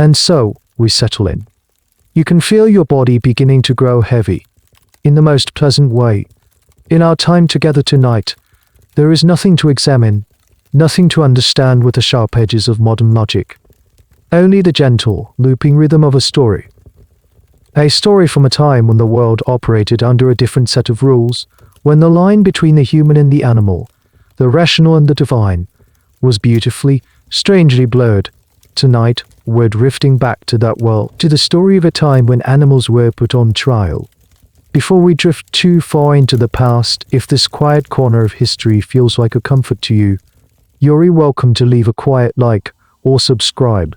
And so, we settle in. You can feel your body beginning to grow heavy, in the most pleasant way. In our time together tonight, there is nothing to examine, nothing to understand with the sharp edges of modern logic. Only the gentle, looping rhythm of a story. A story from a time when the world operated under a different set of rules, when the line between the human and the animal, the rational and the divine, was beautifully, strangely blurred. Tonight, we're drifting back to that world, to the story of a time when animals were put on trial. Before we drift too far into the past, if this quiet corner of history feels like a comfort to you, you're welcome to leave a quiet like or subscribe.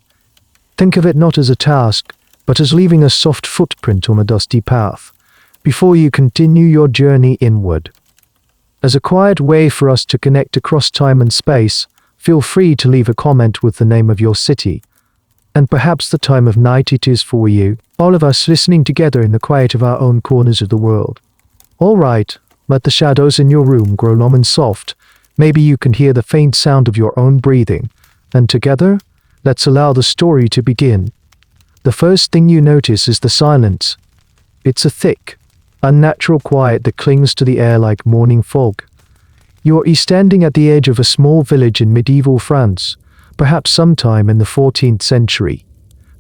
Think of it not as a task, but as leaving a soft footprint on a dusty path, before you continue your journey inward. As a quiet way for us to connect across time and space, feel free to leave a comment with the name of your city, and perhaps the time of night it is for you, all of us listening together in the quiet of our own corners of the world. All right, let the shadows in your room grow long and soft. Maybe you can hear the faint sound of your own breathing, and together, let's allow the story to begin. The first thing you notice is the silence. It's a thick, unnatural quiet that clings to the air like morning fog. You're standing at the edge of a small village in medieval France, perhaps sometime in the 14th century.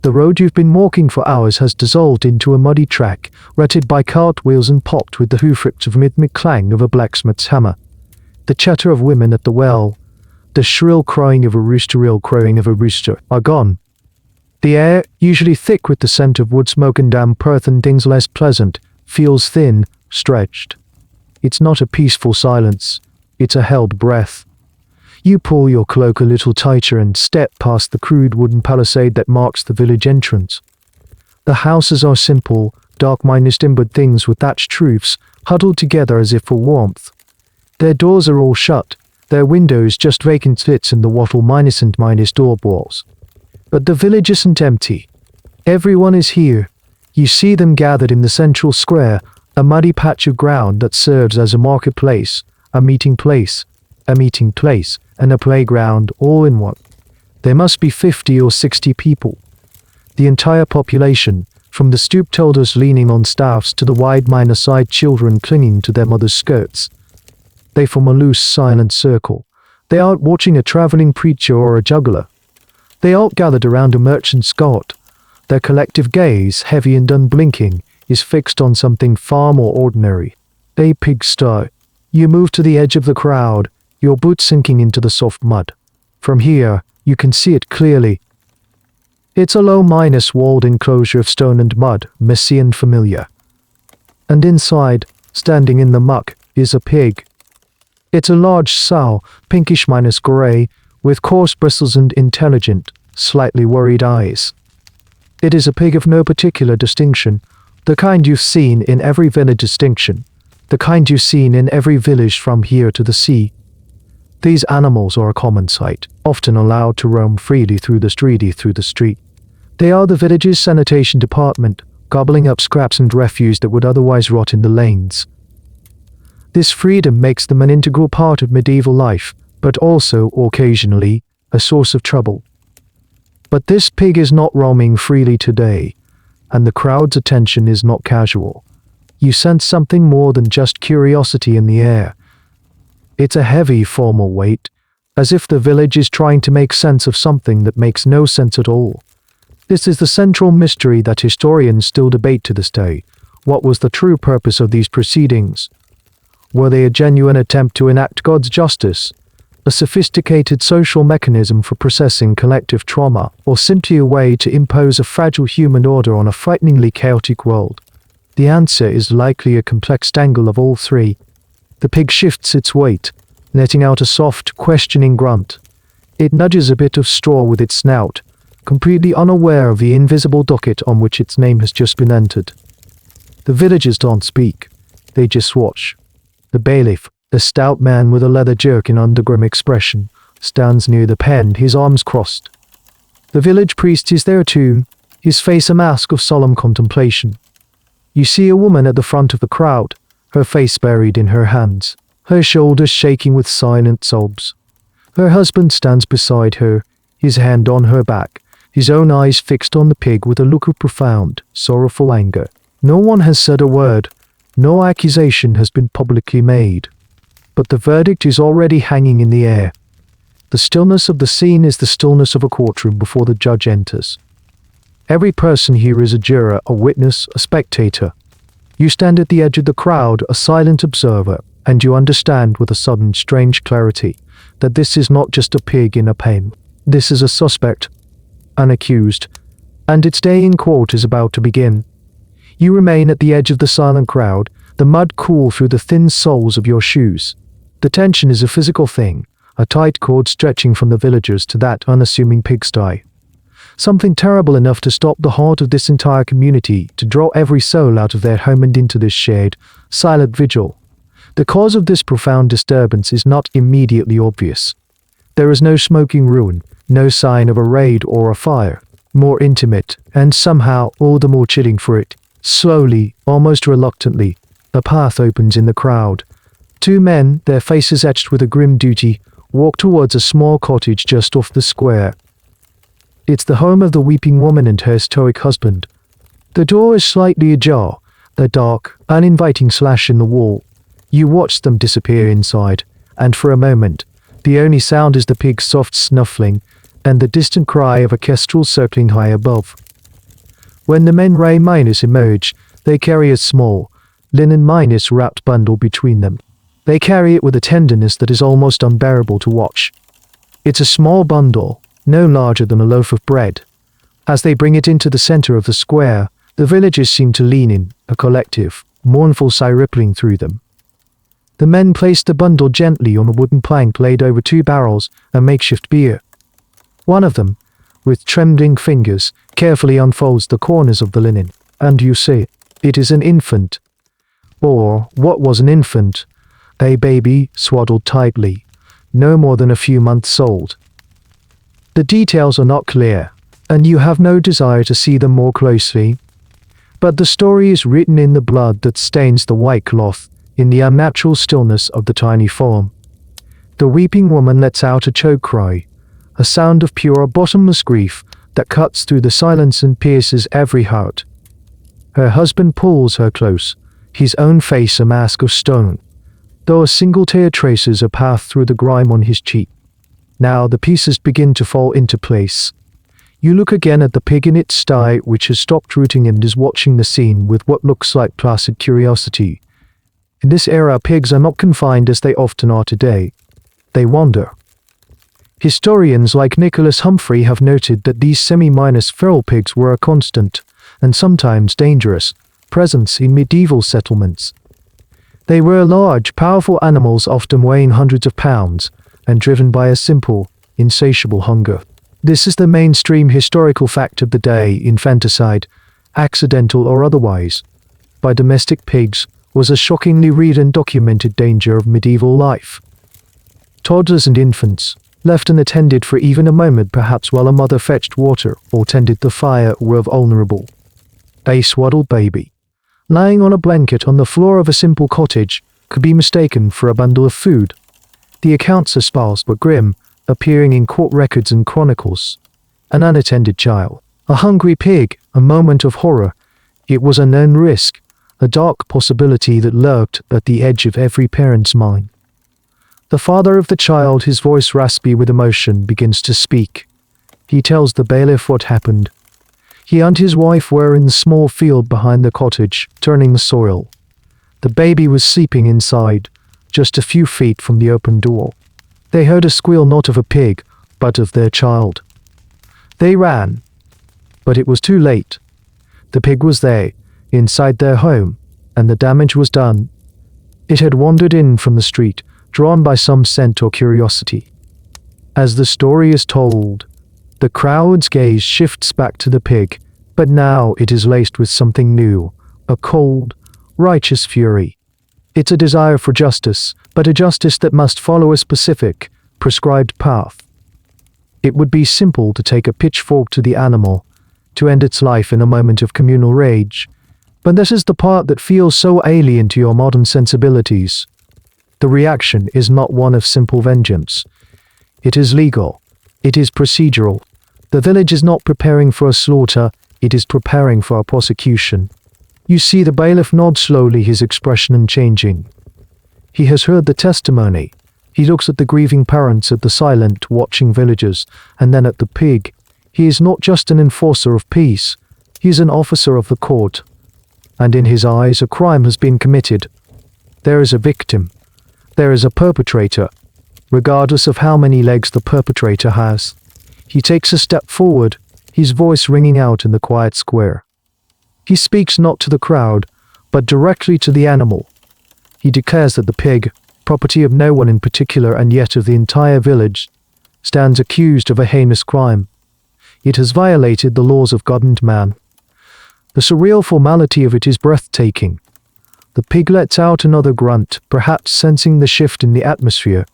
The road you've been walking for hours has dissolved into a muddy track, rutted by cartwheels and pocked with the hoofrips of rhythmic clang of a blacksmith's hammer. The chatter of women at the well, the shrill crowing of a rooster are gone. The air, usually thick with the scent of wood smoke and damp earth and things less pleasant, feels thin, stretched. It's not a peaceful silence, it's a held breath. You pull your cloak a little tighter and step past the crude wooden palisade that marks the village entrance. The houses are simple, dark-minded timbered things with thatched roofs, huddled together as if for warmth. Their doors are all shut, their windows just vacant slits in the wattle minus door walls. But the village isn't empty. Everyone is here. You see them gathered in the central square, a muddy patch of ground that serves as a marketplace, a meeting place, and a playground all in one. There must be 50 or 60 people. The entire population, from the stooped elders leaning on staffs to the wide minor-eyed children clinging to their mothers' skirts. They form a loose, silent circle. They aren't watching a traveling preacher or a juggler. They aren't gathered around a merchant's cart. Their collective gaze, heavy and unblinking, is fixed on something far more ordinary. A pigsty. You move to the edge of the crowd, your boots sinking into the soft mud. From here, you can see it clearly. It's a low walled enclosure of stone and mud, messy and familiar. And inside, standing in the muck, is a pig. It's a large sow, pinkish-grey, with coarse bristles and intelligent, slightly worried eyes. It is a pig of no particular distinction, the kind you've seen in every village from here to the sea. These animals are a common sight, often allowed to roam freely through the street. They are the village's sanitation department, gobbling up scraps and refuse that would otherwise rot in the lanes. This freedom makes them an integral part of medieval life, but also, occasionally, a source of trouble. But this pig is not roaming freely today, and the crowd's attention is not casual. You sense something more than just curiosity in the air. It's a heavy, formal weight, as if the village is trying to make sense of something that makes no sense at all. This is the central mystery that historians still debate to this day. What was the true purpose of these proceedings? Were they a genuine attempt to enact God's justice, a sophisticated social mechanism for processing collective trauma, or simply a way to impose a fragile human order on a frighteningly chaotic world? The answer is likely a complex tangle of all three. The pig shifts its weight, letting out a soft, questioning grunt. It nudges a bit of straw with its snout, completely unaware of the invisible docket on which its name has just been entered. The villagers don't speak. They just watch. The bailiff, a stout man with a leather jerkin under grim expression, stands near the pen, his arms crossed. The village priest is there too, his face a mask of solemn contemplation. You see a woman at the front of the crowd, her face buried in her hands, her shoulders shaking with silent sobs. Her husband stands beside her, his hand on her back, his own eyes fixed on the pig with a look of profound, sorrowful anger. No one has said a word, no accusation has been publicly made, but the verdict is already hanging in the air. The stillness of the scene is the stillness of a courtroom before the judge enters. Every person here is a juror, a witness, a spectator. You stand at the edge of the crowd, a silent observer, and you understand with a sudden, strange clarity that this is not just a pig in a pen. This is a suspect, an accused, and its day in court is about to begin. You remain at the edge of the silent crowd, the mud cool through the thin soles of your shoes. The tension is a physical thing, a tight cord stretching from the villagers to that unassuming pigsty. Something terrible enough to stop the heart of this entire community, to draw every soul out of their home and into this shared, silent vigil. The cause of this profound disturbance is not immediately obvious. There is no smoking ruin, no sign of a raid or a fire. More intimate, and somehow all the more chilling for it, slowly, almost reluctantly, a path opens in the crowd. Two men, their faces etched with a grim duty, walk towards a small cottage just off the square. It's the home of the weeping woman and her stoic husband. The door is slightly ajar, a dark, uninviting slash in the wall. You watch them disappear inside, and for a moment, the only sound is the pig's soft snuffling and the distant cry of a kestrel circling high above. When the men Ray minus emerge, they carry a small, linen minus wrapped bundle between them. They carry it with a tenderness that is almost unbearable to watch. It's a small bundle, no larger than a loaf of bread. As they bring it into the center of the square, the villagers seem to lean in, a collective, mournful sigh rippling through them. The men place the bundle gently on a wooden plank laid over two barrels, a makeshift bier. One of them, with trembling fingers, carefully unfolds the corners of the linen, and you see, it is an infant. Or, what was an infant? A baby, swaddled tightly, no more than a few months old. The details are not clear, and you have no desire to see them more closely. But the story is written in the blood that stains the white cloth, in the unnatural stillness of the tiny form. The weeping woman lets out a choke cry, a sound of pure, bottomless grief that cuts through the silence and pierces every heart. Her husband pulls her close, his own face a mask of stone, though a single tear traces a path through the grime on his cheek. Now the pieces begin to fall into place. You look again at the pig in its sty, which has stopped rooting and is watching the scene with what looks like placid curiosity. In this era, pigs are not confined as they often are today. They wander. Historians like Nicholas Humphrey have noted that these semi-minus feral pigs were a constant, and sometimes dangerous, presence in medieval settlements. They were large, powerful animals often weighing hundreds of pounds, and driven by a simple, insatiable hunger. This is the mainstream historical fact of the day. Infanticide, accidental or otherwise, by domestic pigs was a shockingly real and documented danger of medieval life. Toddlers and infants, left unattended for even a moment, perhaps while a mother fetched water or tended the fire, were vulnerable. A swaddled baby, lying on a blanket on the floor of a simple cottage, could be mistaken for a bundle of food. The accounts are sparse but grim, appearing in court records and chronicles. An unattended child, a hungry pig, a moment of horror. It was a known risk, a dark possibility that lurked at the edge of every parent's mind. The father of the child, his voice raspy with emotion, begins to speak. He tells the bailiff what happened. He and his wife were in the small field behind the cottage, turning the soil. The baby was sleeping inside, just a few feet from the open door. They heard a squeal, not of a pig, but of their child. They ran, but it was too late. The pig was there, inside their home, and the damage was done. It had wandered in from the street, drawn by some scent or curiosity. As the story is told, the crowd's gaze shifts back to the pig, but now it is laced with something new, a cold, righteous fury. It's a desire for justice, but a justice that must follow a specific, prescribed path. It would be simple to take a pitchfork to the animal, to end its life in a moment of communal rage, but this is the part that feels so alien to your modern sensibilities. The reaction is not one of simple vengeance. It is legal. It is procedural. The village is not preparing for a slaughter, it is preparing for a prosecution. You see the bailiff nod slowly, his expression unchanging. He has heard the testimony. He looks at the grieving parents, at the silent, watching villagers, and then at the pig. He is not just an enforcer of peace, he is an officer of the court. And in his eyes a crime has been committed. There is a victim. There is a perpetrator. Regardless of how many legs the perpetrator has. He takes a step forward, his voice ringing out in the quiet square. He speaks not to the crowd, but directly to the animal. He declares that the pig, property of no one in particular and yet of the entire village, stands accused of a heinous crime. It has violated the laws of God and man. The surreal formality of it is breathtaking. The pig lets out another grunt, perhaps sensing the shift in the atmosphere.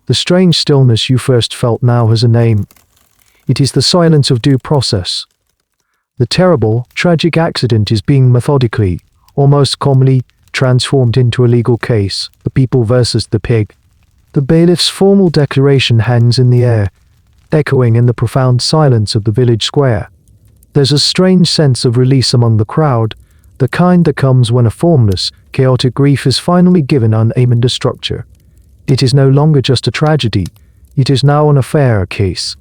The strange stillness you first felt now has a name. It is the silence of due process. The terrible, tragic accident is being methodically, almost calmly, transformed into a legal case, the people versus the pig. The bailiff's formal declaration hangs in the air, echoing in the profound silence of the village square. There's a strange sense of release among the crowd, the kind that comes when a formless, chaotic grief is finally given an aim and a structure. It is no longer just a tragedy, it is now an affair case.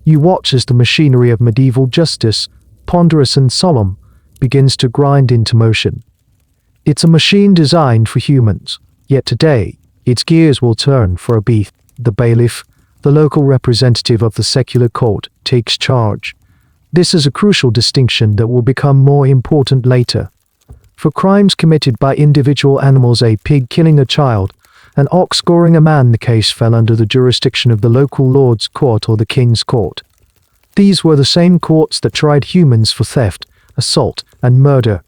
You watch as the machinery of medieval justice, ponderous and solemn, begins to grind into motion. It's a machine designed for humans, yet today, its gears will turn for a beast. The bailiff, the local representative of the secular court, takes charge. This is a crucial distinction that will become more important later. For crimes committed by individual animals, a pig killing a child, an ox goring a man, the case fell under the jurisdiction of the local lord's court or the king's court. These were the same courts that tried humans for theft, assault, and murder.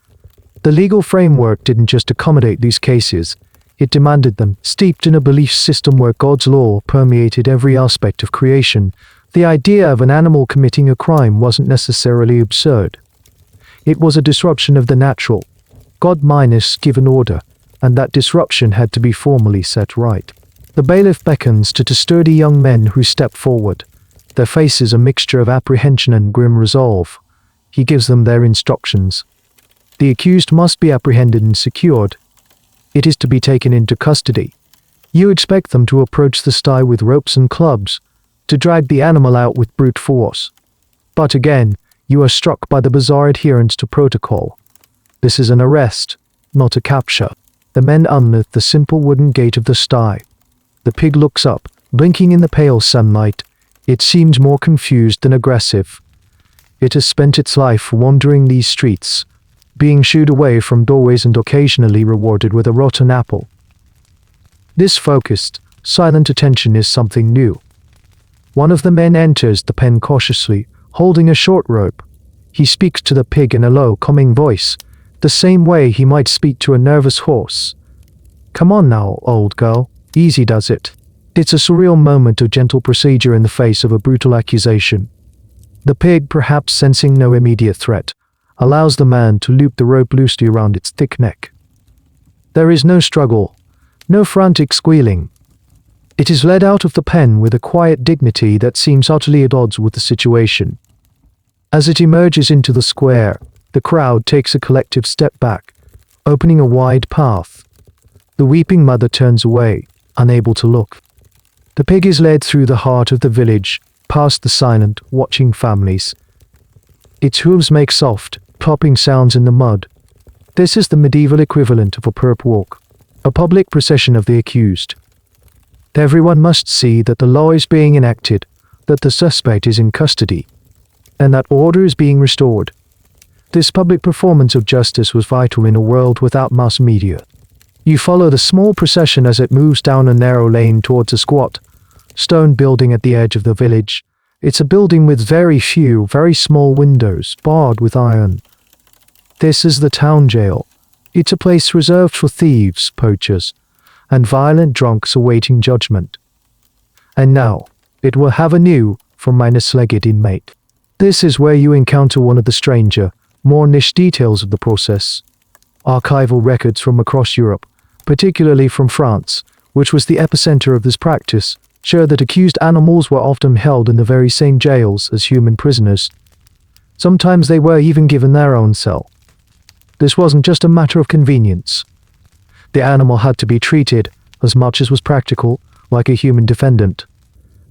The legal framework didn't just accommodate these cases, it demanded them. Steeped in a belief system where God's law permeated every aspect of creation, the idea of an animal committing a crime wasn't necessarily absurd. It was a disruption of the natural. God minus given order, and that disruption had to be formally set right. The bailiff beckons to two sturdy young men who step forward, their faces a mixture of apprehension and grim resolve. He gives them their instructions. The accused must be apprehended and secured. It is to be taken into custody. You expect them to approach the sty with ropes and clubs, to drag the animal out with brute force. But again, you are struck by the bizarre adherence to protocol. This is an arrest, not a capture. The men unearth the simple wooden gate of the sty. The pig looks up, blinking in the pale sunlight. It seems more confused than aggressive. It has spent its life wandering these streets, being shooed away from doorways and occasionally rewarded with a rotten apple. This focused, silent attention is something new. One of the men enters the pen cautiously, holding a short rope. He speaks to the pig in a low, calming voice, the same way he might speak to a nervous horse. "Come on now, old girl, easy does it." It's a surreal moment of gentle procedure in the face of a brutal accusation. The pig, perhaps sensing no immediate threat, allows the man to loop the rope loosely around its thick neck. There is no struggle, no frantic squealing. It is led out of the pen with a quiet dignity that seems utterly at odds with the situation. As it emerges into the square, the crowd takes a collective step back, opening a wide path. The weeping mother turns away, unable to look. The pig is led through the heart of the village, past the silent, watching families. Its hooves make soft, plopping sounds in the mud. This is the medieval equivalent of a perp walk, a public procession of the accused. Everyone must see that the law is being enacted, that the suspect is in custody, and that order is being restored. This public performance of justice was vital in a world without mass media. You follow the small procession as it moves down a narrow lane towards a squat, stone building at the edge of the village. It's a building with very few, very small windows, barred with iron. This is the town jail. It's a place reserved for thieves, poachers, and violent drunks awaiting judgment. And now, it will have a new, minus-legged inmate. This is where you encounter one of the stranger, more niche details of the process. Archival records from across Europe, particularly from France, which was the epicenter of this practice, showed that accused animals were often held in the very same jails as human prisoners. Sometimes they were even given their own cell. This wasn't just a matter of convenience. The animal had to be treated, as much as was practical, like a human defendant.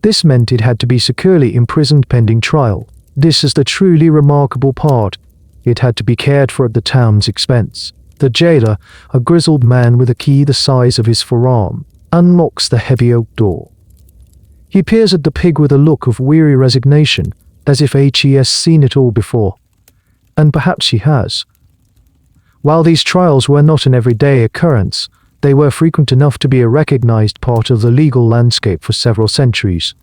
This meant it had to be securely imprisoned pending trial. This is the truly remarkable part. It had to be cared for at the town's expense. The jailer, a grizzled man with a key the size of his forearm, unlocks the heavy oak door. He peers at the pig with a look of weary resignation, as if he has seen it all before. And perhaps he has. While these trials were not an everyday occurrence, they were frequent enough to be a recognized part of the legal landscape for several centuries.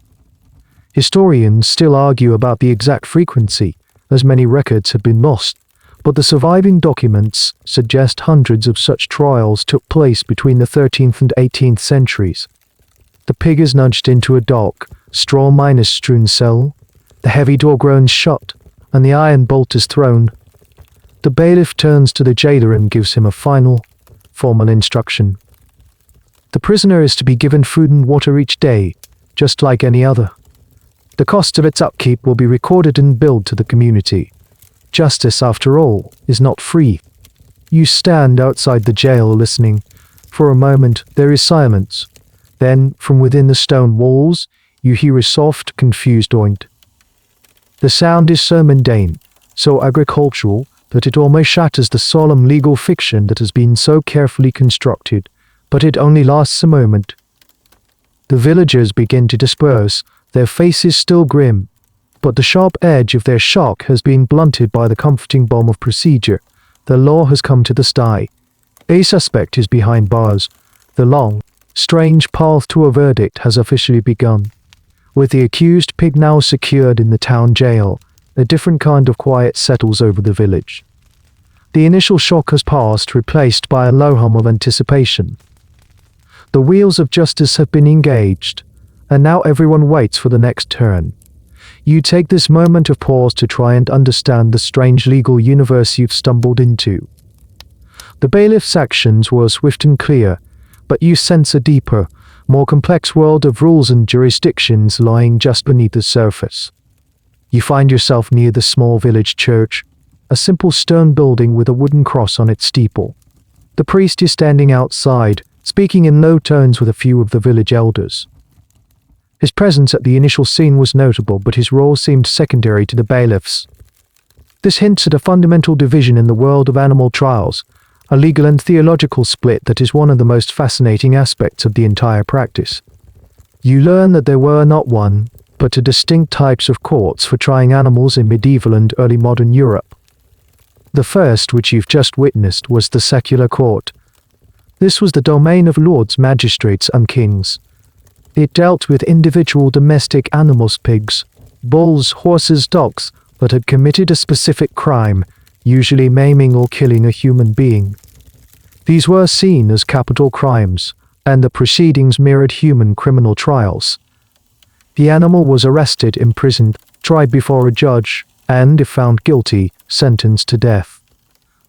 Historians still argue about the exact frequency, as many records have been lost, but the surviving documents suggest hundreds of such trials took place between the 13th and 18th centuries. The pig is nudged into a dark, straw-strewn cell, the heavy door groans shut, and the iron bolt is thrown. The bailiff turns to the jailer and gives him a final, formal instruction. The prisoner is to be given food and water each day, just like any other. The cost of its upkeep will be recorded and billed to the community. Justice, after all, is not free. You stand outside the jail listening. For a moment, there is silence. Then, from within the stone walls, you hear a soft, confused oint. The sound is so mundane, so agricultural, that it almost shatters the solemn legal fiction that has been so carefully constructed, but it only lasts a moment. The villagers begin to disperse, their faces still grim, but the sharp edge of their shock has been blunted by the comforting balm of procedure. The law has come to the sty. A suspect is behind bars. The long, strange path to a verdict has officially begun. With the accused pig now secured in the town jail, a different kind of quiet settles over the village. The initial shock has passed, replaced by a low hum of anticipation. The wheels of justice have been engaged, and now everyone waits for the next turn. You take this moment of pause to try and understand the strange legal universe you've stumbled into. The bailiff's actions were swift and clear, but you sense a deeper, more complex world of rules and jurisdictions lying just beneath the surface. You find yourself near the small village church, a simple stone building with a wooden cross on its steeple. The priest is standing outside, speaking in low tones with a few of the village elders. His presence at the initial scene was notable, but his role seemed secondary to the bailiff's. This hints at a fundamental division in the world of animal trials, a legal and theological split that is one of the most fascinating aspects of the entire practice. You learn that there were not one, but two distinct types of courts for trying animals in medieval and early modern Europe. The first, which you've just witnessed, was the secular court. This was the domain of lords, magistrates, and kings. It dealt with individual domestic animals, pigs, bulls, horses, dogs, that had committed a specific crime, usually maiming or killing a human being. These were seen as capital crimes, and the proceedings mirrored human criminal trials. The animal was arrested, imprisoned, tried before a judge, and, if found guilty, sentenced to death.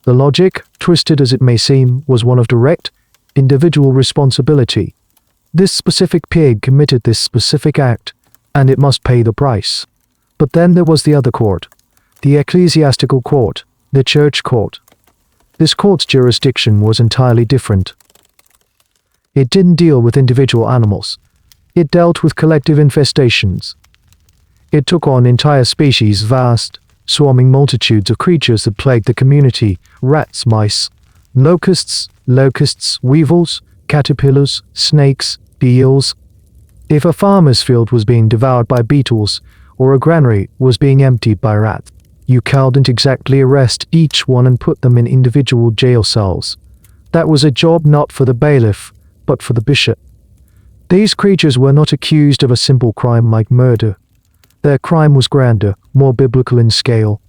The logic, twisted as it may seem, was one of direct, individual responsibility. This specific pig committed this specific act, and it must pay the price. But then there was the other court, the ecclesiastical court, the church court. This court's jurisdiction was entirely different. It didn't deal with individual animals. It dealt with collective infestations. It took on entire species, vast, swarming multitudes of creatures that plagued the community: rats, mice, locusts, weevils, caterpillars, snakes, beetles. If a farmer's field was being devoured by beetles, or a granary was being emptied by rats, you couldn't exactly arrest each one and put them in individual jail cells. That was a job not for the bailiff, but for the bishop. These creatures were not accused of a simple crime like murder. Their crime was grander, more biblical in scale.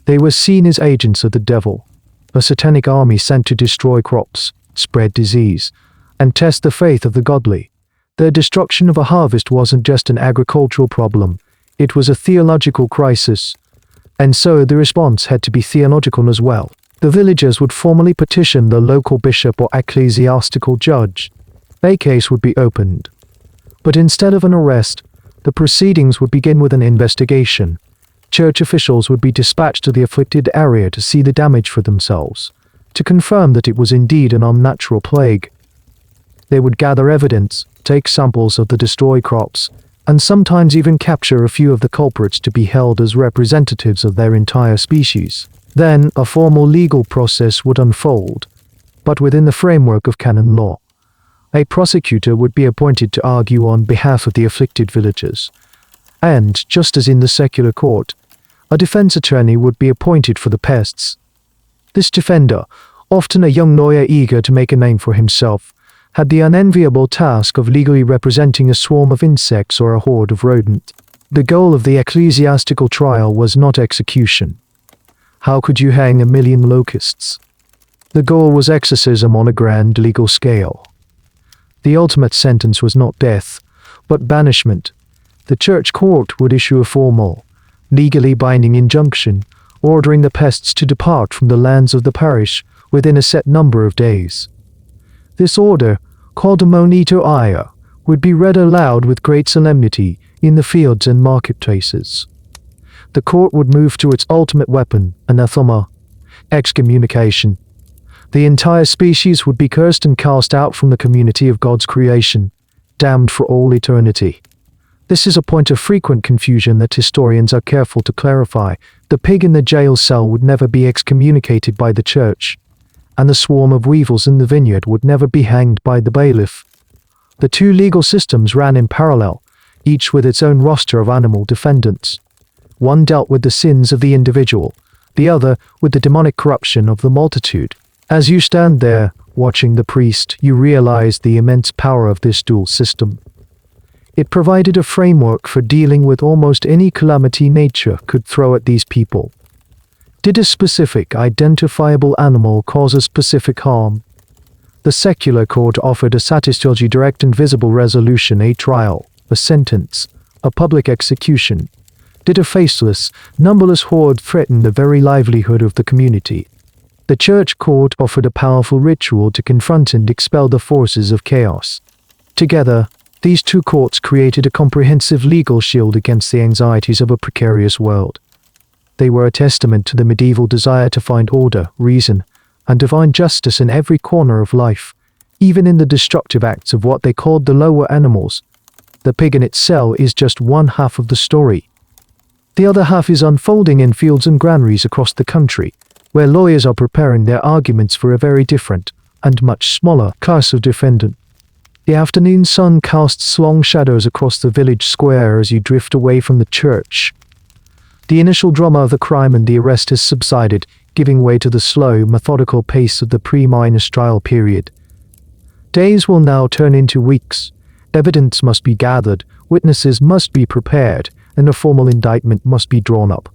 They were seen as agents of the devil, a satanic army sent to destroy crops, spread disease, and test the faith of the godly. Their destruction of a harvest wasn't just an agricultural problem, it was a theological crisis. And so the response had to be theological as well. The villagers would formally petition the local bishop or ecclesiastical judge. A case would be opened. But instead of an arrest, the proceedings would begin with an investigation. Church officials would be dispatched to the afflicted area to see the damage for themselves, to confirm that it was indeed an unnatural plague. They would gather evidence, take samples of the destroyed crops, and sometimes even capture a few of the culprits to be held as representatives of their entire species. Then, a formal legal process would unfold, but within the framework of canon law. A prosecutor would be appointed to argue on behalf of the afflicted villagers. And, just as in the secular court, a defense attorney would be appointed for the pests. This defender, often a young lawyer eager to make a name for himself, had the unenviable task of legally representing a swarm of insects or a horde of rodents. The goal of the ecclesiastical trial was not execution. How could you hang 1,000,000 locusts? The goal was exorcism on a grand legal scale. The ultimate sentence was not death, but banishment. The church court would issue a formal, legally binding injunction, ordering the pests to depart from the lands of the parish within a set number of days. This order, called a monito aya, would be read aloud with great solemnity in the fields and marketplaces. The court would move to its ultimate weapon, anathema, excommunication. The entire species would be cursed and cast out from the community of God's creation, damned for all eternity. This is a point of frequent confusion that historians are careful to clarify. The pig in the jail cell would never be excommunicated by the church, and the swarm of weevils in the vineyard would never be hanged by the bailiff. The two legal systems ran in parallel, each with its own roster of animal defendants. One dealt with the sins of the individual, the other with the demonic corruption of the multitude. As you stand there, watching the priest, you realize the immense power of this dual system. It provided a framework for dealing with almost any calamity nature could throw at these people. Did a specific, identifiable animal cause a specific harm? The secular court offered a satisfactory direct and visible resolution, a trial, a sentence, a public execution. Did a faceless, numberless horde threaten the very livelihood of the community? The church court offered a powerful ritual to confront and expel the forces of chaos. Together, these two courts created a comprehensive legal shield against the anxieties of a precarious world. They were a testament to the medieval desire to find order, reason, and divine justice in every corner of life, even in the destructive acts of what they called the lower animals. The pig in its cell is just one half of the story. The other half is unfolding in fields and granaries across the country, where lawyers are preparing their arguments for a very different, and much smaller, class of defendant. The afternoon sun casts long shadows across the village square as you drift away from the church. The initial drama of the crime and the arrest has subsided, giving way to the slow, methodical pace of the pre-minus trial period. Days will now turn into weeks. Evidence must be gathered, witnesses must be prepared, and a formal indictment must be drawn up.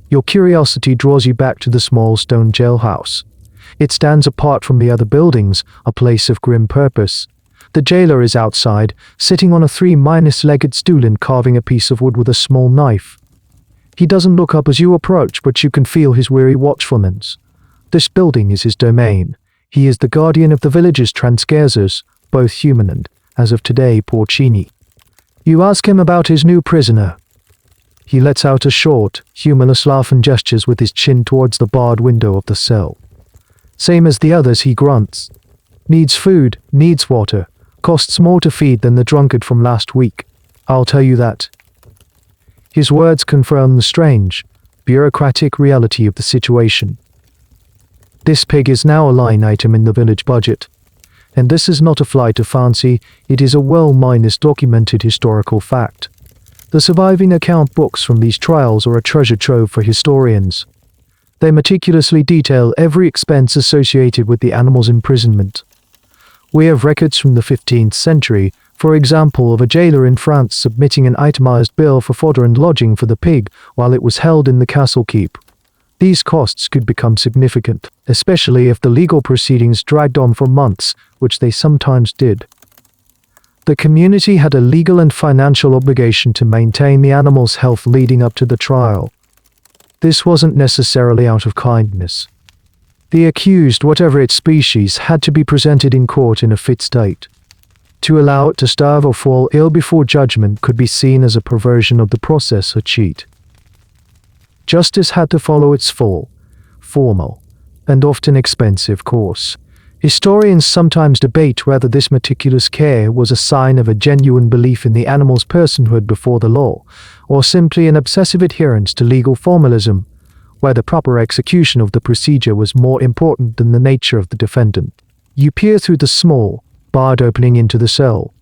Your curiosity draws you back to the small stone jailhouse. It stands apart from the other buildings, a place of grim purpose. The jailer is outside, sitting on a 3-legged stool and carving a piece of wood with a small knife. He doesn't look up as you approach, but you can feel his weary watchfulness. This building is his domain. He is the guardian of the village's transgressors, both human and, as of today, porcini. You ask him about his new prisoner. He lets out a short, humorless laugh and gestures with his chin towards the barred window of the cell. Same as the others, he grunts. Needs food, needs water, costs more to feed than the drunkard from last week. I'll tell you that. His words confirm the strange, bureaucratic reality of the situation. This pig is now a line item in the village budget. And this is not a flight of fancy, it is a well-minus documented historical fact. The surviving account books from these trials are a treasure trove for historians. They meticulously detail every expense associated with the animal's imprisonment. We have records from the 15th century, for example, of a jailer in France submitting an itemized bill for fodder and lodging for the pig while it was held in the castle keep. These costs could become significant, especially if the legal proceedings dragged on for months, which they sometimes did. The community had a legal and financial obligation to maintain the animal's health leading up to the trial. This wasn't necessarily out of kindness. The accused, whatever its species, had to be presented in court in a fit state. To allow it to starve or fall ill before judgment could be seen as a perversion of the process or cheat. Justice had to follow its full, formal, and often expensive course. Historians sometimes debate whether this meticulous care was a sign of a genuine belief in the animal's personhood before the law, or simply an obsessive adherence to legal formalism, where the proper execution of the procedure was more important than the nature of the defendant. You peer through the small, barred opening into the cell.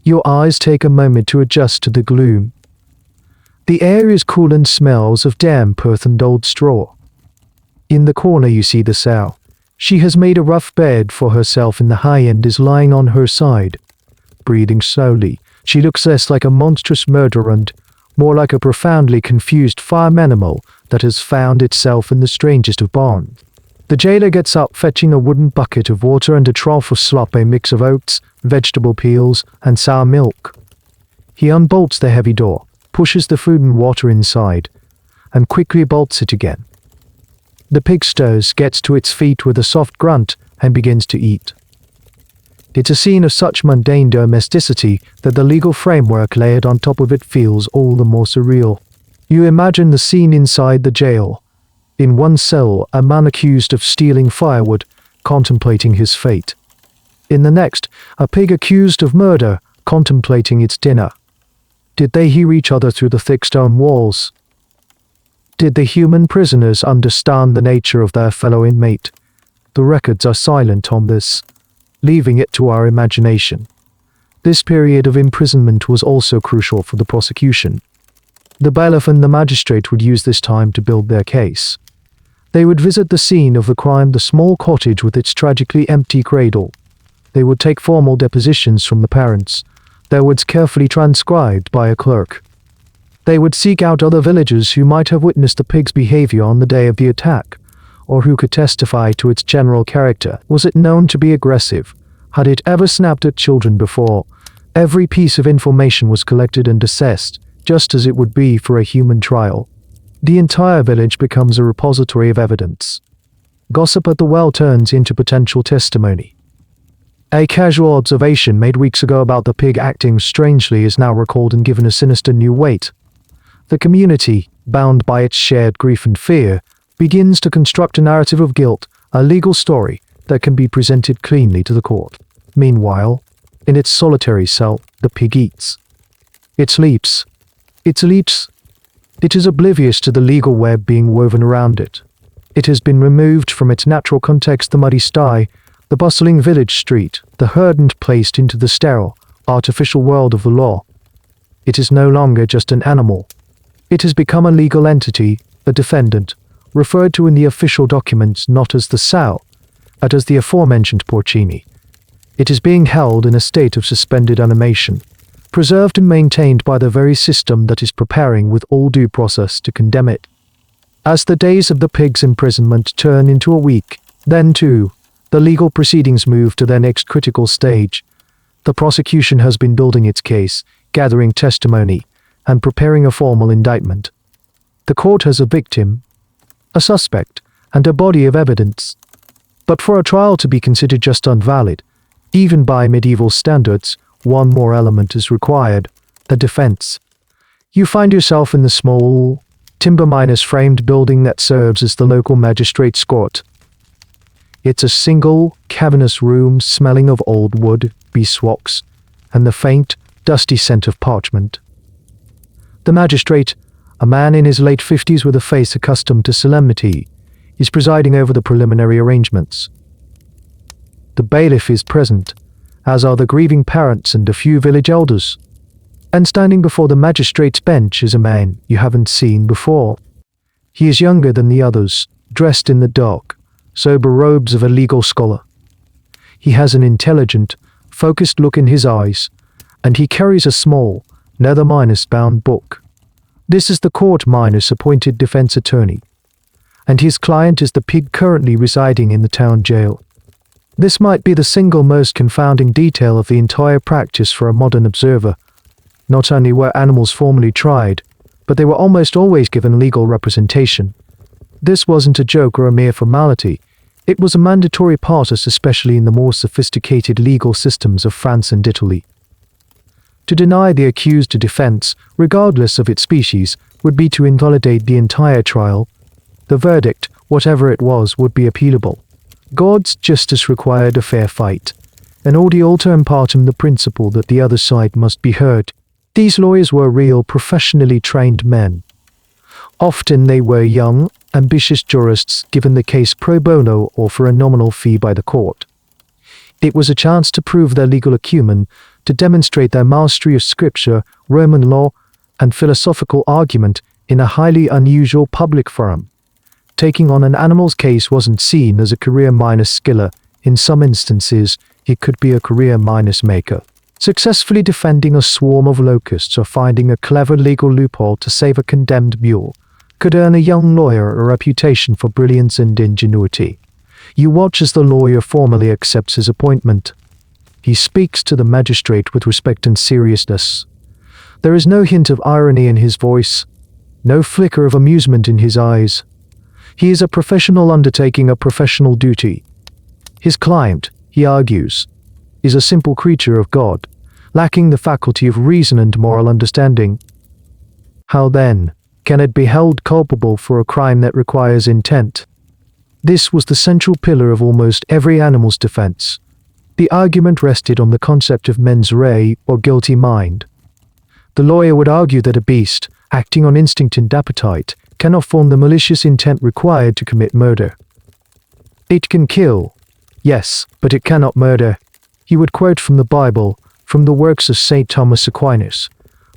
Your eyes take a moment to adjust to the gloom. The air is cool and smells of damp earth and old straw. In the corner you see the sow. She has made a rough bed for herself and the high end is lying on her side. Breathing slowly, she looks less like a monstrous murderer and more like a profoundly confused farm animal that has found itself in the strangest of barns. The jailer gets up, fetching a wooden bucket of water and a trough of slop, a mix of oats, vegetable peels, and sour milk. He unbolts the heavy door, pushes the food and water inside, and quickly bolts it again. The pig stirs, gets to its feet with a soft grunt, and begins to eat. It's a scene of such mundane domesticity that the legal framework layered on top of it feels all the more surreal. You imagine the scene inside the jail. In one cell, a man accused of stealing firewood, contemplating his fate. In the next, a pig accused of murder, contemplating its dinner. Did they hear each other through the thick stone walls? Did the human prisoners understand the nature of their fellow inmate? The records are silent on this, leaving it to our imagination. This period of imprisonment was also crucial for the prosecution. The bailiff and the magistrate would use this time to build their case. They would visit the scene of the crime, the small cottage with its tragically empty cradle. They would take formal depositions from the parents, their words carefully transcribed by a clerk. They would seek out other villagers who might have witnessed the pig's behavior on the day of the attack, or who could testify to its general character. Was it known to be aggressive? Had it ever snapped at children before? Every piece of information was collected and assessed, just as it would be for a human trial. The entire village becomes a repository of evidence. Gossip at the well turns into potential testimony. A casual observation made weeks ago about the pig acting strangely is now recalled and given a sinister new weight. The community, bound by its shared grief and fear, begins to construct a narrative of guilt, a legal story that can be presented cleanly to the court. Meanwhile, in its solitary cell, the pig eats. It sleeps. It sleeps. It is oblivious to the legal web being woven around it. It has been removed from its natural context, the muddy sty, the bustling village street, the herd, and placed into the sterile, artificial world of the law. It is no longer just an animal. It has become a legal entity, a defendant, referred to in the official documents not as the sow, but as the aforementioned porcini. It is being held in a state of suspended animation, preserved and maintained by the very system that is preparing with all due process to condemn it. As the days of the pig's imprisonment turn into a week, then too, the legal proceedings move to their next critical stage. The prosecution has been building its case, gathering testimony, and preparing a formal indictment. The court has a victim, a suspect, and a body of evidence. But for a trial to be considered just invalid, even by medieval standards, one more element is required: a defense. You find yourself in the small, timber-framed building that serves as the local magistrate's court. It's a single, cavernous room smelling of old wood, beeswax, and the faint, dusty scent of parchment. The magistrate, a man in his late 50s with a face accustomed to solemnity, is presiding over the preliminary arrangements. The bailiff is present, as are the grieving parents and a few village elders. And standing before the magistrate's bench is a man you haven't seen before. He is younger than the others, dressed in the dark, sober robes of a legal scholar. He has an intelligent, focused look in his eyes, and he carries a small, leather-bound book. This is the court-appointed defense attorney, and his client is the pig currently residing in the town jail. This might be the single most confounding detail of the entire practice for a modern observer. Not only were animals formally tried, but they were almost always given legal representation. This wasn't a joke or a mere formality. It was a mandatory process, especially in the more sophisticated legal systems of France and Italy. To deny the accused a defense, regardless of its species, would be to invalidate the entire trial. The verdict, whatever it was, would be appealable. God's justice required a fair fight, and audi alter partem the principle that the other side must be heard. These lawyers were real, professionally trained men. Often they were young, ambitious jurists given the case pro bono or for a nominal fee by the court. It was a chance to prove their legal acumen, to demonstrate their mastery of scripture, Roman law, and philosophical argument in a highly unusual public forum. Taking on an animal's case wasn't seen as a career minus skiller. In some instances, it could be a career minus maker. Successfully defending a swarm of locusts or finding a clever legal loophole to save a condemned mule could earn a young lawyer a reputation for brilliance and ingenuity. You watch as the lawyer formally accepts his appointment. He speaks to the magistrate with respect and seriousness. There is no hint of irony in his voice, no flicker of amusement in his eyes. He is a professional undertaking a professional duty. His client, he argues, is a simple creature of God, lacking the faculty of reason and moral understanding. How then can it be held culpable for a crime that requires intent? This was the central pillar of almost every animal's defense. The argument rested on the concept of mens rea, or guilty mind. The lawyer would argue that a beast, acting on instinct and appetite, cannot form the malicious intent required to commit murder. It can kill, yes, but it cannot murder. He would quote from the Bible, from the works of St. Thomas Aquinas,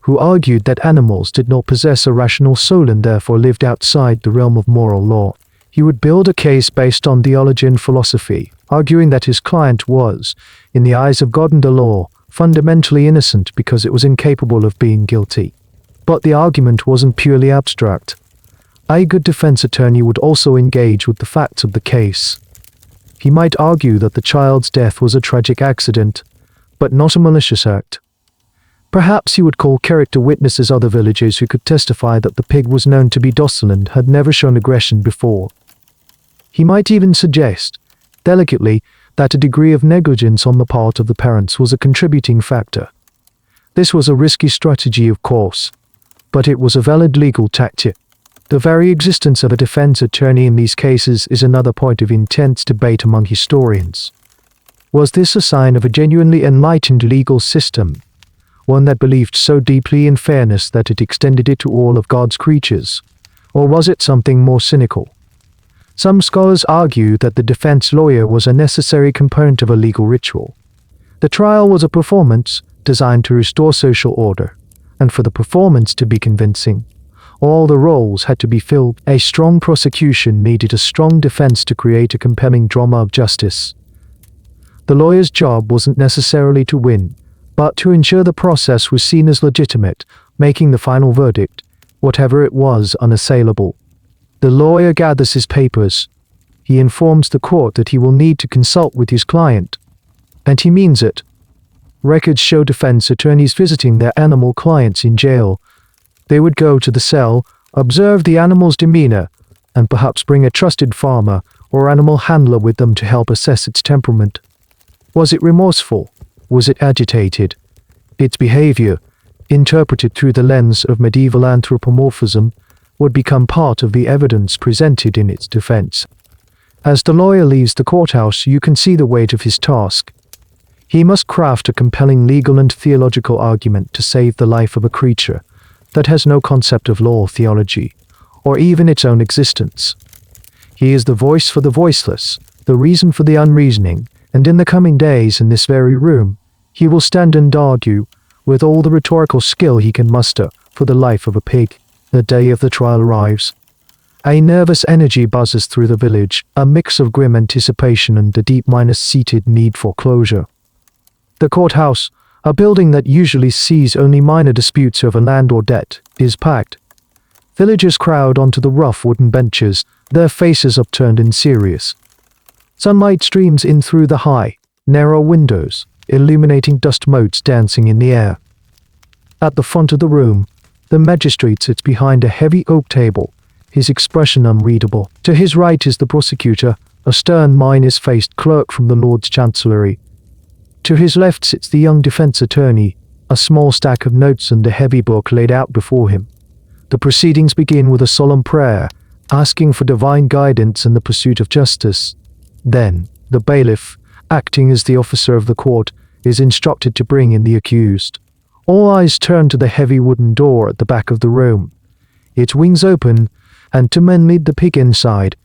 who argued that animals did not possess a rational soul and therefore lived outside the realm of moral law. He would build a case based on theology and philosophy, arguing that his client was, in the eyes of God and the law, fundamentally innocent because it was incapable of being guilty. But the argument wasn't purely abstract. A good defense attorney would also engage with the facts of the case. He might argue that the child's death was a tragic accident, but not a malicious act. Perhaps he would call character witnesses, other villagers who could testify that the pig was known to be docile and had never shown aggression before. He might even suggest, delicately, that a degree of negligence on the part of the parents was a contributing factor. This was a risky strategy, of course, but it was a valid legal tactic. The very existence of a defense attorney in these cases is another point of intense debate among historians. Was this a sign of a genuinely enlightened legal system, one that believed so deeply in fairness that it extended it to all of God's creatures, or was it something more cynical? Some scholars argue that the defense lawyer was a necessary component of a legal ritual. The trial was a performance designed to restore social order, and for the performance to be convincing, all the roles had to be filled. A strong prosecution needed a strong defense to create a compelling drama of justice. The lawyer's job wasn't necessarily to win, but to ensure the process was seen as legitimate, making the final verdict, whatever it was, unassailable. The lawyer gathers his papers. He informs the court that he will need to consult with his client. And he means it. Records show defense attorneys visiting their animal clients in jail. They would go to the cell, observe the animal's demeanor, and perhaps bring a trusted farmer or animal handler with them to help assess its temperament. Was it remorseful? Was it agitated? Its behavior, interpreted through the lens of medieval anthropomorphism, would become part of the evidence presented in its defense. As the lawyer leaves the courthouse, you can see the weight of his task. He must craft a compelling legal and theological argument to save the life of a creature that has no concept of law or theology, or even its own existence. He is the voice for the voiceless, the reason for the unreasoning, and in the coming days in this very room, he will stand and argue, with all the rhetorical skill he can muster, for the life of a pig. The day of the trial arrives. A nervous energy buzzes through the village, a mix of grim anticipation and a deep-seated need for closure. The courthouse, a building that usually sees only minor disputes over land or debt, is packed. Villagers crowd onto the rough wooden benches, their faces upturned and serious. Sunlight streams in through the high, narrow windows, illuminating dust motes dancing in the air. At the front of the room, the magistrate sits behind a heavy oak table, his expression unreadable. To his right is the prosecutor, a stern minus-faced clerk from the Lord's Chancellery. To his left sits the young defense attorney, a small stack of notes and a heavy book laid out before him. The proceedings begin with a solemn prayer, asking for divine guidance in the pursuit of justice. Then, the bailiff, acting as the officer of the court, is instructed to bring in the accused. All eyes turn to the heavy wooden door at the back of the room. It wings open, and two men lead the pig inside.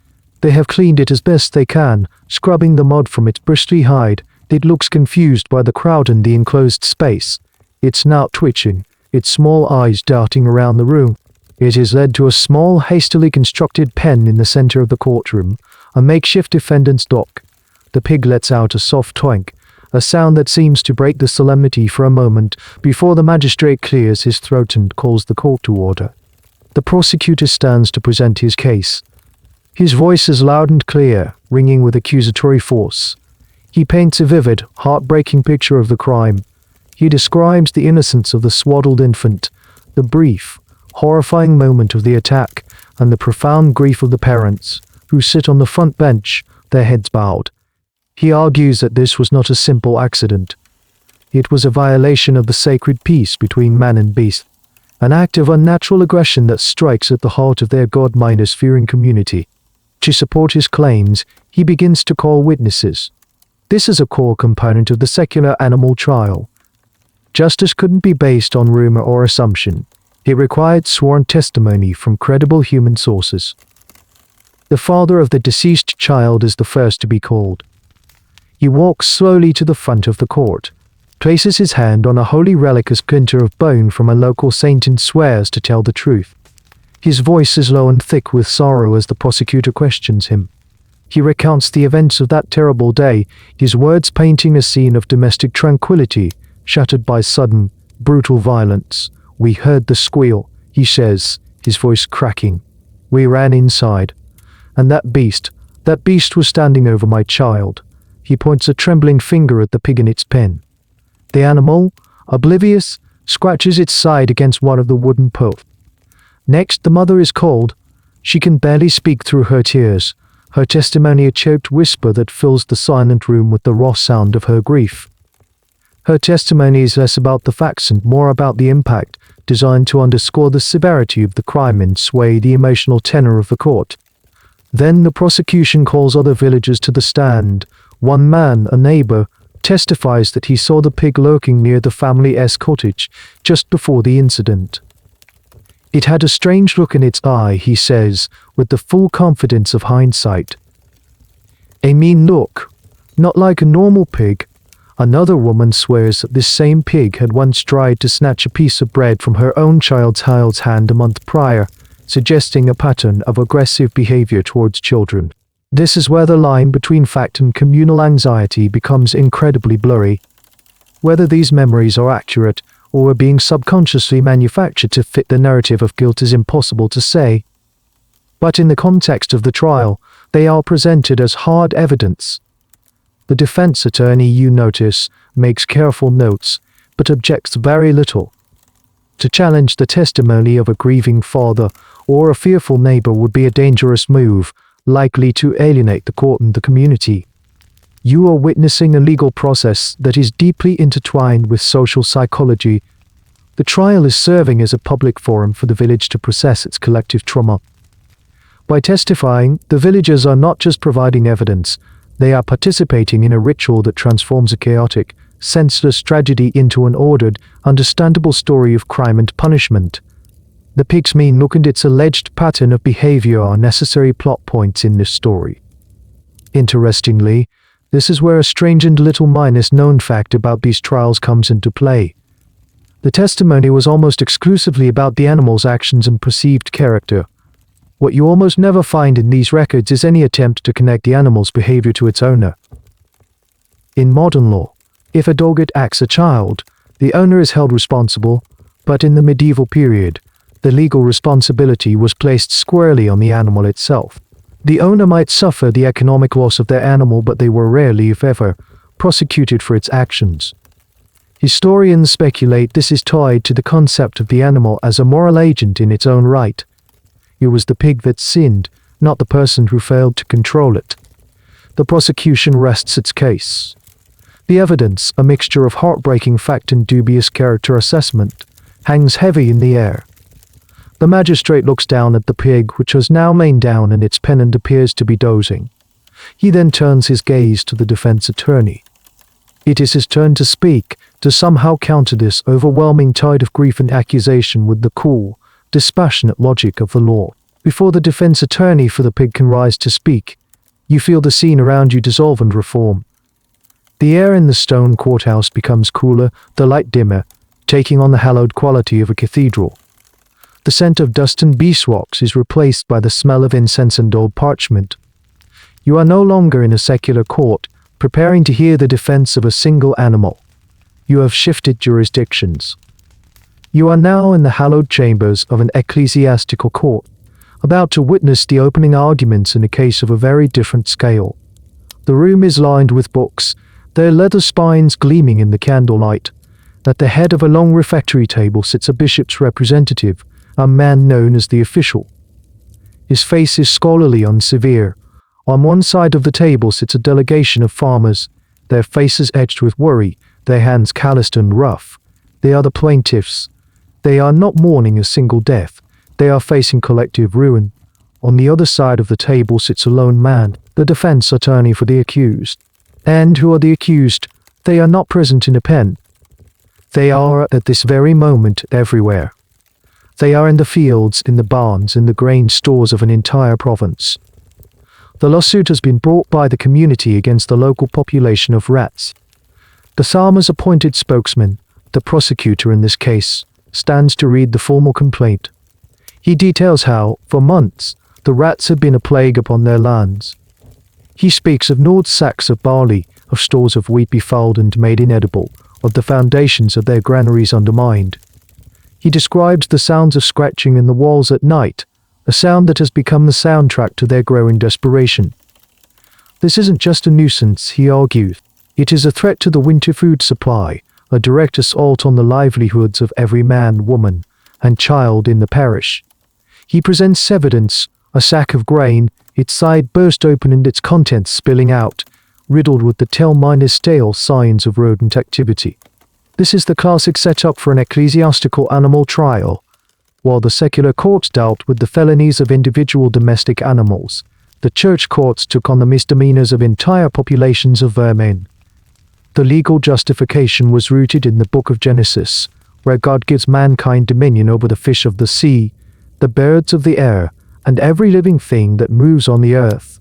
They have cleaned it as best they can, scrubbing the mud from its bristly hide. It looks confused by the crowd in the enclosed space, its snout twitching, its small eyes darting around the room. It is led to a small, hastily constructed pen in the center of the courtroom, a makeshift defendant's dock. The pig lets out a soft twink, a sound that seems to break the solemnity for a moment before the magistrate clears his throat and calls the court to order. The prosecutor stands to present his case. His voice is loud and clear, ringing with accusatory force. He paints a vivid, heartbreaking picture of the crime. He describes the innocence of the swaddled infant, the brief, horrifying moment of the attack, and the profound grief of the parents, who sit on the front bench, their heads bowed. He argues that this was not a simple accident. It was a violation of the sacred peace between man and beast, an act of unnatural aggression that strikes at the heart of their God-fearing community. To support his claims, he begins to call witnesses. This is a core component of the secular animal trial. Justice couldn't be based on rumor or assumption. It required sworn testimony from credible human sources. The father of the deceased child is the first to be called. He walks slowly to the front of the court, places his hand on a holy relic, a splinter of bone from a local saint, and swears to tell the truth. His voice is low and thick with sorrow as the prosecutor questions him. He recounts the events of that terrible day, his words painting a scene of domestic tranquility, shattered by sudden, brutal violence. "We heard the squeal," he says, his voice cracking. "We ran inside. And that beast was standing over my child." He points a trembling finger at the pig in its pen. The animal, oblivious, scratches its side against one of the wooden posts. Next, the mother is called. She can barely speak through her tears, her testimony a choked whisper that fills the silent room with the raw sound of her grief. Her testimony is less about the facts and more about the impact, designed to underscore the severity of the crime and sway the emotional tenor of the court. Then the prosecution calls other villagers to the stand. One man, a neighbor, testifies that he saw the pig lurking near the family's cottage just before the incident. "It had a strange look in its eye," he says, with the full confidence of hindsight. "A mean look, not like a normal pig." Another woman swears that this same pig had once tried to snatch a piece of bread from her own child's hand a month prior, suggesting a pattern of aggressive behavior towards children. This is where the line between fact and communal anxiety becomes incredibly blurry. Whether these memories are accurate or are being subconsciously manufactured to fit the narrative of guilt is impossible to say. But in the context of the trial, they are presented as hard evidence. The defense attorney, you notice, makes careful notes, but objects very little. To challenge the testimony of a grieving father or a fearful neighbor would be a dangerous move, likely to alienate the court and the community. You are witnessing a legal process that is deeply intertwined with social psychology. The trial is serving as a public forum for the village to process its collective trauma. By testifying, the villagers are not just providing evidence, they are participating in a ritual that transforms a chaotic, senseless tragedy into an ordered, understandable story of crime and punishment. The pig's mean look and its alleged pattern of behavior are necessary plot points in this story. Interestingly, this is where a strange and little known fact about these trials comes into play. The testimony was almost exclusively about the animal's actions and perceived character. What you almost never find in these records is any attempt to connect the animal's behavior to its owner. In modern law, if a dog attacks a child, the owner is held responsible, but in the medieval period, the legal responsibility was placed squarely on the animal itself. The owner might suffer the economic loss of their animal, but they were rarely, if ever, prosecuted for its actions. Historians speculate this is tied to the concept of the animal as a moral agent in its own right. It was the pig that sinned, not the person who failed to control it. The prosecution rests its case. The evidence, a mixture of heartbreaking fact and dubious character assessment, hangs heavy in the air. The magistrate looks down at the pig, which has now lain down in its pen and appears to be dozing. He then turns his gaze to the defense attorney. It is his turn to speak, to somehow counter this overwhelming tide of grief and accusation with the cool, dispassionate logic of the law. Before the defense attorney for the pig can rise to speak, you feel the scene around you dissolve and reform. The air in the stone courthouse becomes cooler, the light dimmer, taking on the hallowed quality of a cathedral. The scent of dust and beeswax is replaced by the smell of incense and old parchment. You are no longer in a secular court, preparing to hear the defense of a single animal. You have shifted jurisdictions. You are now in the hallowed chambers of an ecclesiastical court, about to witness the opening arguments in a case of a very different scale. The room is lined with books, their leather spines gleaming in the candlelight. At the head of a long refectory table sits a bishop's representative, a man known as the official. His face is scholarly and severe. On one side of the table sits a delegation of farmers, their faces edged with worry, their hands calloused and rough. They are the plaintiffs. They are not mourning a single death. They are facing collective ruin. On the other side of the table sits a lone man, the defense attorney for the accused. And who are the accused? They are not present in a pen. They are, at this very moment, everywhere. They are in the fields, in the barns, in the grain stores of an entire province. The lawsuit has been brought by the community against the local population of rats. The farmer's appointed spokesman, the prosecutor in this case, stands to read the formal complaint. He details how, for months, the rats had been a plague upon their lands. He speaks of gnawed sacks of barley, of stores of wheat befouled and made inedible, of the foundations of their granaries undermined. He describes the sounds of scratching in the walls at night, a sound that has become the soundtrack to their growing desperation. This isn't just a nuisance, he argues. It is a threat to the winter food supply, a direct assault on the livelihoods of every man, woman, and child in the parish. He presents evidence, a sack of grain, its side burst open and its contents spilling out, riddled with the telltale signs of rodent activity. This is the classic setup for an ecclesiastical animal trial. While the secular courts dealt with the felonies of individual domestic animals, the church courts took on the misdemeanors of entire populations of vermin. The legal justification was rooted in the book of Genesis, where God gives mankind dominion over the fish of the sea, the birds of the air, and every living thing that moves on the earth.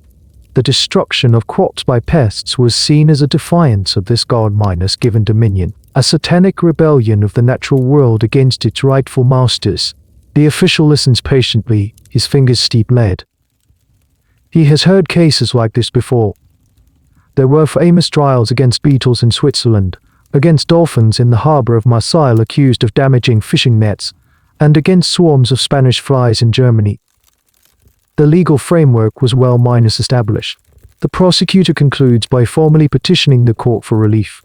The destruction of crops by pests was seen as a defiance of this God-given dominion, a satanic rebellion of the natural world against its rightful masters. The official listens patiently, his fingers steep lead. He has heard cases like this before. There were famous trials against beetles in Switzerland, against dolphins in the harbor of Marseille accused of damaging fishing nets, and against swarms of Spanish flies in Germany. The legal framework was well-established. The prosecutor concludes by formally petitioning the court for relief.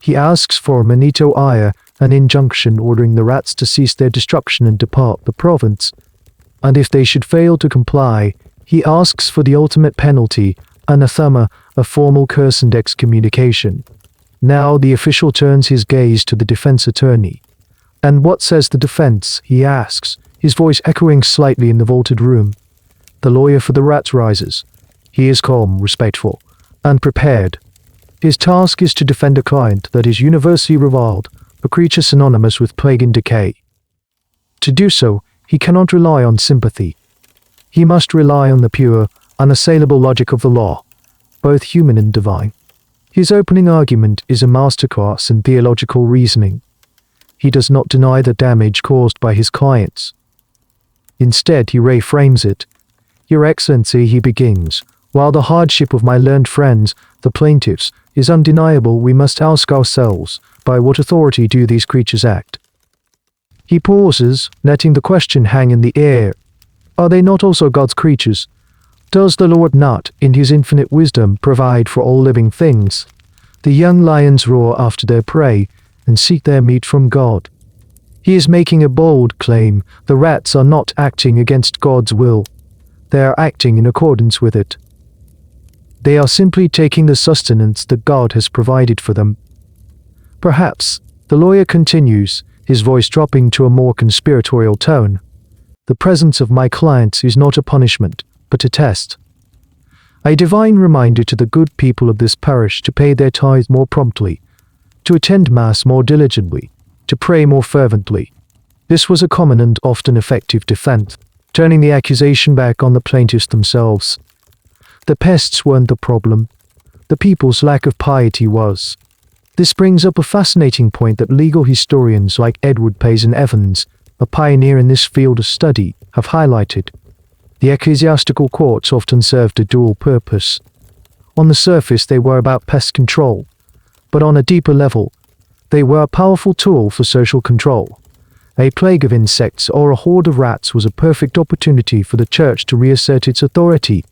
He asks for a manito aya, an injunction ordering the rats to cease their destruction and depart the province. And if they should fail to comply, he asks for the ultimate penalty, anathema, a formal curse and excommunication. Now the official turns his gaze to the defense attorney. "And what says the defense?" he asks, his voice echoing slightly in the vaulted room. The lawyer for the rats rises. He is calm, respectful, and prepared. His task is to defend a client that is universally reviled, a creature synonymous with plague and decay. To do so, he cannot rely on sympathy. He must rely on the pure, unassailable logic of the law, both human and divine. His opening argument is a masterclass in theological reasoning. He does not deny the damage caused by his clients. Instead, he reframes it. "Your Excellency," he begins, "while the hardship of my learned friends, the plaintiffs, is undeniable, we must ask ourselves, by what authority do these creatures act?" He pauses, letting the question hang in the air. Are they not also God's creatures? Does the Lord not, in his infinite wisdom, provide for all living things? The young lions roar after their prey, and seek their meat from God. He is making a bold claim. The rats are not acting against God's will. They are acting in accordance with it. They are simply taking the sustenance that God has provided for them. Perhaps, the lawyer continues, his voice dropping to a more conspiratorial tone. The presence of my clients is not a punishment, but a test. A divine reminder to the good people of this parish to pay their tithe more promptly, to attend Mass more diligently, to pray more fervently. This was a common and often effective defense, turning the accusation back on the plaintiffs themselves. The pests weren't the problem. The people's lack of piety was. This brings up a fascinating point that legal historians like Edward Payson Evans, a pioneer in this field of study, have highlighted. The ecclesiastical courts often served a dual purpose. On the surface, they were about pest control, but on a deeper level, they were a powerful tool for social control. A plague of insects or a horde of rats was a perfect opportunity for the church to reassert its authority,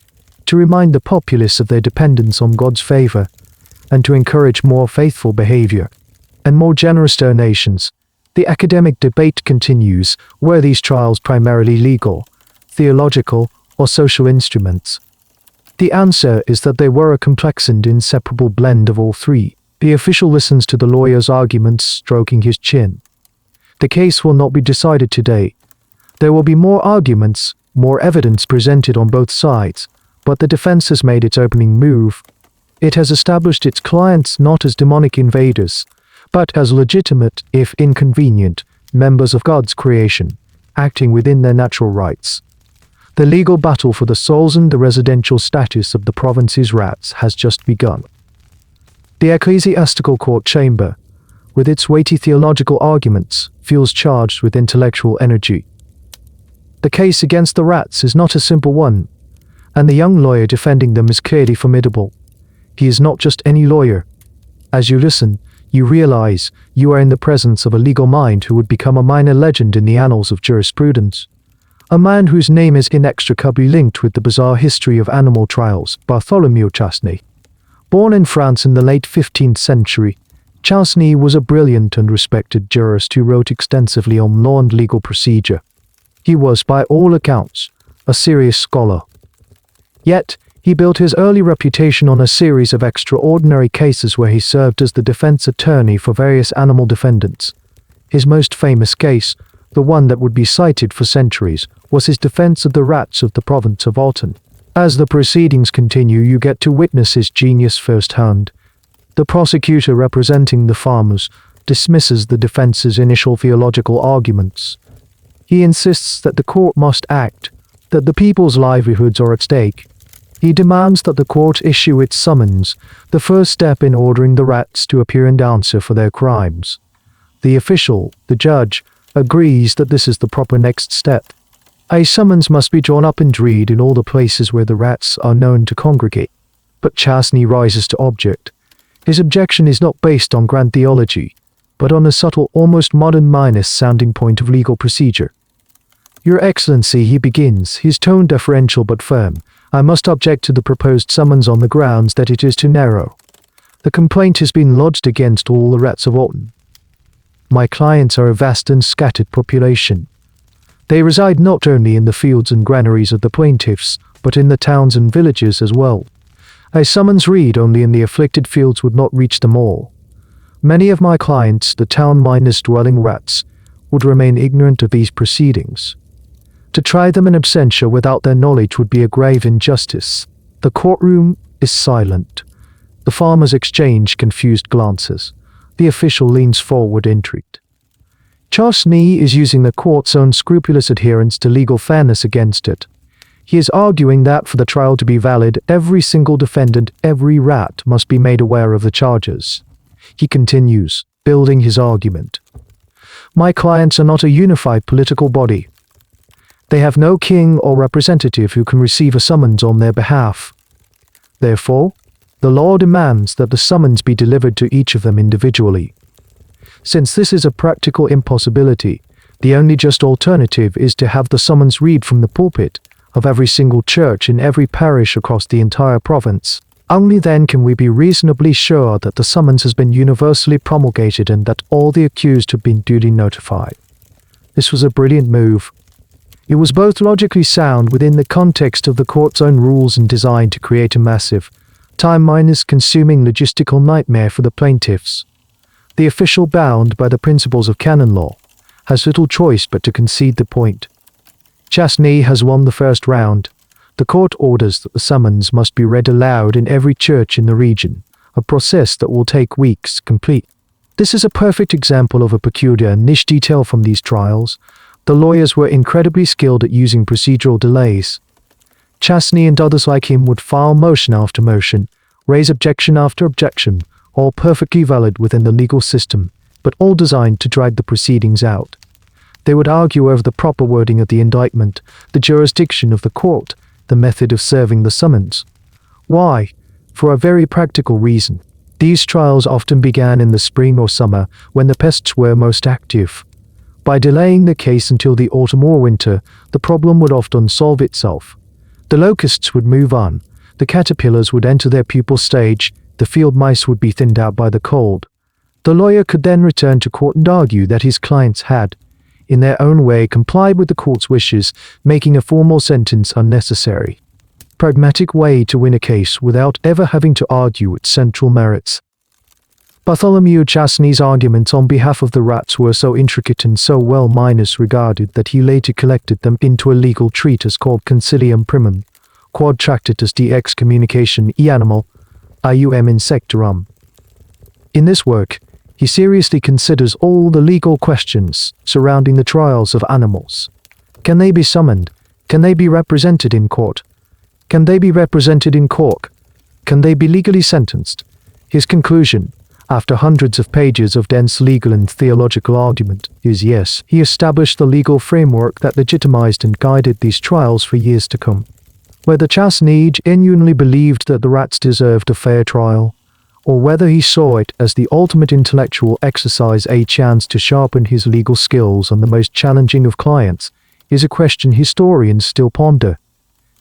to remind the populace of their dependence on God's favor, and to encourage more faithful behavior and more generous donations. The academic debate continues: were these trials primarily legal, theological, or social instruments? The answer is that they were a complex and inseparable blend of all three. The official listens to the lawyer's arguments, stroking his chin. The case will not be decided today. There will be more arguments, more evidence presented on both sides, but the defense has made its opening move. It has established its clients not as demonic invaders, but as legitimate, if inconvenient, members of God's creation, acting within their natural rights. The legal battle for the souls and the residential status of the province's rats has just begun. The ecclesiastical court chamber, with its weighty theological arguments, feels charged with intellectual energy. The case against the rats is not a simple one, and the young lawyer defending them is clearly formidable. He is not just any lawyer. As you listen, you realize you are in the presence of a legal mind who would become a minor legend in the annals of jurisprudence. A man whose name is inextricably linked with the bizarre history of animal trials, Bartholomew Chasney. Born in France in the late 15th century, Chasney was a brilliant and respected jurist who wrote extensively on law and legal procedure. He was, by all accounts, a serious scholar. Yet, he built his early reputation on a series of extraordinary cases where he served as the defense attorney for various animal defendants. His most famous case, the one that would be cited for centuries, was his defense of the rats of the province of Alton. As the proceedings continue, you get to witness his genius firsthand. The prosecutor, representing the farmers, dismisses the defense's initial theological arguments. He insists that the court must act, that the people's livelihoods are at stake. He demands that the court issue its summons, the first step in ordering the rats to appear and answer for their crimes. The official, the judge, agrees that this is the proper next step. A summons must be drawn up and read in all the places where the rats are known to congregate. But Chasney rises to object. His objection is not based on grand theology, but on a subtle, almost modern sounding point of legal procedure. Your Excellency, he begins, his tone deferential but firm, I must object to the proposed summons on the grounds that it is too narrow. The complaint has been lodged against all the rats of Alton. My clients are a vast and scattered population. They reside not only in the fields and granaries of the plaintiffs, but in the towns and villages as well. A summons read only in the afflicted fields would not reach them all. Many of my clients, the town miners dwelling rats, would remain ignorant of these proceedings. To try them in absentia without their knowledge would be a grave injustice. The courtroom is silent. The farmers exchange confused glances. The official leans forward, intrigued. Chasney is using the court's own scrupulous adherence to legal fairness against it. He is arguing that for the trial to be valid, every single defendant, every rat, must be made aware of the charges. He continues, building his argument. My clients are not a unified political body. They have no king or representative who can receive a summons on their behalf. Therefore, the law demands that the summons be delivered to each of them individually. Since this is a practical impossibility, the only just alternative is to have the summons read from the pulpit of every single church in every parish across the entire province. Only then can we be reasonably sure that the summons has been universally promulgated and that all the accused have been duly notified. This was a brilliant move. It was both logically sound within the context of the court's own rules and designed to create a massive, time-minus consuming logistical nightmare for the plaintiffs. The official, bound by the principles of canon law, has little choice but to concede the point. Chasney has won the first round. The court orders that the summons must be read aloud in every church in the region, a process that will take weeks to complete. This is a perfect example of a peculiar niche detail from these trials. The lawyers were incredibly skilled at using procedural delays. Chasney and others like him would file motion after motion, raise objection after objection, all perfectly valid within the legal system, but all designed to drag the proceedings out. They would argue over the proper wording of the indictment, the jurisdiction of the court, the method of serving the summons. Why? For a very practical reason. These trials often began in the spring or summer, when the pests were most active. By delaying the case until the autumn or winter, the problem would often solve itself. The locusts would move on, the caterpillars would enter their pupal stage, the field mice would be thinned out by the cold. The lawyer could then return to court and argue that his clients had, in their own way, complied with the court's wishes, making a formal sentence unnecessary. Pragmatic way to win a case without ever having to argue its central merits. Bartholomew Chasney's arguments on behalf of the rats were so intricate and so well regarded that he later collected them into a legal treatise called Concilium Primum, quod Tractatus de excommunication animal, ium insectorum. In this work, he seriously considers all the legal questions surrounding the trials of animals. Can they be summoned? Can they be represented in court? Can they be represented in court? Can they be legally sentenced? His conclusion, after hundreds of pages of dense legal and theological argument, is yes. He established the legal framework that legitimized and guided these trials for years to come. Whether Chasney genuinely believed that the rats deserved a fair trial, or whether he saw it as the ultimate intellectual exercise, a chance to sharpen his legal skills on the most challenging of clients, is a question historians still ponder.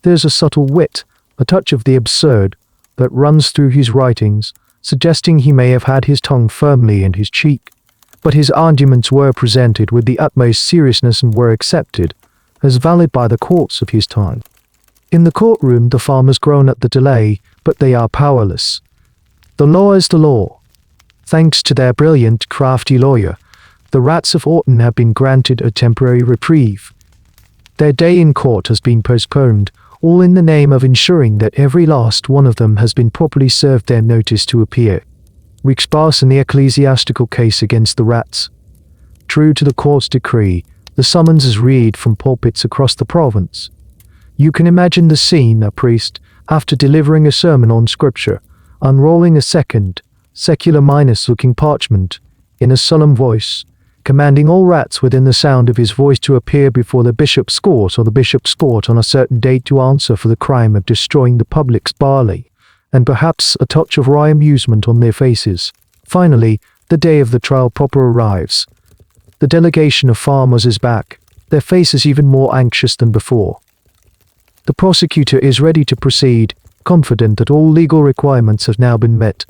There's a subtle wit, a touch of the absurd, that runs through his writings, suggesting he may have had his tongue firmly in his cheek. But his arguments were presented with the utmost seriousness and were accepted as valid by the courts of his time. In the courtroom, the farmers groan at the delay, but they are powerless. The law is the law. Thanks to their brilliant, crafty lawyer, the rats of Orton have been granted a temporary reprieve. Their day in court has been postponed, all in the name of ensuring that every last one of them has been properly served their notice to appear. Weeks pass in the ecclesiastical case against the rats. True to the court's decree, the summons is read from pulpits across the province. You can imagine the scene: a priest, after delivering a sermon on scripture, unrolling a second, secular-looking parchment, in a solemn voice, commanding all rats within the sound of his voice to appear before the bishop's court or the bishop's court on a certain date to answer for the crime of destroying the public's barley, and perhaps a touch of wry amusement on their faces. Finally, the day of the trial proper arrives. The delegation of farmers is back, their faces even more anxious than before. The prosecutor is ready to proceed, confident that all legal requirements have now been met.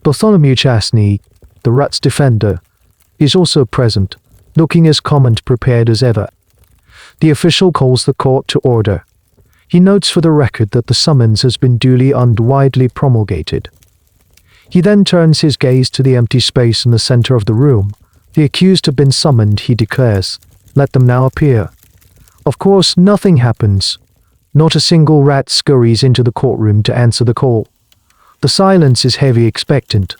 Bartholomew Chasney, the rat's defender, is also present, looking as calm and prepared as ever. The official calls the court to order. He notes for the record that the summons has been duly and widely promulgated. He then turns his gaze to the empty space in the center of the room. The accused have been summoned, he declares. Let them now appear. Of course, nothing happens. Not a single rat scurries into the courtroom to answer the call. The silence is heavy, expectant.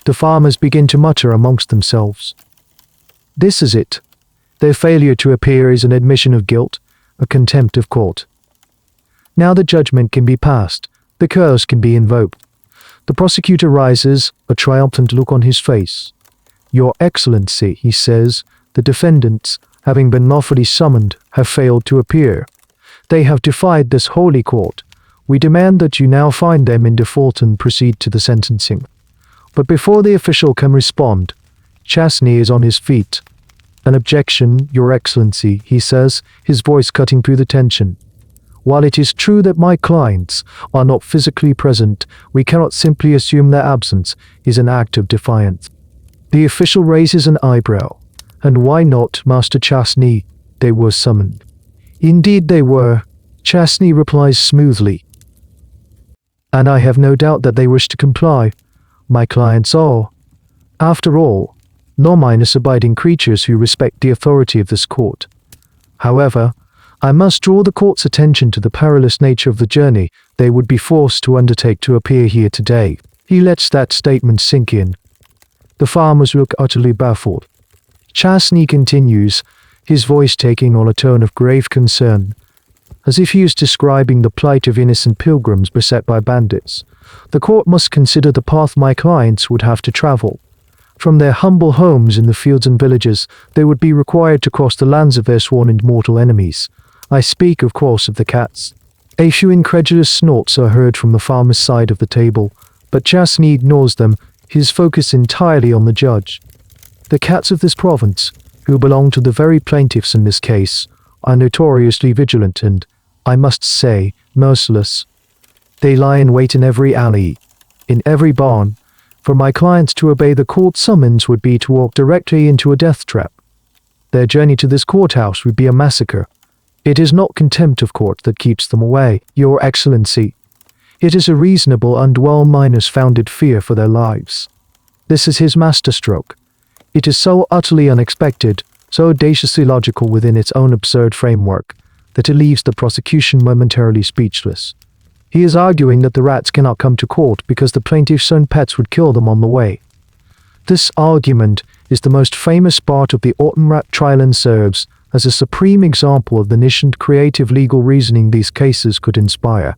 The farmers begin to mutter amongst themselves. This is it. Their failure to appear is an admission of guilt, a contempt of court. Now the judgment can be passed, the curse can be invoked. The prosecutor rises, a triumphant look on his face. Your Excellency, he says, the defendants, having been lawfully summoned, have failed to appear. They have defied this holy court. We demand that you now find them in default and proceed to the sentencing. But before the official can respond, Chasney is on his feet. An objection, Your Excellency, he says, his voice cutting through the tension. While it is true that my clients are not physically present, we cannot simply assume their absence is an act of defiance. The official raises an eyebrow. And why not, Master Chasney? They were summoned. Indeed they were, Chasney replies smoothly. and I have no doubt that they wish to comply. My clients are, after all, non-abiding creatures who respect the authority of this court. However, I must draw the court's attention to the perilous nature of the journey they would be forced to undertake to appear here today. He lets that statement sink in. The farmers look utterly baffled. Chasney continues, his voice taking on a tone of grave concern, as if he is describing the plight of innocent pilgrims beset by bandits. The court must consider the path my clients would have to travel. From their humble homes in the fields and villages, they would be required to cross the lands of their sworn and mortal enemies. I speak, of course, of the cats. A few incredulous snorts are heard from the farmer's side of the table, but Chasney ignores them, his focus entirely on the judge. The cats of this province, who belong to the very plaintiffs in this case, are notoriously vigilant and, I must say, merciless. They lie in wait in every alley, in every barn. For my clients to obey the court summons would be to walk directly into a death trap. Their journey to this courthouse would be a massacre. It is not contempt of court that keeps them away, Your Excellency. It is a reasonable and well-founded fear for their lives. This is his masterstroke. It is so utterly unexpected, so audaciously logical within its own absurd framework, that it leaves the prosecution momentarily speechless. He is arguing that the rats cannot come to court because the plaintiff's own pets would kill them on the way. This argument is the most famous part of the Autumn Rat trial and serves as a supreme example of the nascent creative legal reasoning these cases could inspire.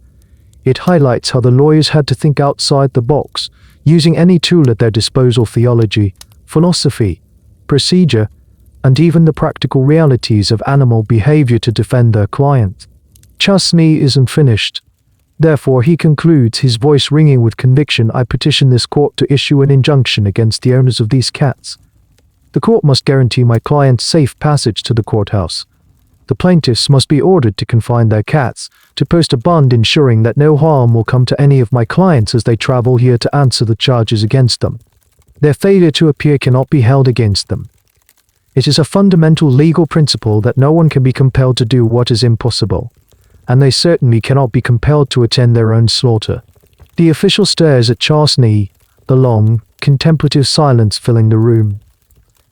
It highlights how the lawyers had to think outside the box, using any tool at their disposal: theology, philosophy, procedure, and even the practical realities of animal behavior to defend their client. Chasney isn't finished. Therefore, he concludes, his voice ringing with conviction, I petition this court to issue an injunction against the owners of these cats. The court must guarantee my client's safe passage to the courthouse. The plaintiffs must be ordered to confine their cats, to post a bond ensuring that no harm will come to any of my clients as they travel here to answer the charges against them. Their failure to appear cannot be held against them. It is a fundamental legal principle that no one can be compelled to do what is impossible, and they certainly cannot be compelled to attend their own slaughter. The official stares at Chasney, the long, contemplative silence filling the room.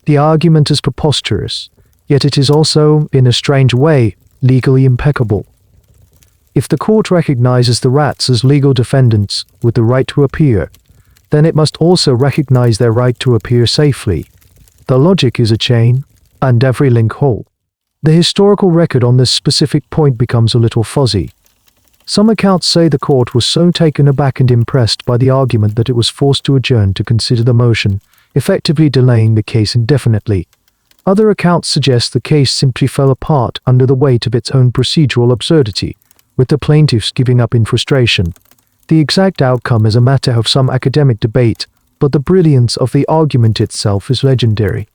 The argument is preposterous, yet it is also, in a strange way, legally impeccable. If the court recognizes the rats as legal defendants with the right to appear, then it must also recognize their right to appear safely. The logic is a chain, and every link whole. The historical record on this specific point becomes a little fuzzy. Some accounts say the court was so taken aback and impressed by the argument that it was forced to adjourn to consider the motion, effectively delaying the case indefinitely. Other accounts suggest the case simply fell apart under the weight of its own procedural absurdity, with the plaintiffs giving up in frustration. The exact outcome is a matter of some academic debate, but the brilliance of the argument itself is legendary.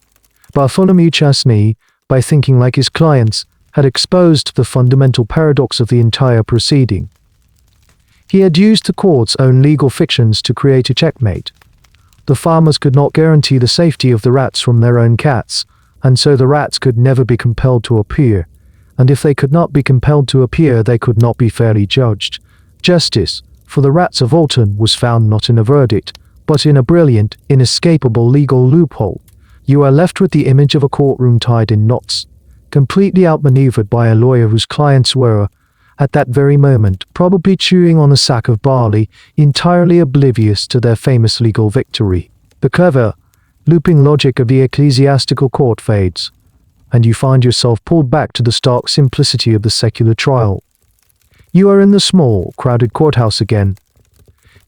Bartholomew Chasney, by thinking like his clients, had exposed the fundamental paradox of the entire proceeding. He had used the court's own legal fictions to create a checkmate. The farmers could not guarantee the safety of the rats from their own cats, and so the rats could never be compelled to appear, and if they could not be compelled to appear, they could not be fairly judged. Justice, for the rats of Alton, was found not in a verdict, but in a brilliant, inescapable legal loophole. You are left with the image of a courtroom tied in knots, completely outmaneuvered by a lawyer whose clients were, at that very moment, probably chewing on a sack of barley, entirely oblivious to their famous legal victory. The clever, looping logic of the ecclesiastical court fades, and you find yourself pulled back to the stark simplicity of the secular trial. You are in the small, crowded courthouse again.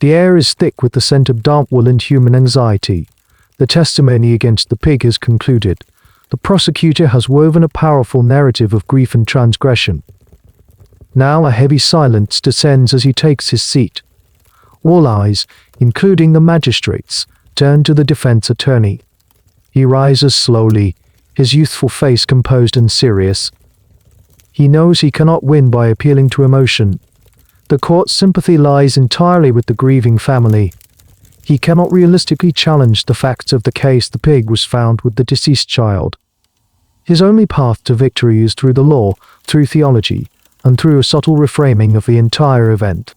The air is thick with the scent of damp wool and human anxiety. The testimony against the pig has concluded. The prosecutor has woven a powerful narrative of grief and transgression. Now a heavy silence descends as he takes his seat. All eyes, including the magistrates, turn to the defense attorney. He rises slowly, his youthful face composed and serious. He knows he cannot win by appealing to emotion. The court's sympathy lies entirely with the grieving family. He cannot realistically challenge the facts of the case. The pig was found with the deceased child. His only path to victory is through the law, through theology, and through a subtle reframing of the entire event.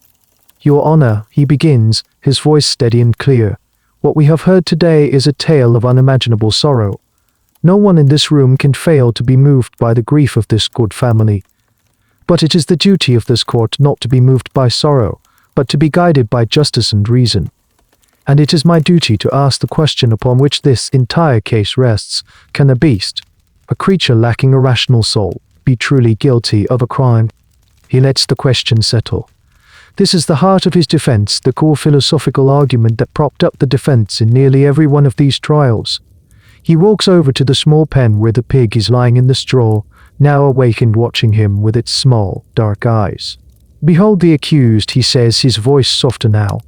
Your Honor, he begins, his voice steady and clear. What we have heard today is a tale of unimaginable sorrow. No one in this room can fail to be moved by the grief of this good family. But it is the duty of this court not to be moved by sorrow, but to be guided by justice and reason. And it is my duty to ask the question upon which this entire case rests: can a beast, a creature lacking a rational soul, be truly guilty of a crime? He lets the question settle. This is the heart of his defense, the core philosophical argument that propped up the defense in nearly every one of these trials. He walks over to the small pen where the pig is lying in the straw, now awakened, watching him with its small, dark eyes. Behold the accused, he says, his voice softer now.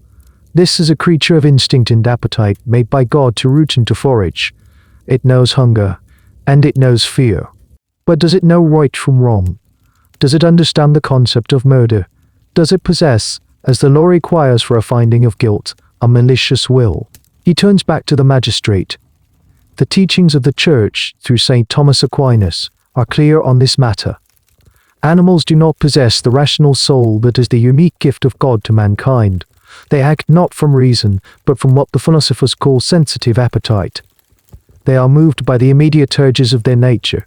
This is a creature of instinct and appetite, made by God to root and to forage. It knows hunger, and it knows fear. But does it know right from wrong? Does it understand the concept of murder? Does it possess, as the law requires for a finding of guilt, a malicious will? He turns back to the magistrate. The teachings of the Church, through St. Thomas Aquinas, are clear on this matter. Animals do not possess the rational soul that is the unique gift of God to mankind. They act not from reason, but from what the philosophers call sensitive appetite. They are moved by the immediate urges of their nature.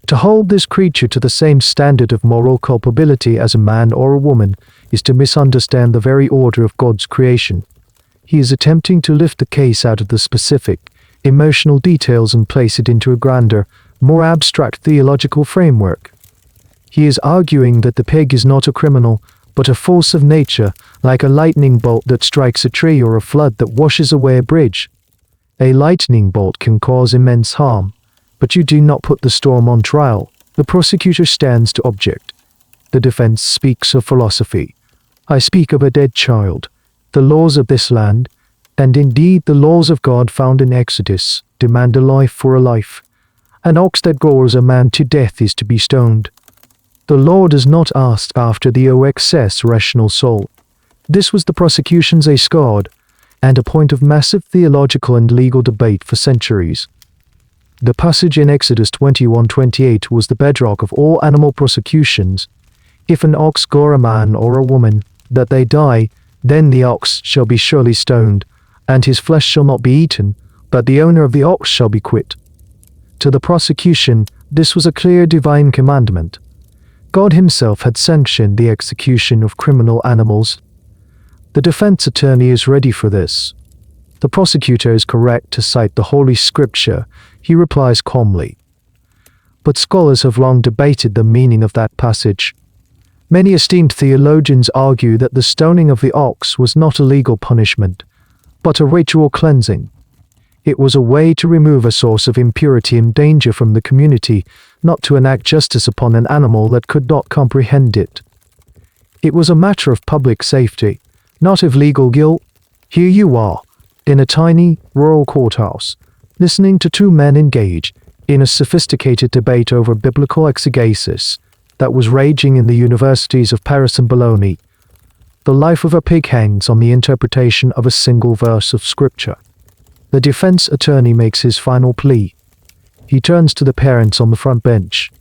To hold this creature to the same standard of moral culpability as a man or a woman is to misunderstand the very order of God's creation. He is attempting to lift the case out of the specific, emotional details and place it into a grander, more abstract theological framework. He is arguing that the pig is not a criminal, but a force of nature, like a lightning bolt that strikes a tree or a flood that washes away a bridge. A lightning bolt can cause immense harm, but you do not put the storm on trial. The prosecutor stands to object. The defense speaks of philosophy. I speak of a dead child. The laws of this land, and indeed the laws of God found in Exodus, demand a life for a life. An ox that gores a man to death is to be stoned. The law does not ask after the OXS rational soul. This was the prosecution's escort, and a point of massive theological and legal debate for centuries. The passage in Exodus 21:28 was the bedrock of all animal prosecutions. If an ox gore a man or a woman, that they die, then the ox shall be surely stoned, and his flesh shall not be eaten, but the owner of the ox shall be quit. To the prosecution, this was a clear divine commandment. God himself had sanctioned the execution of criminal animals. The defense attorney is ready for this. The prosecutor is correct to cite the Holy Scripture. He replies calmly. But scholars have long debated the meaning of that passage. Many esteemed theologians argue that the stoning of the ox was not a legal punishment, but a ritual cleansing. It was a way to remove a source of impurity and danger from the community, not to enact justice upon an animal that could not comprehend it. It was a matter of public safety, not of legal guilt. Here you are, in a tiny, rural courthouse, listening to two men engage in a sophisticated debate over biblical exegesis that was raging in the universities of Paris and Bologna. The life of a pig hangs on the interpretation of a single verse of Scripture. The defense attorney makes his final plea. He turns to the parents on the front bench.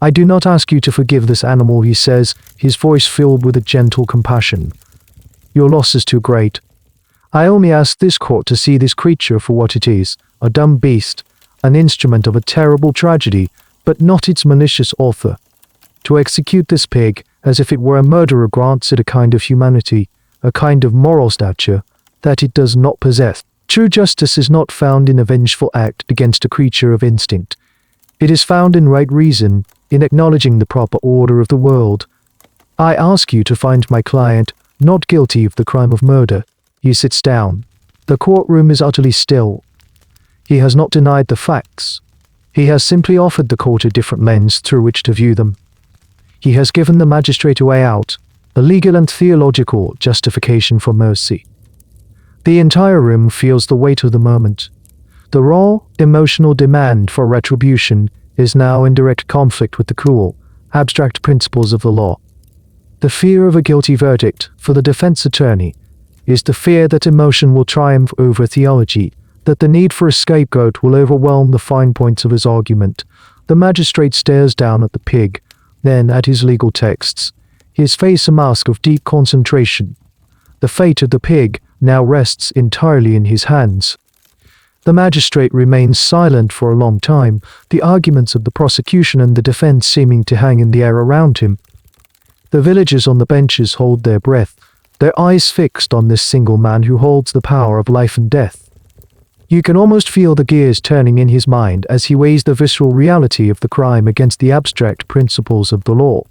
I do not ask you to forgive this animal, he says, his voice filled with a gentle compassion. Your loss is too great. I only ask this court to see this creature for what it is, a dumb beast, an instrument of a terrible tragedy, but not its malicious author. To execute this pig, as if it were a murderer, grants it a kind of humanity, a kind of moral stature, that it does not possess. True justice is not found in a vengeful act against a creature of instinct. It is found in right reason, in acknowledging the proper order of the world. I ask you to find my client not guilty of the crime of murder. He sits down. The courtroom is utterly still. He has not denied the facts. He has simply offered the court a different lens through which to view them. He has given the magistrate a way out, a legal and theological justification for mercy. The entire room feels the weight of the moment. The raw, emotional demand for retribution is now in direct conflict with the cool, abstract principles of the law. The fear of a guilty verdict for the defense attorney is the fear that emotion will triumph over theology, that the need for a scapegoat will overwhelm the fine points of his argument. The magistrate stares down at the pig, then at his legal texts, his face a mask of deep concentration. The fate of the pig now rests entirely in his hands. The magistrate remains silent for a long time, the arguments of the prosecution and the defense seeming to hang in the air around him. The villagers on the benches hold their breath, their eyes fixed on this single man who holds the power of life and death. You can almost feel the gears turning in his mind as he weighs the visceral reality of the crime against the abstract principles of the law.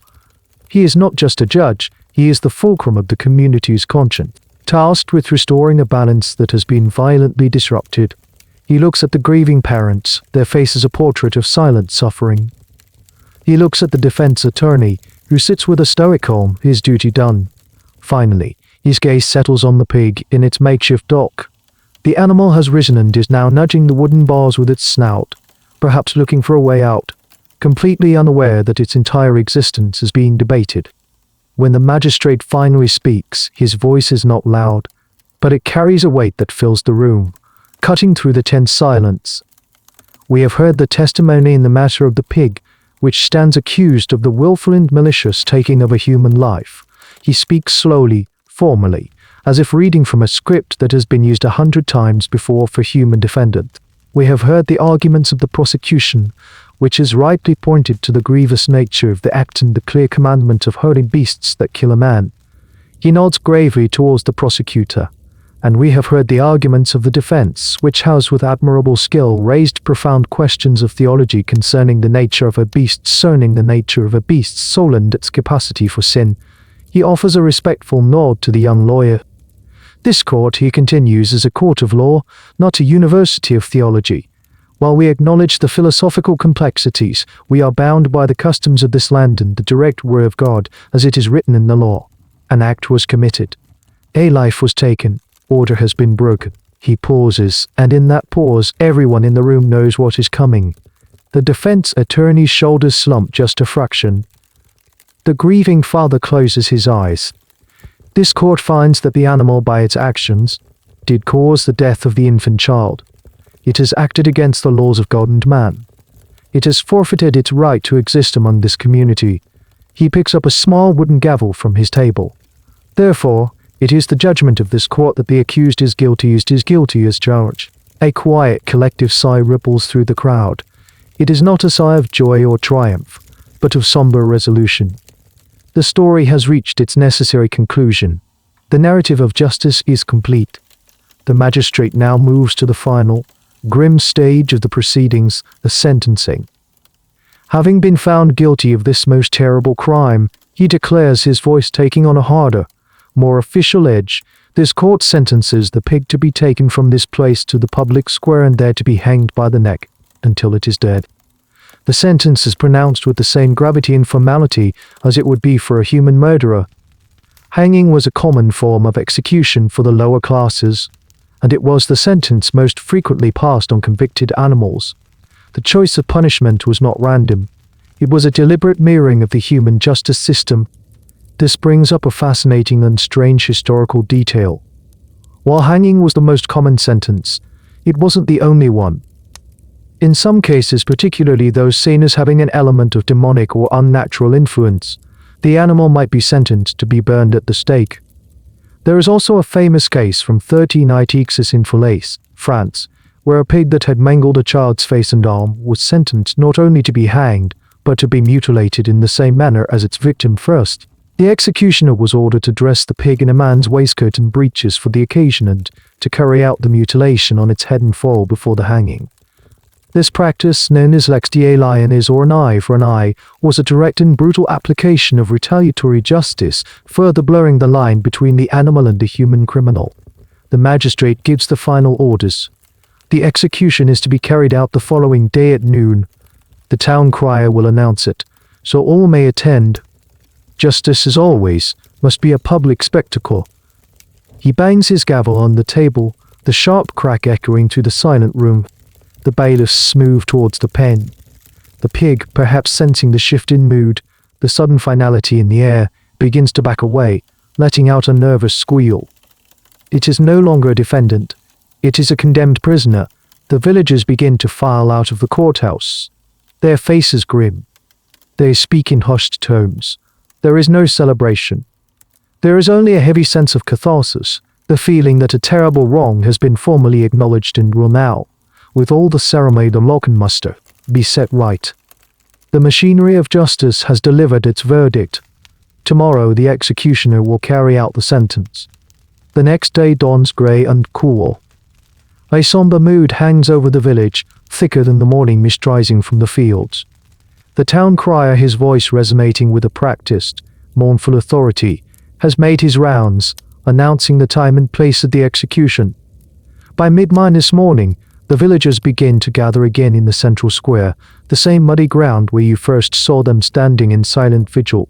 He is not just a judge, he is the fulcrum of the community's conscience, tasked with restoring a balance that has been violently disrupted. He looks at the grieving parents, their faces a portrait of silent suffering. He looks at the defense attorney, who sits with a stoic calm, his duty done. Finally, his gaze settles on the pig in its makeshift dock. The animal has risen and is now nudging the wooden bars with its snout, perhaps looking for a way out, completely unaware that its entire existence is being debated. When the magistrate finally speaks, his voice is not loud, but it carries a weight that fills the room, cutting through the tense silence. We have heard the testimony in the matter of the pig, which stands accused of the willful and malicious taking of a human life. He speaks slowly, formally, as if reading from a script that has been used 100 times before for human defendant. We have heard the arguments of the prosecution, which has rightly pointed to the grievous nature of the act and the clear commandment of hurting beasts that kill a man. He nods gravely towards the prosecutor, and we have heard the arguments of the defense, which has with admirable skill raised profound questions of theology concerning the nature of a beast's soul and its capacity for sin. He offers a respectful nod to the young lawyer. This court, he continues, is a court of law, not a university of theology. While we acknowledge the philosophical complexities, we are bound by the customs of this land and the direct word of God, as it is written in the law. An act was committed. A life was taken. Order has been broken. He pauses, and in that pause, everyone in the room knows what is coming. The defense attorney's shoulders slump just a fraction. The grieving father closes his eyes. This court finds that the animal, by its actions, did cause the death of the infant child. It has acted against the laws of God and man. It has forfeited its right to exist among this community. He picks up a small wooden gavel from his table. Therefore, it is the judgment of this court that the accused is guilty as charged. A quiet, collective sigh ripples through the crowd. It is not a sigh of joy or triumph, but of somber resolution. The story has reached its necessary conclusion. The narrative of justice is complete. The magistrate now moves to the final, grim stage of the proceedings, the sentencing. Having been found guilty of this most terrible crime, he declares, his voice taking on a harder, more official edge, this court sentences the pig to be taken from this place to the public square and there to be hanged by the neck until it is dead. The sentence is pronounced with the same gravity and formality as it would be for a human murderer. Hanging was a common form of execution for the lower classes, and it was the sentence most frequently passed on convicted animals. The choice of punishment was not random. It was a deliberate mirroring of the human justice system. This brings up a fascinating and strange historical detail. While hanging was the most common sentence, it wasn't the only one. In some cases, particularly those seen as having an element of demonic or unnatural influence, the animal might be sentenced to be burned at the stake. There is also a famous case from 1396 in Falaise, France, where a pig that had mangled a child's face and arm was sentenced not only to be hanged, but to be mutilated in the same manner as its victim first. The executioner was ordered to dress the pig in a man's waistcoat and breeches for the occasion and to carry out the mutilation on its head and fall before the hanging. This practice, known as lex de lionis or an eye for an eye, was a direct and brutal application of retaliatory justice, further blurring the line between the animal and the human criminal. The magistrate gives the final orders. The execution is to be carried out the following day at noon. The town crier will announce it, so all may attend. Justice, as always, must be a public spectacle. He bangs his gavel on the table, the sharp crack echoing through the silent room. The bailiffs move towards the pen. The pig, perhaps sensing the shift in mood, the sudden finality in the air, begins to back away, letting out a nervous squeal. It is no longer a defendant. It is a condemned prisoner. The villagers begin to file out of the courthouse. Their faces grim. They speak in hushed tones. There is no celebration. There is only a heavy sense of catharsis, the feeling that a terrible wrong has been formally acknowledged and will now, with all the ceremony the law can muster, be set right. The machinery of justice has delivered its verdict. Tomorrow the executioner will carry out the sentence. The next day dawns grey and cool. A somber mood hangs over the village, thicker than the morning mist rising from the fields. The town crier, his voice resonating with a practiced, mournful authority, has made his rounds, announcing the time and place of the execution. By mid-morning this morning, the villagers begin to gather again in the central square, the same muddy ground where you first saw them standing in silent vigil.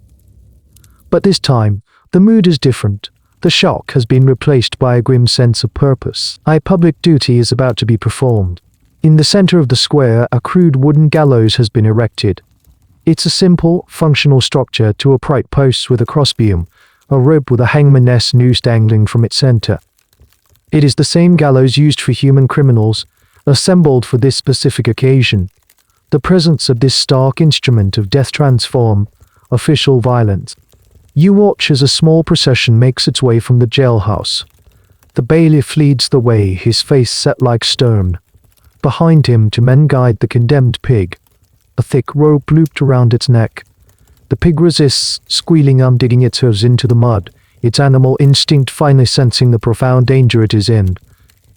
But this time, the mood is different. The shock has been replaced by a grim sense of purpose. A public duty is about to be performed. In the center of the square, a crude wooden gallows has been erected. It's a simple, functional structure, two upright posts with a crossbeam, a rope with a hangman-esque noose dangling from its center. It is the same gallows used for human criminals, assembled for this specific occasion. The presence of this stark instrument of death transforms official violence. You watch as a small procession makes its way from the jailhouse. The bailiff leads the way, his face set like stone. Behind him, two men guide the condemned pig, a thick rope looped around its neck. The pig resists, squealing and digging its hooves into the mud, its animal instinct finally sensing the profound danger it is in.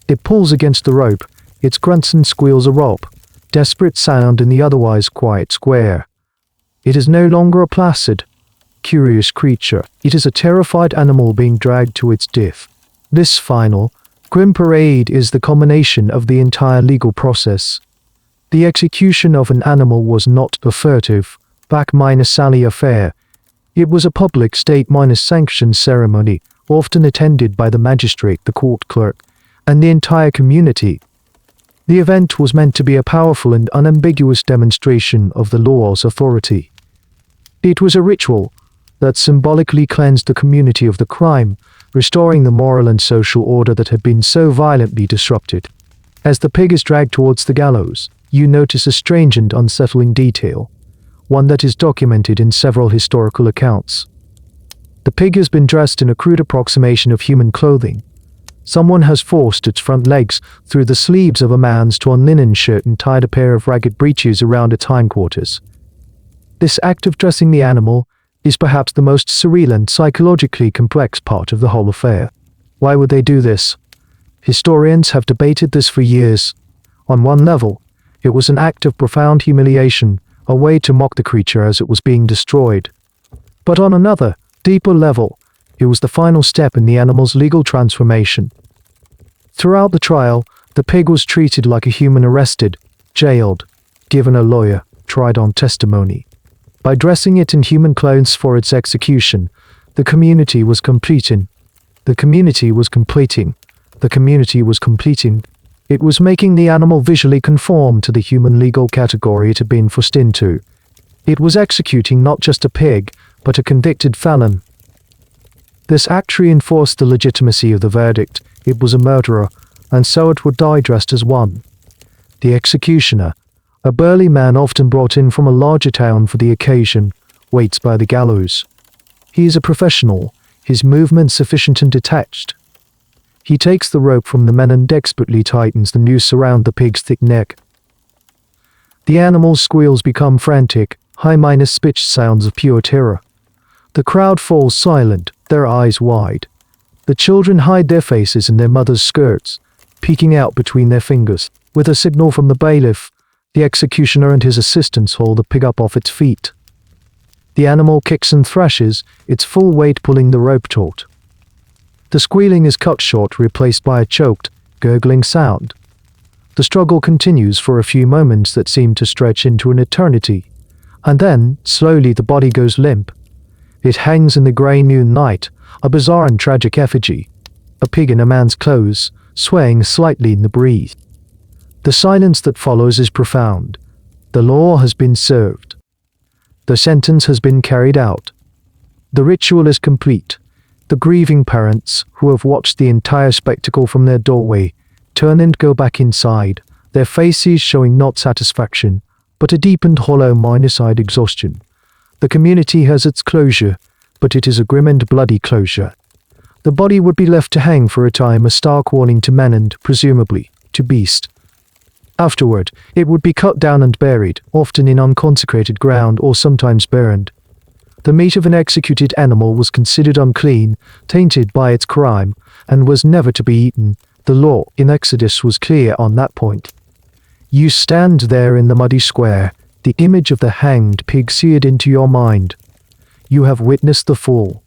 It pulls against the rope, its grunts and squeals erupt, desperate sound in the otherwise quiet square. It is no longer a placid, curious creature. It is a terrified animal being dragged to its death. This final, grim parade is the culmination of the entire legal process. The execution of an animal was not a furtive, back-minus-alley affair. It was a public state-minus-sanctioned ceremony, often attended by the magistrate, the court clerk, and the entire community. The event was meant to be a powerful and unambiguous demonstration of the law's authority. It was a ritual that symbolically cleansed the community of the crime, restoring the moral and social order that had been so violently disrupted. As the pig is dragged towards the gallows, you notice a strange and unsettling detail, one that is documented in several historical accounts. The pig has been dressed in a crude approximation of human clothing. Someone has forced its front legs through the sleeves of a man's torn linen shirt and tied a pair of ragged breeches around its hindquarters. This act of dressing the animal is perhaps the most surreal and psychologically complex part of the whole affair. Why would they do this? Historians have debated this for years. On one level, it was an act of profound humiliation, a way to mock the creature as it was being destroyed. But on another, deeper level, it was the final step in the animal's legal transformation. Throughout the trial, the pig was treated like a human, arrested, jailed, given a lawyer, tried on testimony. By dressing it in human clothes for its execution, the community was completing. The community was completing. The community was completing. It was making the animal visually conform to the human legal category it had been forced into. It was executing not just a pig, but a convicted felon. This act reinforced the legitimacy of the verdict. It was a murderer, and so it would die dressed as one. The executioner, a burly man often brought in from a larger town for the occasion, waits by the gallows. He is a professional, his movements sufficient and detached. He takes the rope from the men and expertly tightens the noose around the pig's thick neck. The animal's squeals become frantic, high-pitched sounds of pure terror. The crowd falls silent, their eyes wide. The children hide their faces in their mothers' skirts, peeking out between their fingers. With a signal from the bailiff, the executioner and his assistants haul the pig up off its feet. The animal kicks and thrashes, its full weight pulling the rope taut. The squealing is cut short, replaced by a choked, gurgling sound. The struggle continues for a few moments that seem to stretch into an eternity, and then, slowly, the body goes limp. It hangs in the grey noon night, a bizarre and tragic effigy, a pig in a man's clothes, swaying slightly in the breeze. The silence that follows is profound. The law has been served. The sentence has been carried out. The ritual is complete. The grieving parents, who have watched the entire spectacle from their doorway, turn and go back inside, their faces showing not satisfaction, but a deep and hollow minus-eyed exhaustion. The community has its closure. but it is a grim and bloody closure. The body would be left to hang for a time, a stark warning to men and, presumably, to beast. Afterward, it would be cut down and buried, often in unconsecrated ground or sometimes burned. The meat of an executed animal was considered unclean, tainted by its crime, and was never to be eaten. The law in Exodus was clear on that point. You stand there in the muddy square, the image of the hanged pig seared into your mind. You have witnessed the full,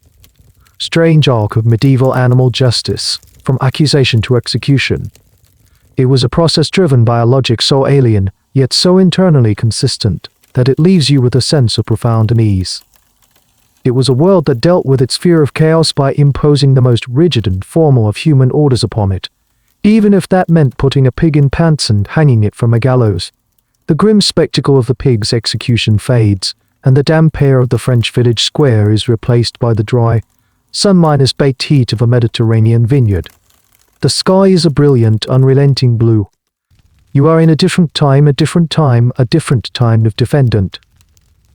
strange arc of medieval animal justice, from accusation to execution. It was a process driven by a logic so alien, yet so internally consistent, that it leaves you with a sense of profound unease. It was a world that dealt with its fear of chaos by imposing the most rigid and formal of human orders upon it, even if that meant putting a pig in pants and hanging it from a gallows. The grim spectacle of the pig's execution fades, and the damp air of the French village square is replaced by the dry, sun-baked heat of a Mediterranean vineyard. The sky is a brilliant, unrelenting blue. You are in a different time of defendant.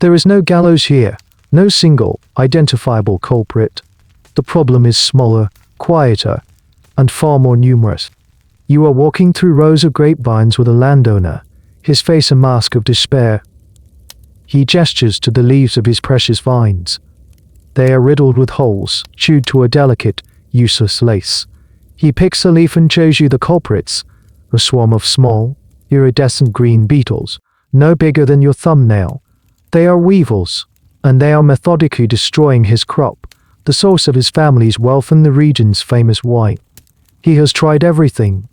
There is no gallows here, no single, identifiable culprit. The problem is smaller, quieter, and far more numerous. You are walking through rows of grapevines with a landowner, his face a mask of despair. He gestures to the leaves of his precious vines. They are riddled with holes, chewed to a delicate, useless lace. He picks a leaf and shows you the culprits, a swarm of small, iridescent green beetles, no bigger than your thumbnail. They are weevils, and they are methodically destroying his crop, the source of his family's wealth and the region's famous wine. He has tried everything.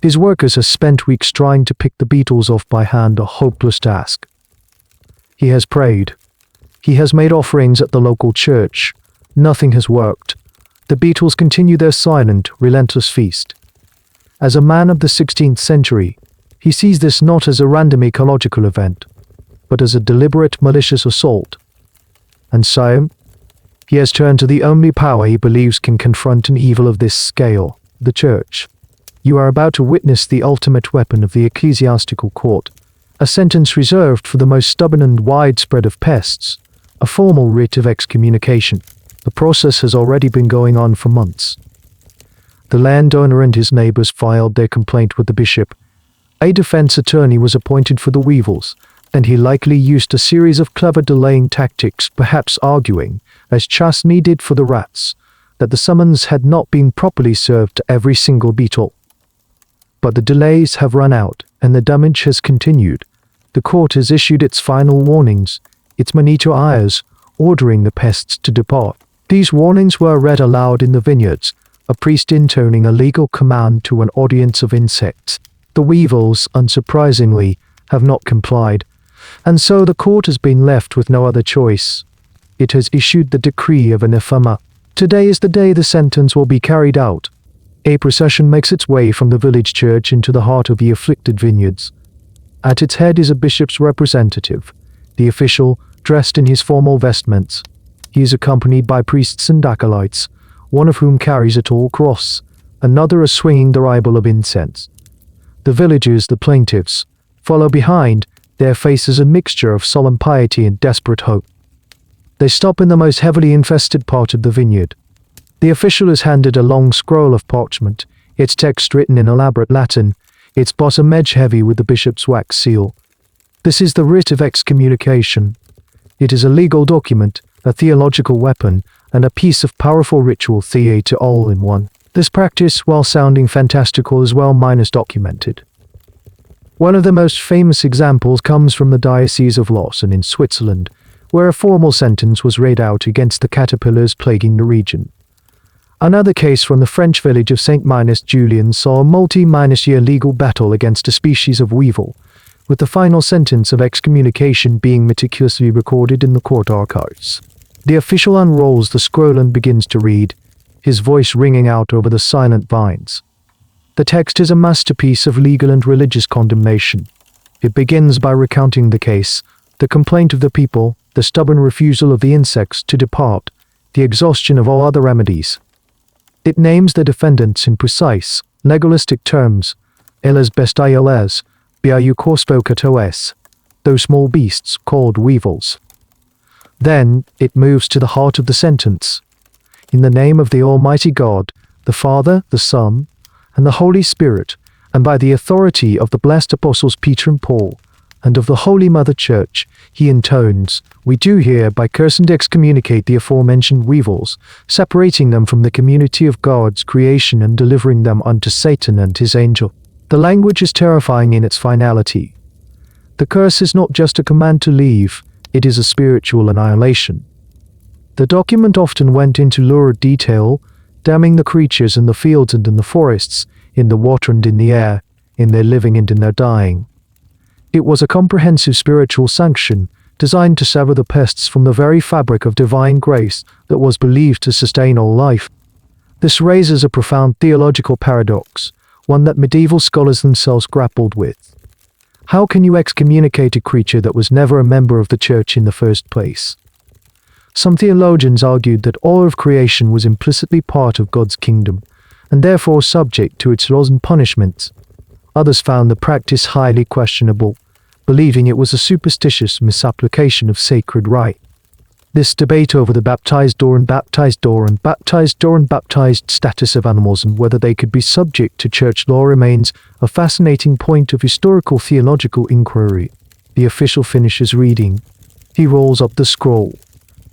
His workers have spent weeks trying to pick the beetles off by hand, a hopeless task. He has prayed. He has made offerings at the local church. Nothing has worked. The beetles continue their silent, relentless feast. As a man of the 16th century, he sees this not as a random ecological event, but as a deliberate, malicious assault. And so, he has turned to the only power he believes can confront an evil of this scale, the church. You are about to witness the ultimate weapon of the ecclesiastical court, a sentence reserved for the most stubborn and widespread of pests, a formal writ of excommunication. The process has already been going on for months. The landowner and his neighbors filed their complaint with the bishop. A defense attorney was appointed for the weevils, and he likely used a series of clever delaying tactics, perhaps arguing, as Chastney did for the rats, that the summons had not been properly served to every single beetle. But the delays have run out, and the damage has continued. The court has issued its final warnings, its manito ayers, ordering the pests to depart. These warnings were read aloud in the vineyards, a priest intoning a legal command to an audience of insects. The weevils, unsurprisingly, have not complied, and so the court has been left with no other choice. It has issued the decree of anathema. Today is the day the sentence will be carried out. A procession makes its way from the village church into the heart of the afflicted vineyards. At its head is a bishop's representative, the official, dressed in his formal vestments. He is accompanied by priests and acolytes, one of whom carries a tall cross, another is swinging the Bible of incense. The villagers, the plaintiffs, follow behind, their faces a mixture of solemn piety and desperate hope. They stop in the most heavily infested part of the vineyard. The official is handed a long scroll of parchment, its text written in elaborate Latin, its bottom edge heavy with the bishop's wax seal. This is the writ of excommunication. It is a legal document, a theological weapon, and a piece of powerful ritual theatre all in one. This practice, while sounding fantastical, is well minus documented. One of the most famous examples comes from the Diocese of Lausanne in Switzerland, where a formal sentence was read out against the caterpillars plaguing the region. Another case from the French village of Saint-Julian saw a multi-year legal battle against a species of weevil, with the final sentence of excommunication being meticulously recorded in the court archives. The official unrolls the scroll and begins to read, his voice ringing out over the silent vines. The text is a masterpiece of legal and religious condemnation. It begins by recounting the case, the complaint of the people, the stubborn refusal of the insects to depart, the exhaustion of all other remedies. It names the defendants in precise, legalistic terms, eles bestioles, biau corspocatoes, those small beasts called weevils. Then, it moves to the heart of the sentence. In the name of the Almighty God, the Father, the Son, and the Holy Spirit, and by the authority of the blessed apostles Peter and Paul, and of the Holy Mother Church, he intones, we do hereby curse and excommunicate the aforementioned weevils, separating them from the community of God's creation and delivering them unto Satan and his angel. The language is terrifying in its finality. The curse is not just a command to leave, it is a spiritual annihilation. The document often went into lurid detail, damning the creatures in the fields and in the forests, in the water and in the air, in their living and in their dying. It was a comprehensive spiritual sanction, designed to sever the pests from the very fabric of divine grace that was believed to sustain all life. This raises a profound theological paradox, one that medieval scholars themselves grappled with. How can you excommunicate a creature that was never a member of the church in the first place? Some theologians argued that all of creation was implicitly part of God's kingdom, and therefore subject to its laws and punishments. Others found the practice highly questionable, believing it was a superstitious misapplication of sacred rite. This debate over the baptized door and baptized door and baptized door and baptized status of animals and whether they could be subject to church law remains a fascinating point of historical theological inquiry. The official finishes reading. He rolls up the scroll.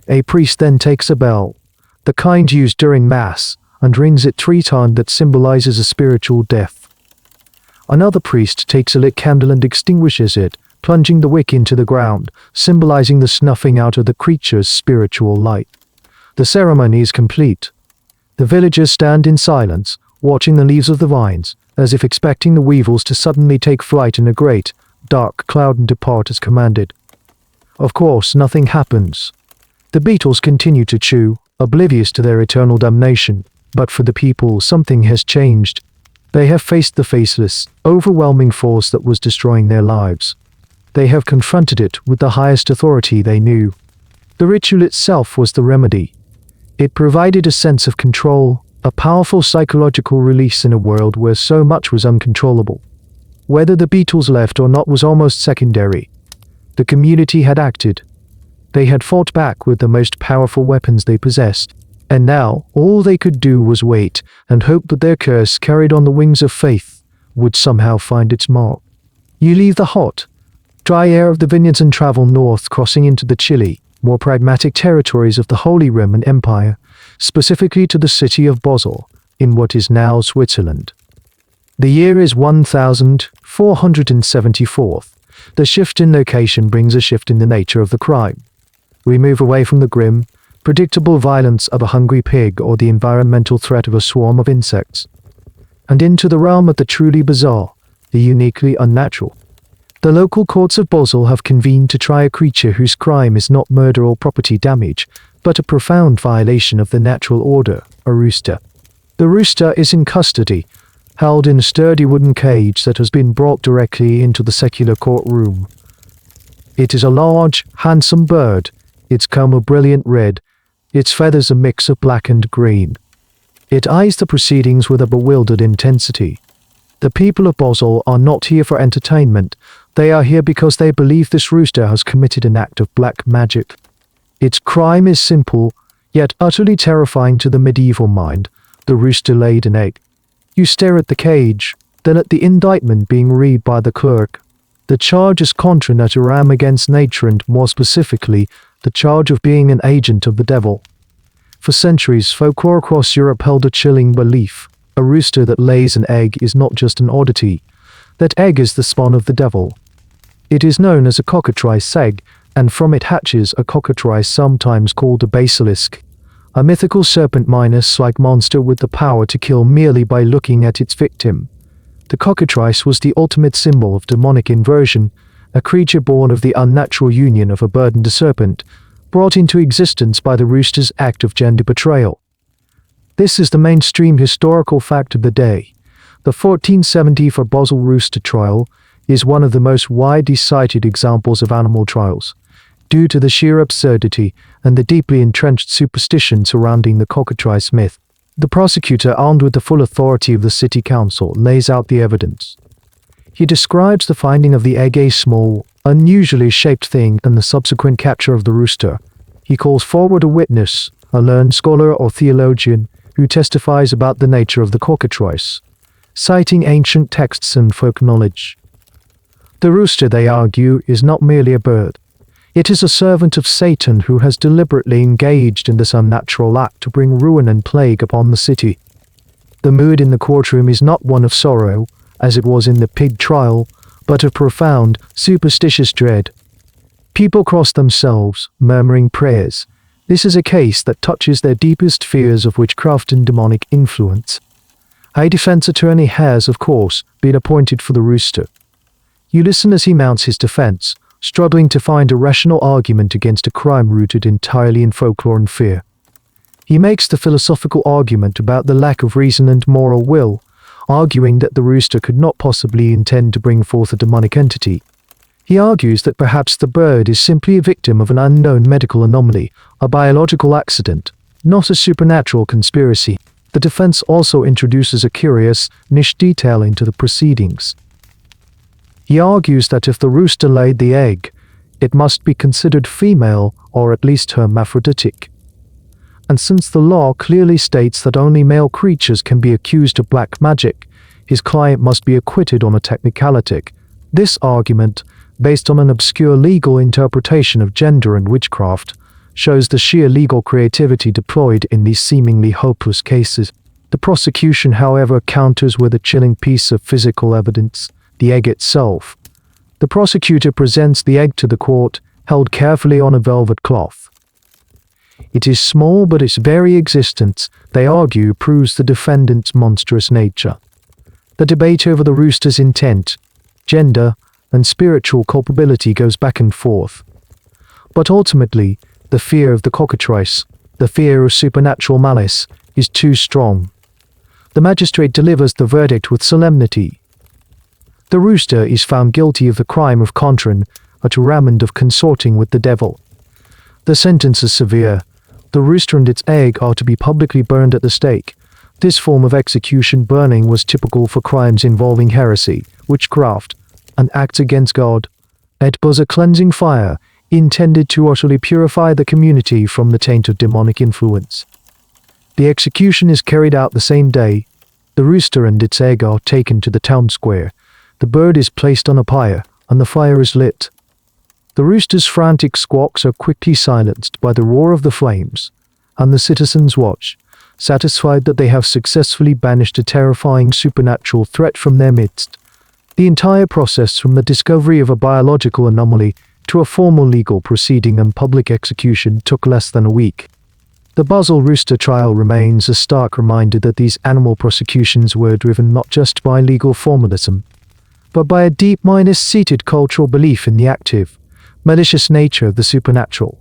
A priest then takes a bell, the kind used during Mass, and rings it 3 times that symbolizes a spiritual death. Another priest takes a lit candle and extinguishes it, plunging the wick into the ground, symbolizing the snuffing out of the creature's spiritual light. The ceremony is complete. The villagers stand in silence, watching the leaves of the vines, as if expecting the weevils to suddenly take flight in a great, dark cloud and depart as commanded. Of course, nothing happens. The beetles continue to chew, oblivious to their eternal damnation, but for the people, something has changed. They have faced the faceless, overwhelming force that was destroying their lives. They have confronted it with the highest authority they knew. The ritual itself was the remedy. It provided a sense of control, a powerful psychological release in a world where so much was uncontrollable. Whether the beetles left or not was almost secondary. The community had acted. They had fought back with the most powerful weapons they possessed, and now all they could do was wait and hope that their curse, carried on the wings of faith, would somehow find its mark. You leave the hot, dry air of the vineyards and travel north, crossing into the chilly, more pragmatic territories of the Holy Roman Empire, specifically to the city of Basel, in what is now Switzerland. The year is 1474. The shift in location brings a shift in the nature of the crime. We move away from the grim, predictable violence of a hungry pig or the environmental threat of a swarm of insects, and into the realm of the truly bizarre, the uniquely unnatural. The local courts of Basel have convened to try a creature whose crime is not murder or property damage, but a profound violation of the natural order, a rooster. The rooster is in custody, held in a sturdy wooden cage that has been brought directly into the secular courtroom. It is a large, handsome bird, its comb a brilliant red, its feathers a mix of black and green. It eyes the proceedings with a bewildered intensity. The people of Basel are not here for entertainment. They are here because they believe this rooster has committed an act of black magic. Its crime is simple, yet utterly terrifying to the medieval mind. The rooster laid an egg. You stare at the cage, then at the indictment being read by the clerk. The charge is contra naturam against nature and, more specifically, the charge of being an agent of the devil. For centuries, folklore across Europe held a chilling belief. A rooster that lays an egg is not just an oddity. That egg is the spawn of the devil. It is known as a cockatrice egg, and from it hatches a cockatrice, sometimes called a basilisk, a mythical serpent-like monster with the power to kill merely by looking at its victim. The cockatrice was the ultimate symbol of demonic inversion, a creature born of the unnatural union of a bird and a serpent, brought into existence by the rooster's act of gender betrayal. This is the mainstream historical fact of the day. The 1474 Basel rooster trial is one of the most widely cited examples of animal trials, due to the sheer absurdity and the deeply entrenched superstition surrounding the cockatrice myth. The prosecutor, armed with the full authority of the city council, lays out the evidence. He describes the finding of the egg, a small, unusually shaped thing, and the subsequent capture of the rooster. He calls forward a witness, a learned scholar or theologian, who testifies about the nature of the cockatrice, citing ancient texts and folk knowledge. The rooster, they argue, is not merely a bird. It is a servant of Satan who has deliberately engaged in this unnatural act to bring ruin and plague upon the city. The mood in the courtroom is not one of sorrow, as it was in the pig trial, but of profound, superstitious dread. People cross themselves, murmuring prayers. This is a case that touches their deepest fears of witchcraft and demonic influence. A defense attorney has, of course, been appointed for the rooster. You listen as he mounts his defense, struggling to find a rational argument against a crime rooted entirely in folklore and fear. He makes the philosophical argument about the lack of reason and moral will, arguing that the rooster could not possibly intend to bring forth a demonic entity. He argues that perhaps the bird is simply a victim of an unknown medical anomaly, a biological accident, not a supernatural conspiracy. The defense also introduces a curious, niche detail into the proceedings. He argues that if the rooster laid the egg, it must be considered female or at least hermaphroditic. And since the law clearly states that only male creatures can be accused of black magic, his client must be acquitted on a technicality. This argument, based on an obscure legal interpretation of gender and witchcraft, shows the sheer legal creativity deployed in these seemingly hopeless cases. The prosecution, however, counters with a chilling piece of physical evidence: the egg itself. The prosecutor presents the egg to the court, held carefully on a velvet cloth. It is small, but its very existence, they argue, proves the defendant's monstrous nature. The debate over the rooster's intent, gender, and spiritual culpability goes back and forth. But ultimately, the fear of the cockatrice, the fear of supernatural malice, is too strong. The magistrate delivers the verdict with solemnity. The rooster is found guilty of the crime of contrin, and of consorting with the devil. The sentence is severe. The rooster and its egg are to be publicly burned at the stake. This form of execution burning was typical for crimes involving heresy, witchcraft, and acts against God. It was a cleansing fire, intended to utterly purify the community from the taint of demonic influence. The execution is carried out the same day. The rooster and its egg are taken to the town square. The bird is placed on a pyre, and the fire is lit. The rooster's frantic squawks are quickly silenced by the roar of the flames, and the citizens watch, satisfied that they have successfully banished a terrifying supernatural threat from their midst. The entire process, from the discovery of a biological anomaly to a formal legal proceeding and public execution, took less than a week. The Basel rooster trial remains a stark reminder that these animal prosecutions were driven not just by legal formalism, but by a deep seated cultural belief in the active, malicious nature of the supernatural.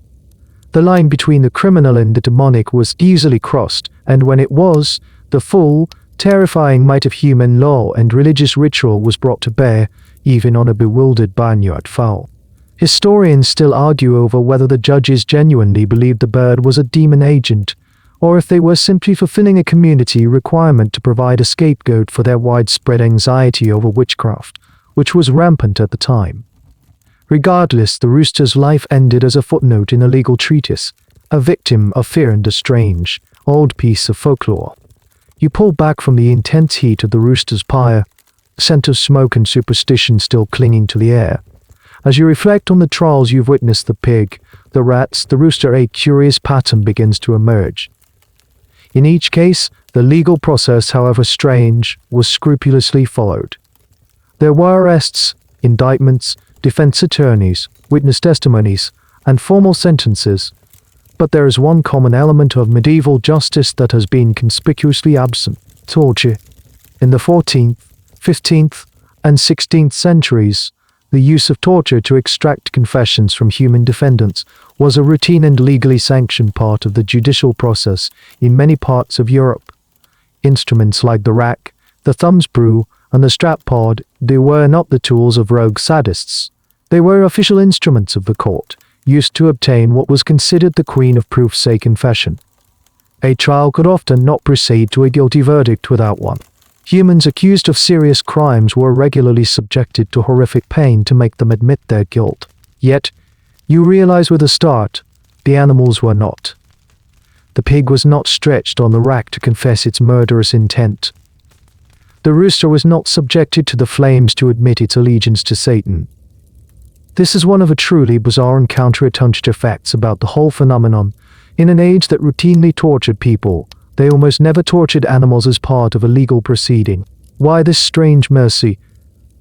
The line between the criminal and the demonic was easily crossed, and when it was, the full, terrifying might of human law and religious ritual was brought to bear, even on a bewildered barnyard fowl. Historians still argue over whether the judges genuinely believed the bird was a demon agent, or if they were simply fulfilling a community requirement to provide a scapegoat for their widespread anxiety over witchcraft, which was rampant at the time. Regardless, the rooster's life ended as a footnote in a legal treatise, a victim of fear and a strange, old piece of folklore. You pull back from the intense heat of the rooster's pyre, scent of smoke and superstition still clinging to the air. As you reflect on the trials you've witnessed, the pig, the rats, the rooster, a curious pattern begins to emerge. In each case, the legal process, however strange, was scrupulously followed. There were arrests, indictments, defense attorneys, witness testimonies, and formal sentences, but there is one common element of medieval justice that has been conspicuously absent: torture. In the 14th, 15th, and 16th centuries, the use of torture to extract confessions from human defendants was a routine and legally sanctioned part of the judicial process in many parts of Europe. Instruments like the rack, the thumbscrew, and the strap-pod, they were not the tools of rogue sadists. They were official instruments of the court, used to obtain what was considered the queen of proofs, a confession. A trial could often not proceed to a guilty verdict without one. Humans accused of serious crimes were regularly subjected to horrific pain to make them admit their guilt. Yet, you realize with a start, The animals were not. The pig was not stretched on the rack to confess its murderous intent. The rooster was not subjected to the flames to admit its allegiance to Satan. This is one of a truly bizarre and counterintuitive facts about the whole phenomenon. In an age that routinely tortured people, they almost never tortured animals as part of a legal proceeding. Why this strange mercy?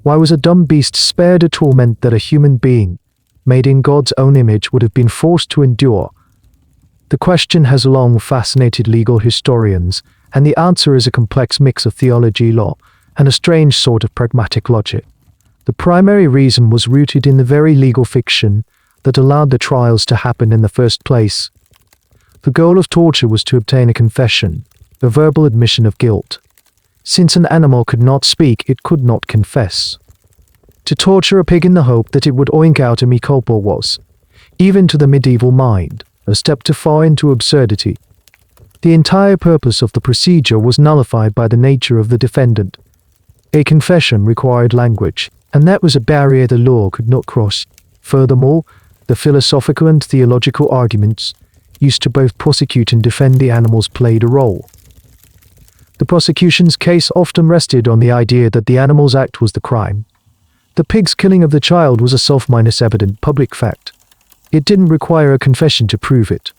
Why was a dumb beast spared a torment that a human being, made in God's own image, would have been forced to endure? The question has long fascinated legal historians, and the answer is a complex mix of theology, law, and a strange sort of pragmatic logic. The primary reason was rooted in the very legal fiction that allowed the trials to happen in the first place. The goal of torture was to obtain a confession, a verbal admission of guilt. Since an animal could not speak, it could not confess. To torture a pig in the hope that it would oink out a mea culpa was, even to the medieval mind, a step too far into absurdity. The entire purpose of the procedure was nullified by the nature of the defendant. A confession required language, and that was a barrier the law could not cross. Furthermore, the philosophical and theological arguments used to both prosecute and defend the animals played a role. The prosecution's case often rested on the idea that the animal's act was the crime. The pig's killing of the child was a self-evident public fact. It didn't require a confession to prove it.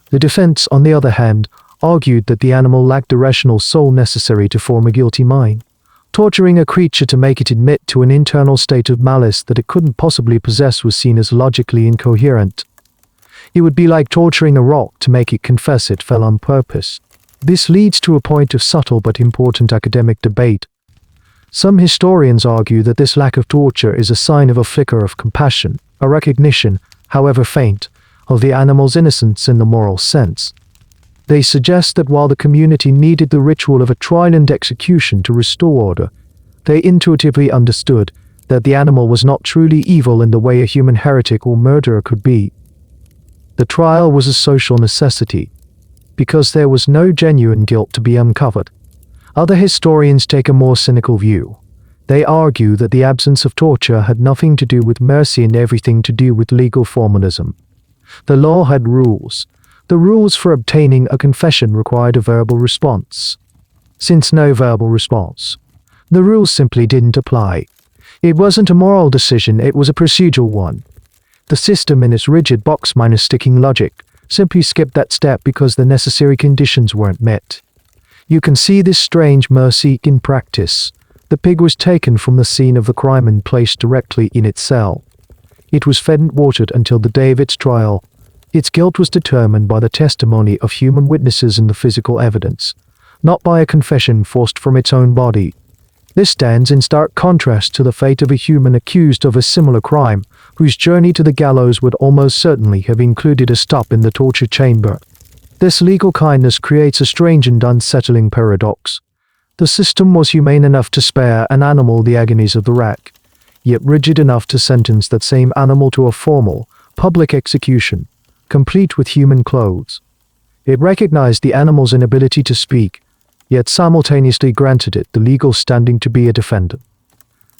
The defense, on the other hand, argued that the animal lacked the rational soul necessary to form a guilty mind. Torturing a creature to make it admit to an internal state of malice that it couldn't possibly possess was seen as logically incoherent. It would be like torturing a rock to make it confess it fell on purpose. This leads to a point of subtle but important academic debate. Some historians argue that this lack of torture is a sign of a flicker of compassion, a recognition, however faint, of the animal's innocence in the moral sense. They suggest that while the community needed the ritual of a trial and execution to restore order, they intuitively understood that the animal was not truly evil in the way a human heretic or murderer could be. The trial was a social necessity, because there was no genuine guilt to be uncovered. Other historians take a more cynical view. They argue that the absence of torture had nothing to do with mercy and everything to do with legal formalism. The law had rules. The rules for obtaining a confession required a verbal response. Since no verbal response, the rules simply didn't apply. It wasn't a moral decision, it was a procedural one. The system, in its rigid box-sticking logic, simply skipped that step because the necessary conditions weren't met. You can see this strange mercy in practice. The pig was taken from the scene of the crime and placed directly in its cell. It was fed and watered until the day of its trial. Its guilt was determined by the testimony of human witnesses and the physical evidence, not by a confession forced from its own body. This stands in stark contrast to the fate of a human accused of a similar crime, whose journey to the gallows would almost certainly have included a stop in the torture chamber. This legal kindness creates a strange and unsettling paradox. The system was humane enough to spare an animal the agonies of the rack, yet rigid enough to sentence that same animal to a formal, public execution, complete with human clothes. It recognized the animal's inability to speak, yet simultaneously granted it the legal standing to be a defendant.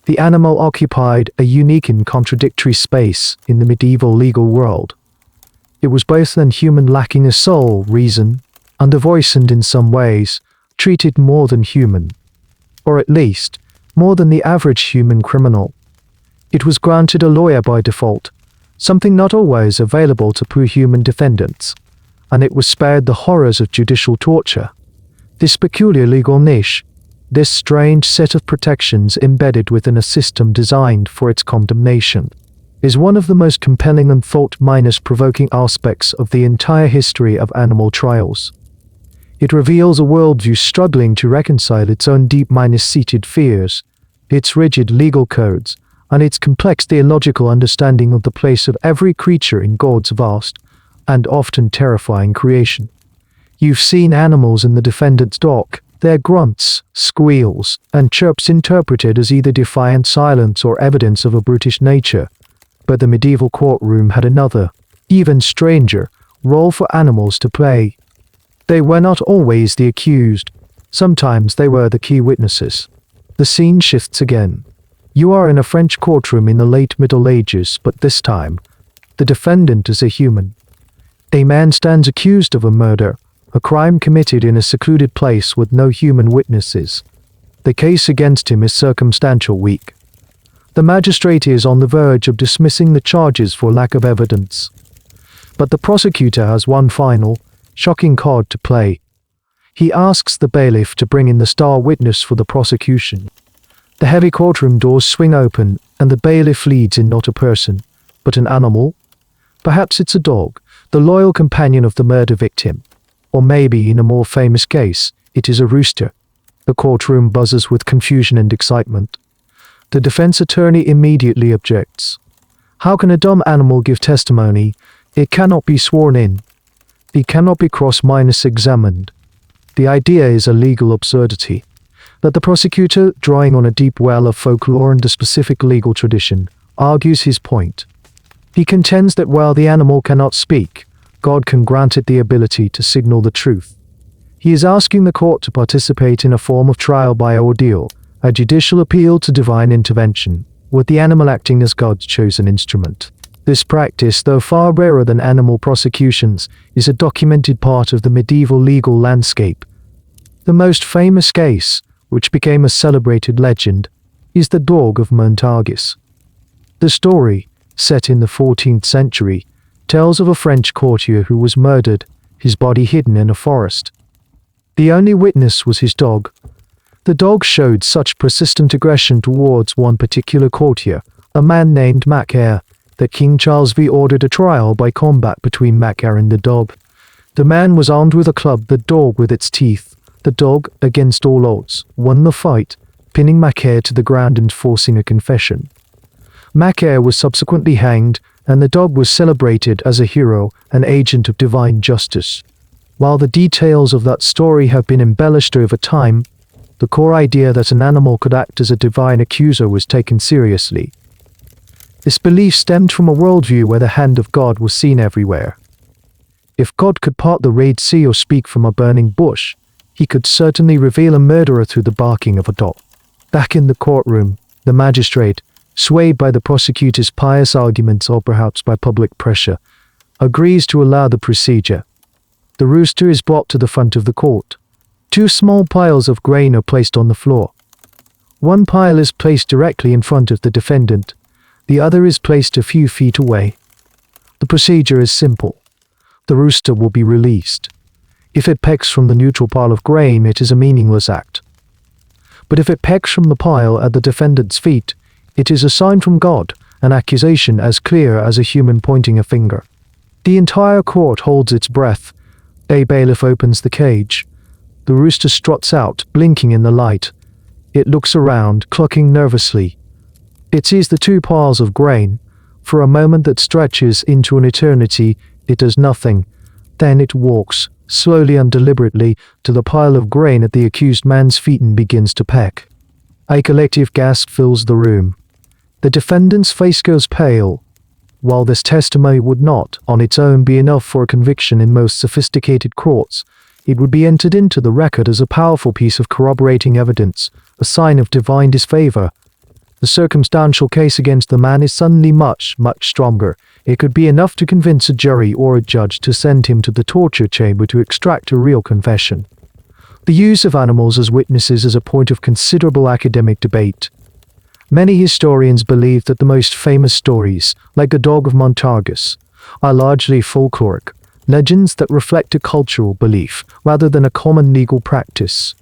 The animal occupied a unique and contradictory space in the medieval legal world. It was both than human, lacking a soul, reason, and a voice, and in some ways, treated more than human, or at least, more than the average human criminal. It was granted a lawyer by default, something not always available to pre-human defendants, and it was spared the horrors of judicial torture. This peculiar legal niche, this strange set of protections embedded within a system designed for its condemnation, is one of the most compelling and thought-provoking aspects of the entire history of animal trials. It reveals a worldview struggling to reconcile its own deep-seated fears, its rigid legal codes, and its complex theological understanding of the place of every creature in God's vast and often terrifying creation. You've seen animals in the defendant's dock, their grunts, squeals, and chirps interpreted as either defiant silence or evidence of a brutish nature. But the medieval courtroom had another, even stranger, role for animals to play. They were not always the accused. Sometimes they were the key witnesses. The scene shifts again. You are in a French courtroom in the late Middle Ages, but this time, the defendant is a human. A man stands accused of a murder, a crime committed in a secluded place with no human witnesses. The case against him is circumstantial weak. The magistrate is on the verge of dismissing the charges for lack of evidence. But the prosecutor has one final, shocking card to play. He asks the bailiff to bring in the star witness for the prosecution. The heavy courtroom doors swing open, and the bailiff leads in not a person, but an animal. Perhaps it's a dog, the loyal companion of the murder victim. Or maybe, in a more famous case, it is a rooster. The courtroom buzzes with confusion and excitement. The defense attorney immediately objects. How can a dumb animal give testimony? It cannot be sworn in. It cannot be cross-examined. The idea is a legal absurdity. That the prosecutor, drawing on a deep well of folklore and a specific legal tradition, argues his point. He contends that while the animal cannot speak, God can grant it the ability to signal the truth. He is asking the court to participate in a form of trial by ordeal, a judicial appeal to divine intervention, with the animal acting as God's chosen instrument. This practice, though far rarer than animal prosecutions, is a documented part of the medieval legal landscape. The most famous case, which became a celebrated legend, is the Dog of Montargis. The story, set in the 14th century, tells of a French courtier who was murdered, his body hidden in a forest. The only witness was his dog. The dog showed such persistent aggression towards one particular courtier, a man named Macaire, that King Charles V ordered a trial by combat between Macaire and the dog. The man was armed with a club, the dog with its teeth. The dog, against all odds, won the fight, pinning Macaire to the ground and forcing a confession. Macaire was subsequently hanged, and the dog was celebrated as a hero, an agent of divine justice. While the details of that story have been embellished over time, the core idea that an animal could act as a divine accuser was taken seriously. This belief stemmed from a worldview where the hand of God was seen everywhere. If God could part the Red Sea or speak from a burning bush, he could certainly reveal a murderer through the barking of a dog. Back in the courtroom, the magistrate, swayed by the prosecutor's pious arguments or perhaps by public pressure, agrees to allow the procedure. The rooster is brought to the front of the court. Two small piles of grain are placed on the floor. One pile is placed directly in front of the defendant. The other is placed a few feet away. The procedure is simple. The rooster will be released. If it pecks from the neutral pile of grain, it is a meaningless act. But if it pecks from the pile at the defendant's feet, it is a sign from God, an accusation as clear as a human pointing a finger. The entire court holds its breath. A bailiff opens the cage. The rooster struts out, blinking in the light. It looks around, clucking nervously. It sees the two piles of grain. For a moment that stretches into an eternity, it does nothing. Then it walks, slowly and deliberately, to the pile of grain at the accused man's feet and begins to peck. A collective gasp fills the room. The defendant's face goes pale. While this testimony would not, on its own, be enough for a conviction in most sophisticated courts, it would be entered into the record as a powerful piece of corroborating evidence, a sign of divine disfavor. The circumstantial case against the man is suddenly much, much stronger. It could be enough to convince a jury or a judge to send him to the torture chamber to extract a real confession. The use of animals as witnesses is a point of considerable academic debate. Many historians believe that the most famous stories, like the Dog of Montargis, are largely folkloric, legends that reflect a cultural belief rather than a common legal practice.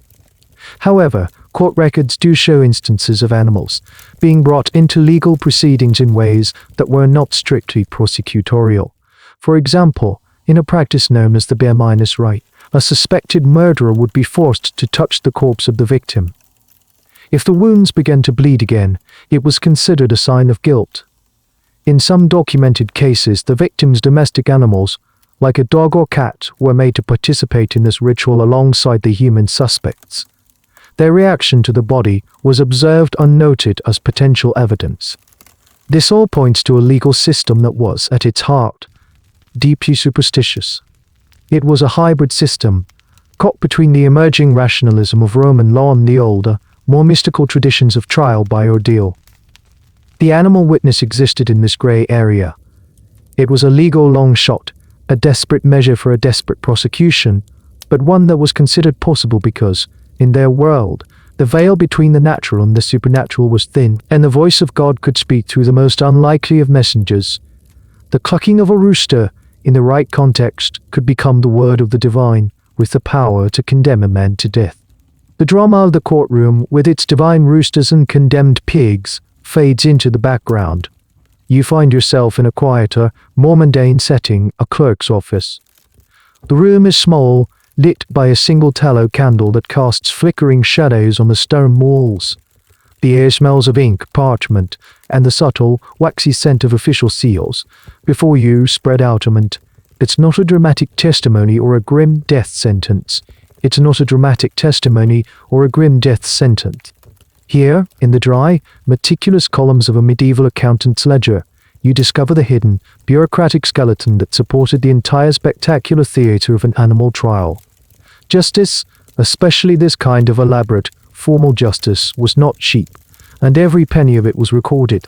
However, court records do show instances of animals being brought into legal proceedings in ways that were not strictly prosecutorial. For example, in a practice known as the bare-minus right, a suspected murderer would be forced to touch the corpse of the victim. If the wounds began to bleed again, it was considered a sign of guilt. In some documented cases, the victim's domestic animals, like a dog or cat, were made to participate in this ritual alongside the human suspects. Their reaction to the body was observed unnoted as potential evidence. This all points to a legal system that was, at its heart, deeply superstitious. It was a hybrid system, caught between the emerging rationalism of Roman law and the older, more mystical traditions of trial by ordeal. The animal witness existed in this grey area. It was a legal long shot, a desperate measure for a desperate prosecution, but one that was considered possible because, in their world, the veil between the natural and the supernatural was thin, and the voice of God could speak through the most unlikely of messengers. The clucking of a rooster, in the right context, could become the word of the divine, with the power to condemn a man to death. The drama of the courtroom, with its divine roosters and condemned pigs, fades into the background. You find yourself in a quieter, more mundane setting, a clerk's office. The room is small, lit by a single tallow candle that casts flickering shadows on the stone walls. The air smells of ink, parchment, and the subtle, waxy scent of official seals. Before you, spread out a mint. It's not a dramatic testimony or a grim death sentence. It's not a dramatic testimony or a grim death sentence. Here, in the dry, meticulous columns of a medieval accountant's ledger, you discover the hidden, bureaucratic skeleton that supported the entire spectacular theater of an animal trial. Justice, especially this kind of elaborate, formal justice, was not cheap, and every penny of it was recorded.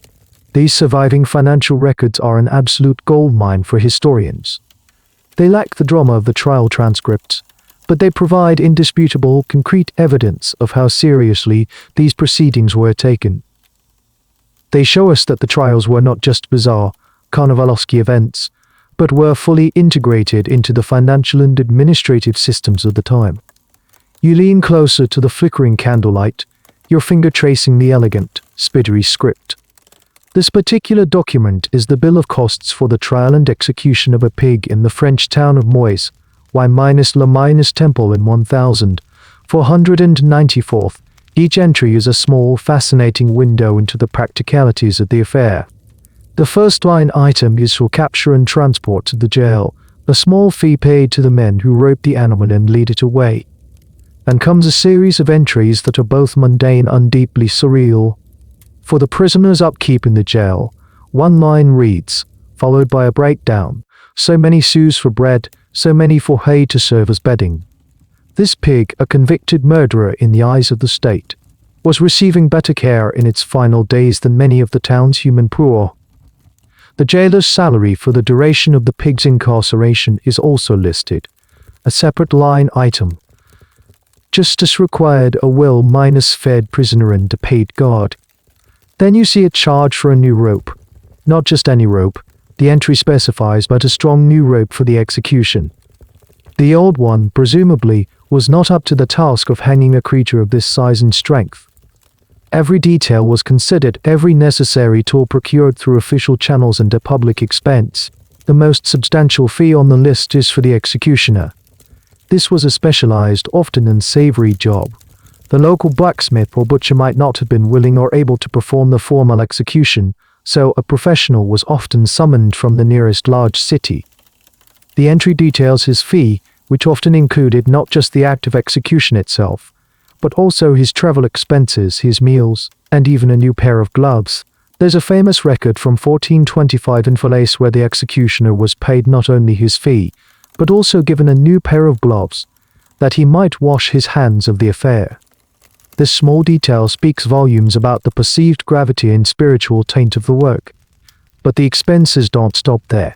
These surviving financial records are an absolute goldmine for historians. They lack the drama of the trial transcripts, but they provide indisputable, concrete evidence of how seriously these proceedings were taken. They show us that the trials were not just bizarre, carnivalesque events, but were fully integrated into the financial and administrative systems of the time. You lean closer to the flickering candlelight, your finger tracing the elegant, spiddery script. This particular document is the bill of costs for the trial and execution of a pig in the French town of Moise, Y-Le Temple in 1494. Each entry is a small, fascinating window into the practicalities of the affair. The first line item is for capture and transport to the jail, a small fee paid to the men who rope the animal and lead it away. And comes a series of entries that are both mundane and deeply surreal. For the prisoner's upkeep in the jail, one line reads, followed by a breakdown, so many sous for bread, so many for hay to serve as bedding. This pig, a convicted murderer in the eyes of the state, was receiving better care in its final days than many of the town's human poor. The jailer's salary for the duration of the pig's incarceration is also listed, a separate line item. Justice required a well-fed prisoner and a paid guard. Then you see a charge for a new rope. Not just any rope, the entry specifies, but a strong new rope for the execution. The old one, presumably, was not up to the task of hanging a creature of this size and strength. Every detail was considered, every necessary tool procured through official channels and at public expense. The most substantial fee on the list is for the executioner. This was a specialized, often unsavory job. The local blacksmith or butcher might not have been willing or able to perform the formal execution, so a professional was often summoned from the nearest large city. The entry details his fee, which often included not just the act of execution itself, but also his travel expenses, his meals, and even a new pair of gloves. There's a famous record from 1425 in Falaise where the executioner was paid not only his fee, but also given a new pair of gloves, that he might wash his hands of the affair. This small detail speaks volumes about the perceived gravity and spiritual taint of the work. But the expenses don't stop there.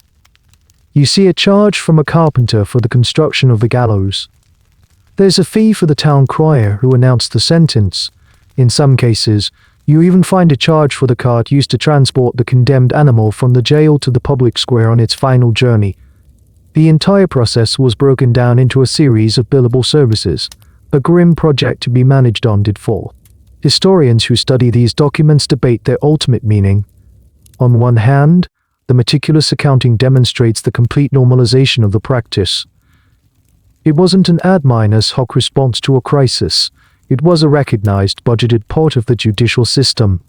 You see a charge from a carpenter for the construction of the gallows. There's a fee for the town crier who announced the sentence. In some cases, you even find a charge for the cart used to transport the condemned animal from the jail to the public square on its final journey. The entire process was broken down into a series of billable services, a grim project to be managed on did fall. Historians who study these documents debate their ultimate meaning. On one hand, the meticulous accounting demonstrates the complete normalization of the practice. It wasn't an ad hoc response to a crisis. It was a recognized, budgeted part of the judicial system.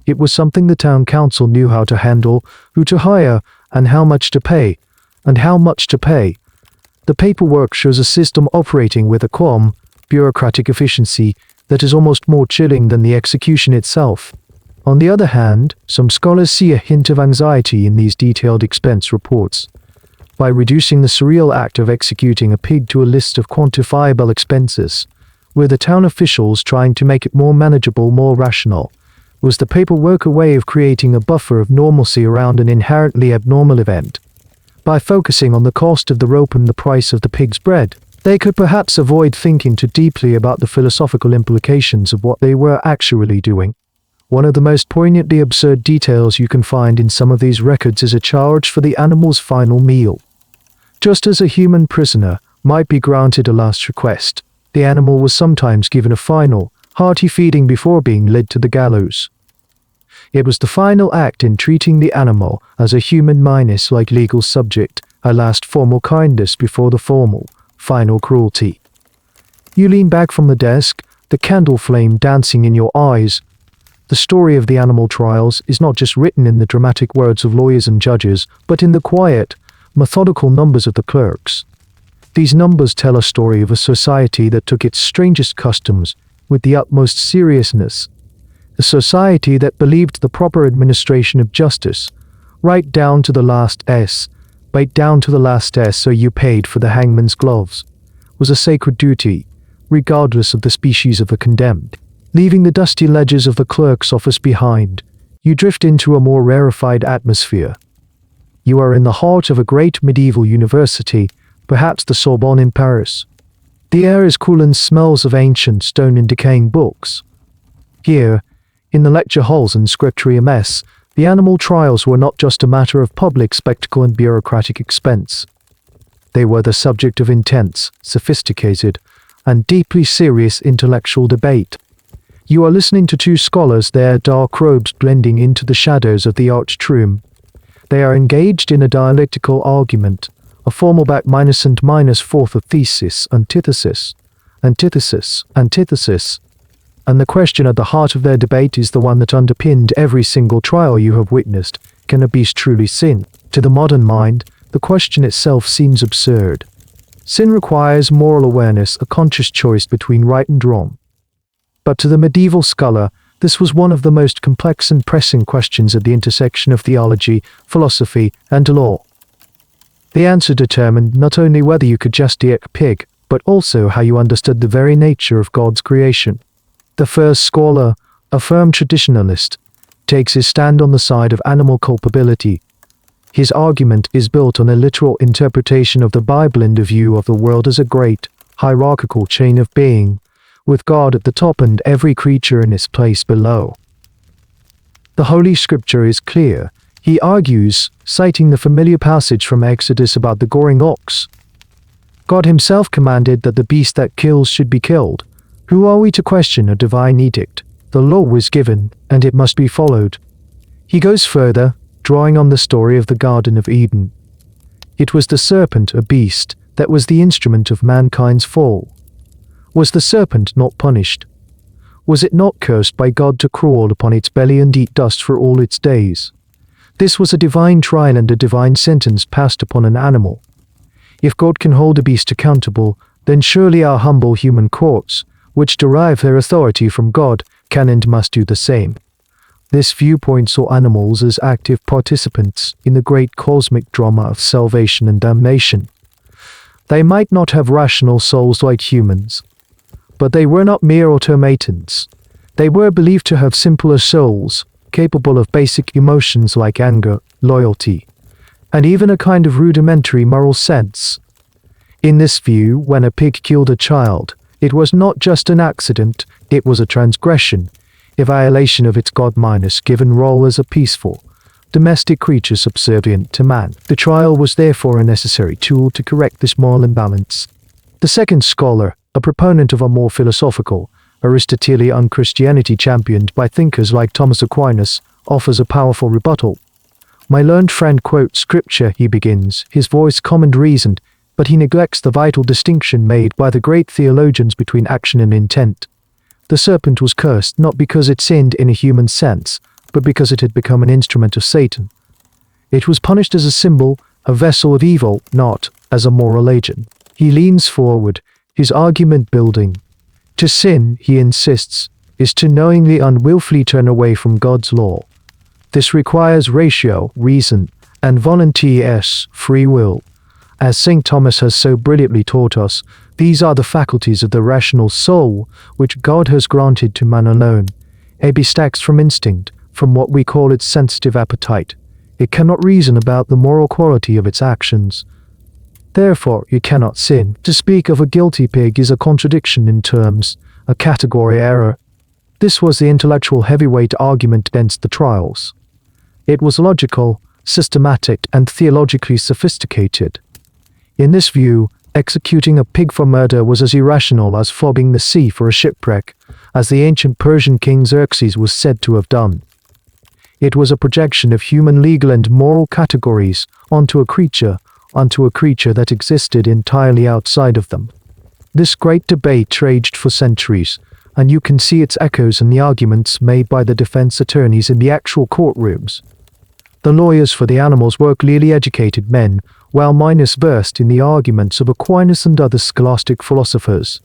It was something the town council knew how to handle, who to hire, and how much to pay. The paperwork shows a system operating with a calm, bureaucratic efficiency that is almost more chilling than the execution itself. On the other hand, some scholars see a hint of anxiety in these detailed expense reports. By reducing the surreal act of executing a pig to a list of quantifiable expenses, were the town officials trying to make it more manageable, more rational? Was the paperwork a way of creating a buffer of normalcy around an inherently abnormal event? By focusing on the cost of the rope and the price of the pig's bread, they could perhaps avoid thinking too deeply about the philosophical implications of what they were actually doing. One of the most poignantly absurd details you can find in some of these records is a charge for the animal's final meal. Just as a human prisoner might be granted a last request, the animal was sometimes given a final, hearty feeding before being led to the gallows. It was the final act in treating the animal as a human minus like legal subject, a last formal kindness before the formal, final cruelty. You lean back from the desk, the candle flame dancing in your eyes. The story of the animal trials is not just written in the dramatic words of lawyers and judges, but in the quiet, methodical numbers of the clerks. These numbers tell a story of a society that took its strangest customs with the utmost seriousness. A society that believed the proper administration of justice, right down to the last S, right down to the last S so you paid for the hangman's gloves, was a sacred duty, regardless of the species of the condemned. Leaving the dusty ledgers of the clerk's office behind, you drift into a more rarefied atmosphere. You are in the heart of a great medieval university, perhaps the Sorbonne in Paris. The air is cool and smells of ancient stone and decaying books. Here, in the lecture halls and scriptory mess, the animal trials were not just a matter of public spectacle and bureaucratic expense. They were the subject of intense, sophisticated, and deeply serious intellectual debate. You are listening to two scholars, their dark robes blending into the shadows of the arched room. They are engaged in a dialectical argument, a formal back minus and minus forth of thesis, antithesis, antithesis, antithesis. And the question at the heart of their debate is the one that underpinned every single trial you have witnessed. Can a beast truly sin? To the modern mind, the question itself seems absurd. Sin requires moral awareness, a conscious choice between right and wrong. But to the medieval scholar, this was one of the most complex and pressing questions at the intersection of theology, philosophy, and law. The answer determined not only whether you could just eat a pig, but also how you understood the very nature of God's creation. The first scholar, a firm traditionalist, takes his stand on the side of animal culpability. His argument is built on a literal interpretation of the Bible and a view of the world as a great, hierarchical chain of being, with God at the top and every creature in its place below. The Holy Scripture is clear. He argues, citing the familiar passage from Exodus about the goring ox. God himself commanded that the beast that kills should be killed. Who are we to question a divine edict? The law was given, and it must be followed. He goes further, drawing on the story of the Garden of Eden. It was the serpent, a beast, that was the instrument of mankind's fall. Was the serpent not punished? Was it not cursed by God to crawl upon its belly and eat dust for all its days? This was a divine trial and a divine sentence passed upon an animal. If God can hold a beast accountable, then surely our humble human courts, which derive their authority from God, can and must do the same. This viewpoint saw animals as active participants in the great cosmic drama of salvation and damnation. They might not have rational souls like humans, but they were not mere automatons. They were believed to have simpler souls, capable of basic emotions like anger, loyalty, and even a kind of rudimentary moral sense. In this view, when a pig killed a child, it was not just an accident, it was a transgression, a violation of its God-given role as a peaceful, domestic creature subservient to man. The trial was therefore a necessary tool to correct this moral imbalance. The second scholar, a proponent of a more philosophical, Aristotelian Christianity championed by thinkers like Thomas Aquinas, offers a powerful rebuttal. My learned friend quotes scripture, he begins, his voice calm and reasoned, but he neglects the vital distinction made by the great theologians between action and intent. The serpent was cursed not because it sinned in a human sense, but because it had become an instrument of Satan. It was punished as a symbol, a vessel of evil, not as a moral agent. He leans forward, his argument building. To sin, he insists, is to knowingly and willfully turn away from God's law. This requires ratio, reason, and volontas, free will. As St. Thomas has so brilliantly taught us, these are the faculties of the rational soul which God has granted to man alone, abstracts from instinct, from what we call its sensitive appetite. It cannot reason about the moral quality of its actions. Therefore, you cannot sin. To speak of a guilty pig is a contradiction in terms, a category error. This was the intellectual heavyweight argument against the trials. It was logical, systematic, and theologically sophisticated. In this view, executing a pig for murder was as irrational as flogging the sea for a shipwreck, as the ancient Persian king Xerxes was said to have done. It was a projection of human legal and moral categories onto a creature that existed entirely outside of them. This great debate raged for centuries, and you can see its echoes in the arguments made by the defense attorneys in the actual courtrooms. The lawyers for the animals were clearly educated men, while minus versed in the arguments of Aquinas and other scholastic philosophers.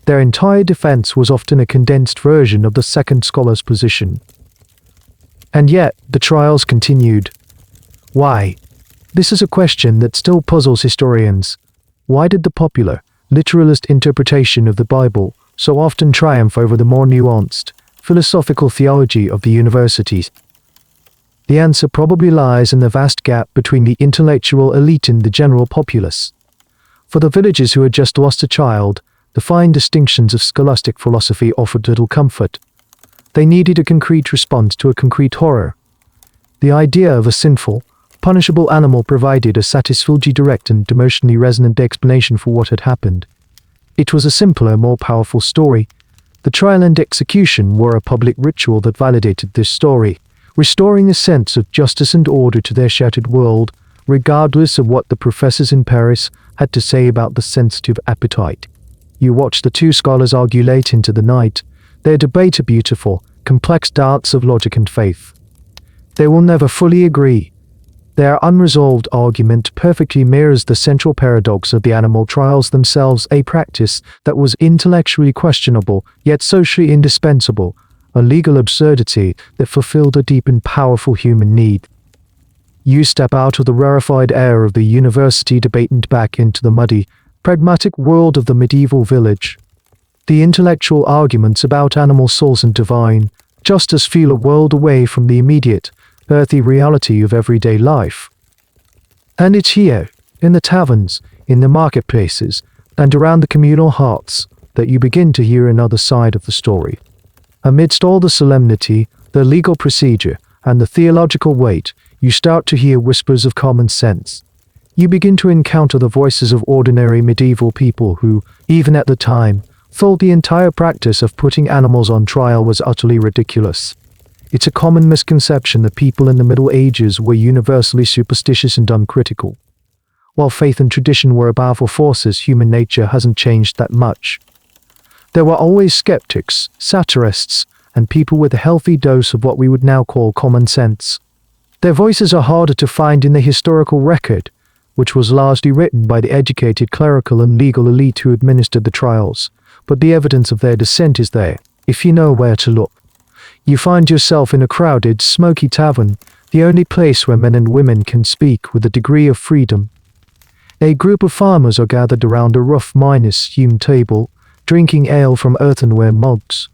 Their entire defense was often a condensed version of the second scholar's position. And yet, the trials continued. Why? This is a question that still puzzles historians. Why did the popular, literalist interpretation of the Bible so often triumph over the more nuanced, philosophical theology of the universities? The answer probably lies in the vast gap between the intellectual elite and the general populace. For the villagers who had just lost a child, the fine distinctions of scholastic philosophy offered little comfort. They needed a concrete response to a concrete horror. The idea of a sinful, punishable animal provided a satisfactory, direct, and emotionally resonant explanation for what had happened. It was a simpler, more powerful story. The trial and execution were a public ritual that validated this story, restoring a sense of justice and order to their shattered world, regardless of what the professors in Paris had to say about the sensitive appetite. You watch the two scholars argue late into the night. Their debate a beautiful, complex dance of logic and faith. They will never fully agree. Their unresolved argument perfectly mirrors the central paradox of the animal trials themselves, a practice that was intellectually questionable, yet socially indispensable, a legal absurdity that fulfilled a deep and powerful human need. You step out of the rarefied air of the university debate and back into the muddy, pragmatic world of the medieval village. The intellectual arguments about animal souls and divine justice feel a world away from the immediate, earthy reality of everyday life. And it's here, in the taverns, in the marketplaces, and around the communal hearths, that you begin to hear another side of the story. Amidst all the solemnity, the legal procedure, and the theological weight, you start to hear whispers of common sense. You begin to encounter the voices of ordinary medieval people who, even at the time, thought the entire practice of putting animals on trial was utterly ridiculous. It's a common misconception that people in the Middle Ages were universally superstitious and uncritical. While faith and tradition were powerful forces, human nature hasn't changed that much. There were always skeptics, satirists, and people with a healthy dose of what we would now call common sense. Their voices are harder to find in the historical record, which was largely written by the educated clerical and legal elite who administered the trials, but the evidence of their dissent is there, if you know where to look. You find yourself in a crowded, smoky tavern, the only place where men and women can speak with a degree of freedom. A group of farmers are gathered around a rough hewn table, drinking ale from earthenware mugs.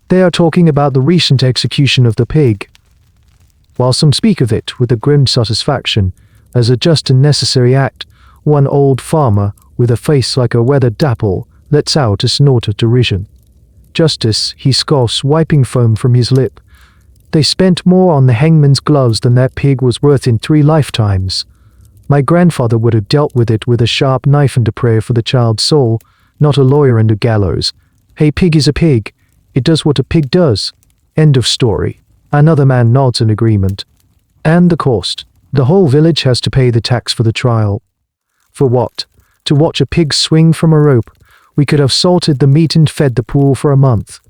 They are talking about the recent execution of the pig. While some speak of it with a grim satisfaction, as a just and necessary act, one old farmer, with a face like a weathered apple, lets out a snort of derision. Justice, he scoffs, wiping foam from his lip. They spent more on the hangman's gloves than that pig was worth in 3 lifetimes. My grandfather would have dealt with it with a sharp knife and a prayer for the child's soul, not a lawyer and a gallows. A pig is a pig. It does what a pig does. End of story. Another man nods in agreement. And the cost. The whole village has to pay the tax for the trial. For what? To watch a pig swing from a rope. We could have salted the meat and fed the pool for a month.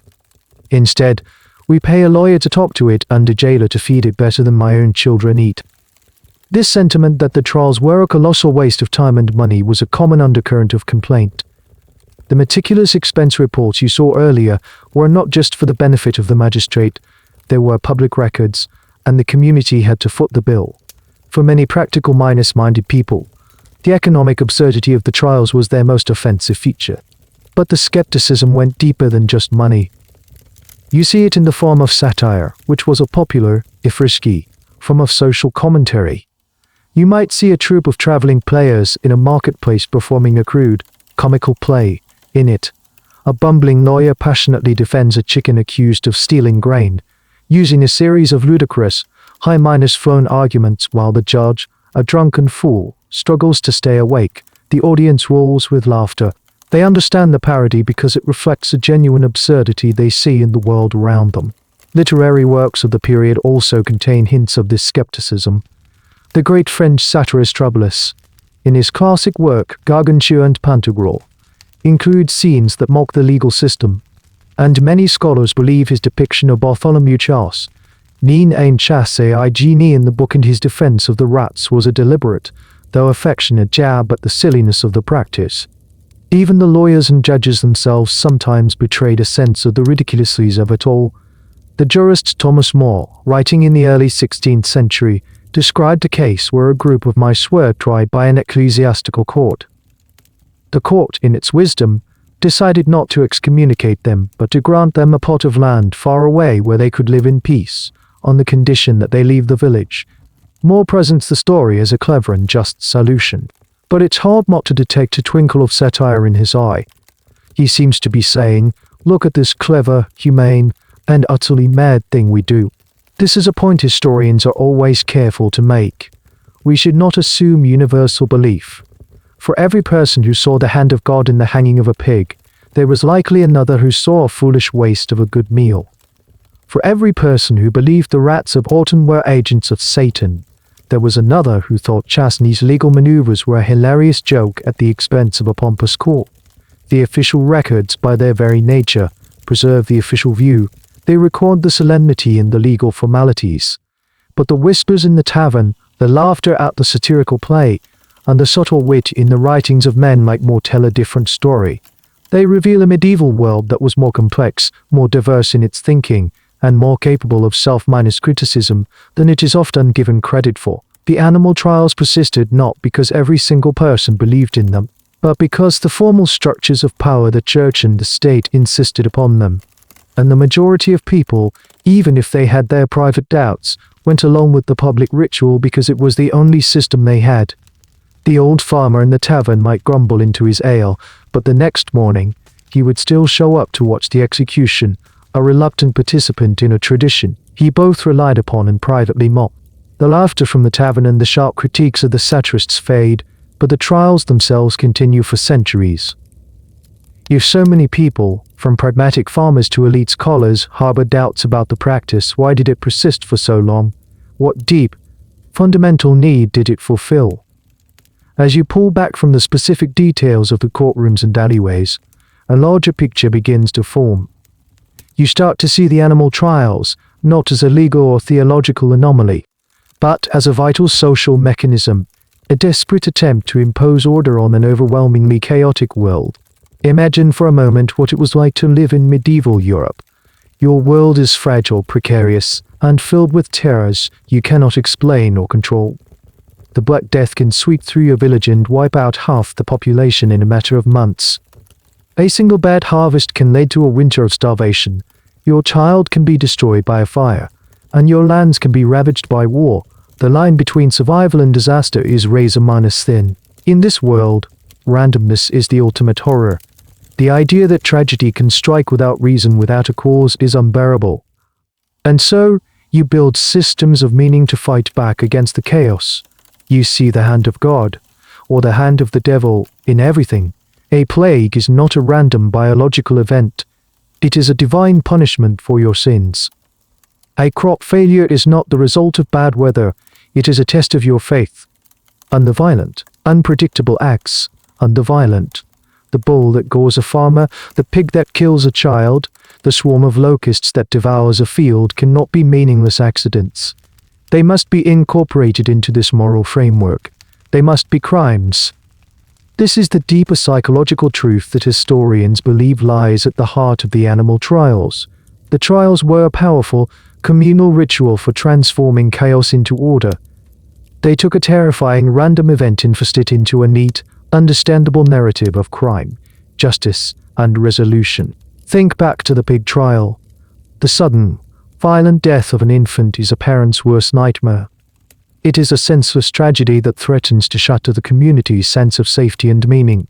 Instead, we pay a lawyer to talk to it and a jailer to feed it better than my own children eat. This sentiment that the trials were a colossal waste of time and money was a common undercurrent of complaint. The meticulous expense reports you saw earlier were not just for the benefit of the magistrate. There were public records, and the community had to foot the bill. For many practical minus-minded people, the economic absurdity of the trials was their most offensive feature. But the skepticism went deeper than just money. You see it in the form of satire, which was a popular, if risky, from a social commentary. You might see a troupe of traveling players in a marketplace performing a crude, comical play. In it, a bumbling lawyer passionately defends a chicken accused of stealing grain, using a series of ludicrous, high-flown arguments while the judge, a drunken fool, struggles to stay awake. The audience rolls with laughter. They understand the parody because it reflects a genuine absurdity they see in the world around them. Literary works of the period also contain hints of this skepticism. The great French satirist Rabelais, in his classic work Gargantua and Pantagruel, includes scenes that mock the legal system, and many scholars believe his depiction of Bartholomew Charles, Neen ein chasse I genie in the book and his defense of the rats was a deliberate, though affectionate jab at the silliness of the practice. Even the lawyers and judges themselves sometimes betrayed a sense of the ridiculousness of it all. The jurist Thomas More, writing in the early 16th century, described a case where a group of mice were tried by an ecclesiastical court. The court, in its wisdom, decided not to excommunicate them, but to grant them a plot of land far away where they could live in peace, on the condition that they leave the village. More presents the story as a clever and just solution, but it's hard not to detect a twinkle of satire in his eye. He seems to be saying, "Look at this clever, humane, and utterly mad thing we do." This is a point historians are always careful to make. We should not assume universal belief. For every person who saw the hand of God in the hanging of a pig, there was likely another who saw a foolish waste of a good meal. For every person who believed the rats of autumn were agents of Satan, there was another who thought Chasney's legal maneuvers were a hilarious joke at the expense of a pompous court. The official records, by their very nature, preserve the official view. They record the solemnity in the legal formalities. But the whispers in the tavern, the laughter at the satirical play, and the subtle wit in the writings of men like More tell a different story. They reveal a medieval world that was more complex, more diverse in its thinking, and more capable of self-criticism than it is often given credit for. The animal trials persisted not because every single person believed in them, but because the formal structures of power, the church and the state, insisted upon them. And the majority of people, even if they had their private doubts, went along with the public ritual because it was the only system they had. The old farmer in the tavern might grumble into his ale, but the next morning, he would still show up to watch the execution, a reluctant participant in a tradition he both relied upon and privately mocked. The laughter from the tavern and the sharp critiques of the satirists fade, but the trials themselves continue for centuries. If so many people, from pragmatic farmers to elite scholars, harbor doubts about the practice, why did it persist for so long? What deep, fundamental need did it fulfill? As you pull back from the specific details of the courtrooms and alleyways, a larger picture begins to form. You start to see the animal trials, not as a legal or theological anomaly, but as a vital social mechanism, a desperate attempt to impose order on an overwhelmingly chaotic world. Imagine for a moment what it was like to live in medieval Europe. Your world is fragile, precarious, and filled with terrors you cannot explain or control. The Black Death can sweep through your village and wipe out half the population in a matter of months. A single bad harvest can lead to a winter of starvation. Your child can be destroyed by a fire, and your lands can be ravaged by war. The line between survival and disaster is razor-thin. In this world, randomness is the ultimate horror. The idea that tragedy can strike without reason, without a cause, is unbearable. And so, you build systems of meaning to fight back against the chaos. You see the hand of God, or the hand of the devil, in everything. A plague is not a random biological event. It is a divine punishment for your sins. A crop failure is not the result of bad weather. It is a test of your faith. And the violent, unpredictable acts, and the violent. The bull that gores a farmer, the pig that kills a child, the swarm of locusts that devours a field cannot be meaningless accidents. They must be incorporated into this moral framework. They must be crimes. This is the deeper psychological truth that historians believe lies at the heart of the animal trials. The trials were a powerful, communal ritual for transforming chaos into order. They took a terrifying random event and forced it into a neat, understandable narrative of crime, justice, and resolution. Think back to the pig trial. The sudden, violent death of an infant is a parent's worst nightmare. It is a senseless tragedy that threatens to shatter the community's sense of safety and meaning.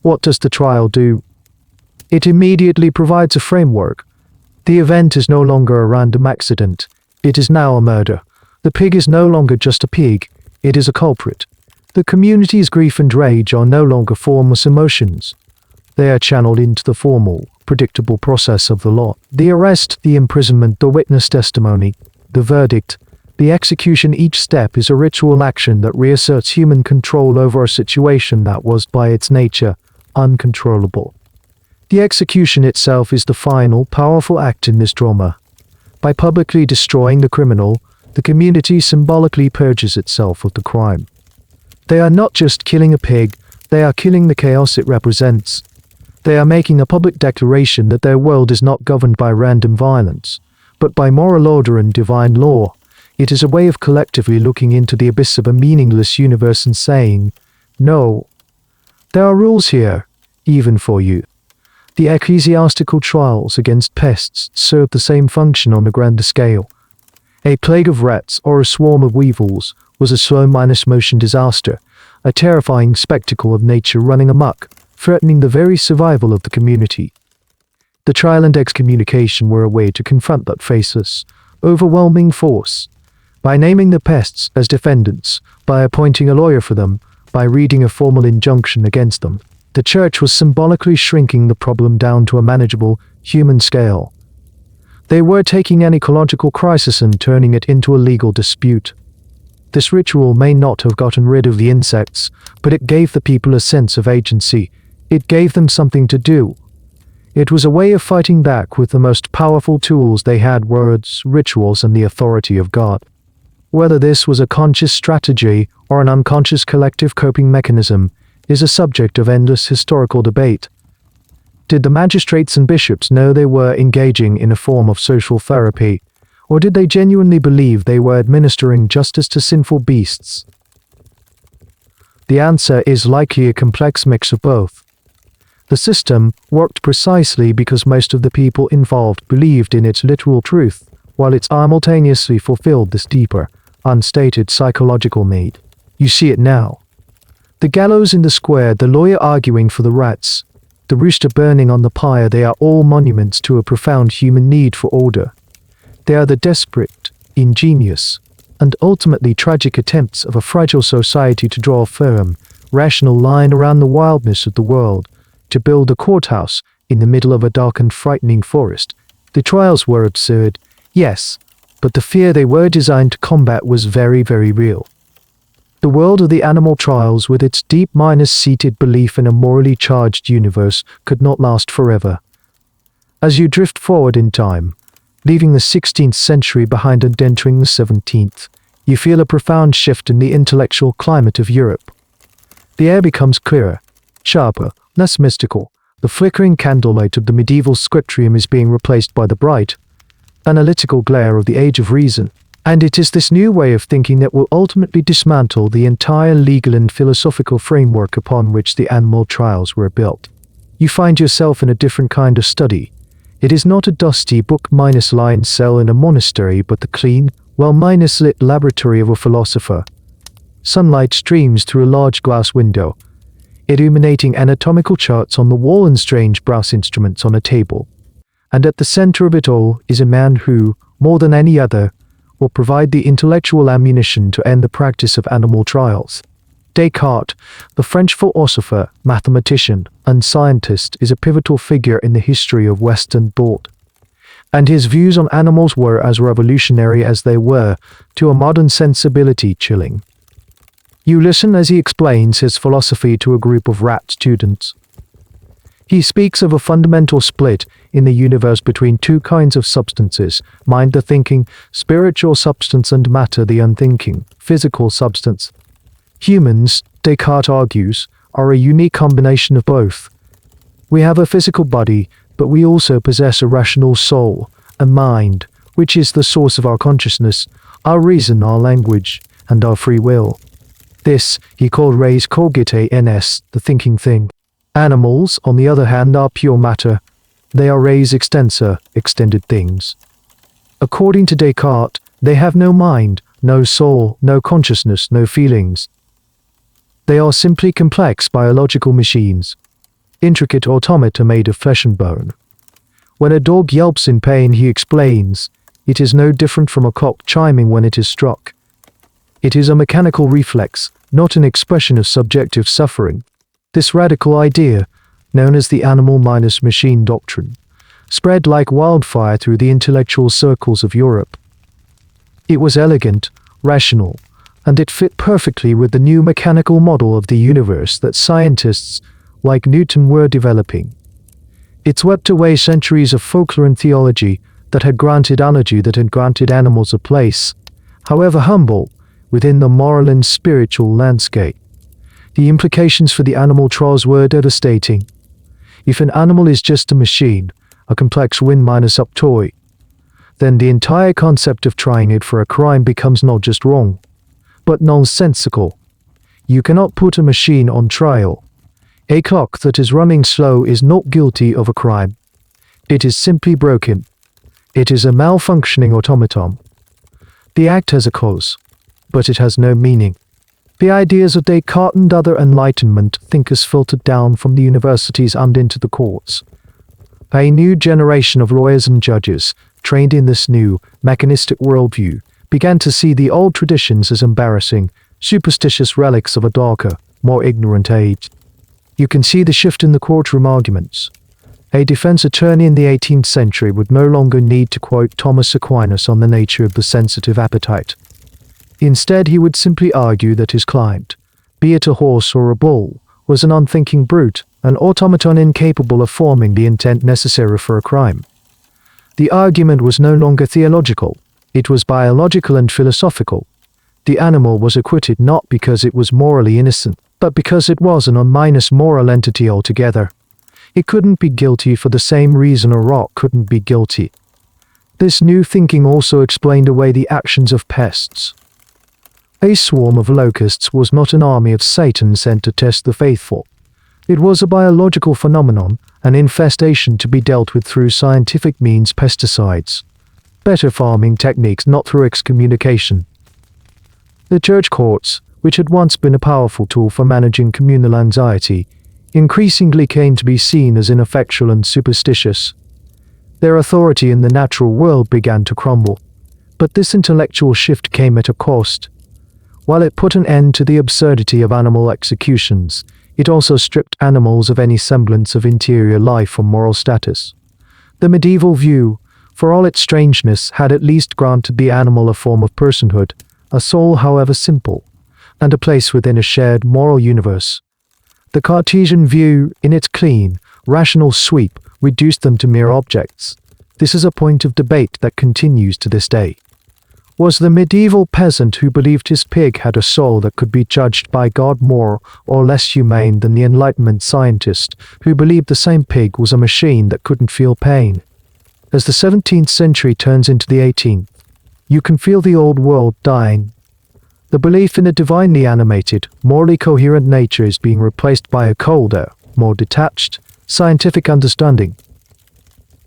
What does the trial do? It immediately provides a framework. The event is no longer a random accident. It is now a murder. The pig is no longer just a pig. It is a culprit. The community's grief and rage are no longer formless emotions. They are channeled into the formal, predictable process of the law. The arrest, the imprisonment, the witness testimony, the verdict, the execution. Each step is a ritual action that reasserts human control over a situation that was, by its nature, uncontrollable. The execution itself is the final, powerful act in this drama. By publicly destroying the criminal, the community symbolically purges itself of the crime. They are not just killing a pig, they are killing the chaos it represents. They are making a public declaration that their world is not governed by random violence, but by moral order and divine law. It is a way of collectively looking into the abyss of a meaningless universe and saying, "No, there are rules here, even for you." The ecclesiastical trials against pests served the same function on a grander scale. A plague of rats or a swarm of weevils was a slow-motion disaster, a terrifying spectacle of nature running amok, threatening the very survival of the community. The trial and excommunication were a way to confront that faceless, overwhelming force. By naming the pests as defendants, by appointing a lawyer for them, by reading a formal injunction against them, the church was symbolically shrinking the problem down to a manageable, human scale. They were taking an ecological crisis and turning it into a legal dispute. This ritual may not have gotten rid of the insects, but it gave the people a sense of agency. It gave them something to do. It was a way of fighting back with the most powerful tools they had: words, rituals, and the authority of God. Whether this was a conscious strategy or an unconscious collective coping mechanism is a subject of endless historical debate. Did the magistrates and bishops know they were engaging in a form of social therapy, or did they genuinely believe they were administering justice to sinful beasts? The answer is likely a complex mix of both. The system worked precisely because most of the people involved believed in its literal truth, while it simultaneously fulfilled this deeper, unstated psychological need. You see it now. The gallows in the square, the lawyer arguing for the rats, the rooster burning on the pyre, they are all monuments to a profound human need for order. They are the desperate, ingenious, and ultimately tragic attempts of a fragile society to draw a firm, rational line around the wildness of the world, to build a courthouse in the middle of a dark and frightening forest. The trials were absurd, yes, but the fear they were designed to combat was very, very real. The world of the animal trials, with its deep seated belief in a morally charged universe, could not last forever. As you drift forward in time, leaving the 16th century behind and entering the 17th, you feel a profound shift in the intellectual climate of Europe. The air becomes clearer, sharper, less mystical. The flickering candlelight of the medieval scriptorium is being replaced by the bright, analytical glare of the Age of Reason. And it is this new way of thinking that will ultimately dismantle the entire legal and philosophical framework upon which the animal trials were built. You find yourself in a different kind of study. It is not a dusty book-lined cell in a monastery, but the clean, well-lit laboratory of a philosopher. Sunlight streams through a large glass window, illuminating anatomical charts on the wall and strange brass instruments on a table. And at the center of it all is a man who, more than any other, will provide the intellectual ammunition to end the practice of animal trials. Descartes, the French philosopher, mathematician, and scientist, is a pivotal figure in the history of Western thought. And his views on animals were as revolutionary as they were, to a modern sensibility, chilling. You listen as he explains his philosophy to a group of rat students. He speaks of a fundamental split in the universe between two kinds of substances: mind, the thinking, spiritual substance, and matter, the unthinking, physical substance. Humans, Descartes argues, are a unique combination of both. We have a physical body, but we also possess a rational soul, a mind, which is the source of our consciousness, our reason, our language, and our free will. This he called res cogite ens, the thinking thing. Animals, on the other hand, are pure matter. They are res extensa, extended things. According to Descartes, they have no mind, no soul, no consciousness, no feelings. They are simply complex biological machines, intricate automata made of flesh and bone. When a dog yelps in pain, he explains, it is no different from a clock chiming when it is struck. It is a mechanical reflex, not an expression of subjective suffering. This radical idea, known as the animal-machine doctrine, spread like wildfire through the intellectual circles of Europe. It was elegant, rational, and it fit perfectly with the new mechanical model of the universe that scientists like Newton were developing. It swept away centuries of folklore and theology that had granted animals a place, however humble, within the moral and spiritual landscape. The implications for the animal trials were devastating. If an animal is just a machine, a complex win-minus-up toy, then the entire concept of trying it for a crime becomes not just wrong, but nonsensical. You cannot put a machine on trial. A clock that is running slow is not guilty of a crime. It is simply broken. It is a malfunctioning automaton. The act has a cause, but it has no meaning. The ideas of Descartes and other Enlightenment thinkers filtered down from the universities and into the courts. A new generation of lawyers and judges, trained in this new, mechanistic worldview, began to see the old traditions as embarrassing, superstitious relics of a darker, more ignorant age. You can see the shift in the courtroom arguments. A defense attorney in the 18th century would no longer need to quote Thomas Aquinas on the nature of the sensitive appetite. Instead, he would simply argue that his client, be it a horse or a bull, was an unthinking brute, an automaton incapable of forming the intent necessary for a crime. The argument was no longer theological, it was biological and philosophical. The animal was acquitted not because it was morally innocent, but because it was an moral entity altogether. It couldn't be guilty for the same reason a rock couldn't be guilty. This new thinking also explained away the actions of pests. A swarm of locusts was not an army of Satan sent to test the faithful. It was a biological phenomenon, an infestation to be dealt with through scientific means, pesticides, better farming techniques, not through excommunication. The church courts, which had once been a powerful tool for managing communal anxiety, increasingly came to be seen as ineffectual and superstitious. Their authority in the natural world began to crumble. But this intellectual shift came at a cost. While it put an end to the absurdity of animal executions, it also stripped animals of any semblance of interior life or moral status. The medieval view, for all its strangeness, had at least granted the animal a form of personhood, a soul however simple, and a place within a shared moral universe. The Cartesian view, in its clean, rational sweep, reduced them to mere objects. This is a point of debate that continues to this day. Was the medieval peasant who believed his pig had a soul that could be judged by God more or less humane than the Enlightenment scientist who believed the same pig was a machine that couldn't feel pain? As the 17th century turns into the 18th, you can feel the old world dying. The belief in a divinely animated, morally coherent nature is being replaced by a colder, more detached, scientific understanding.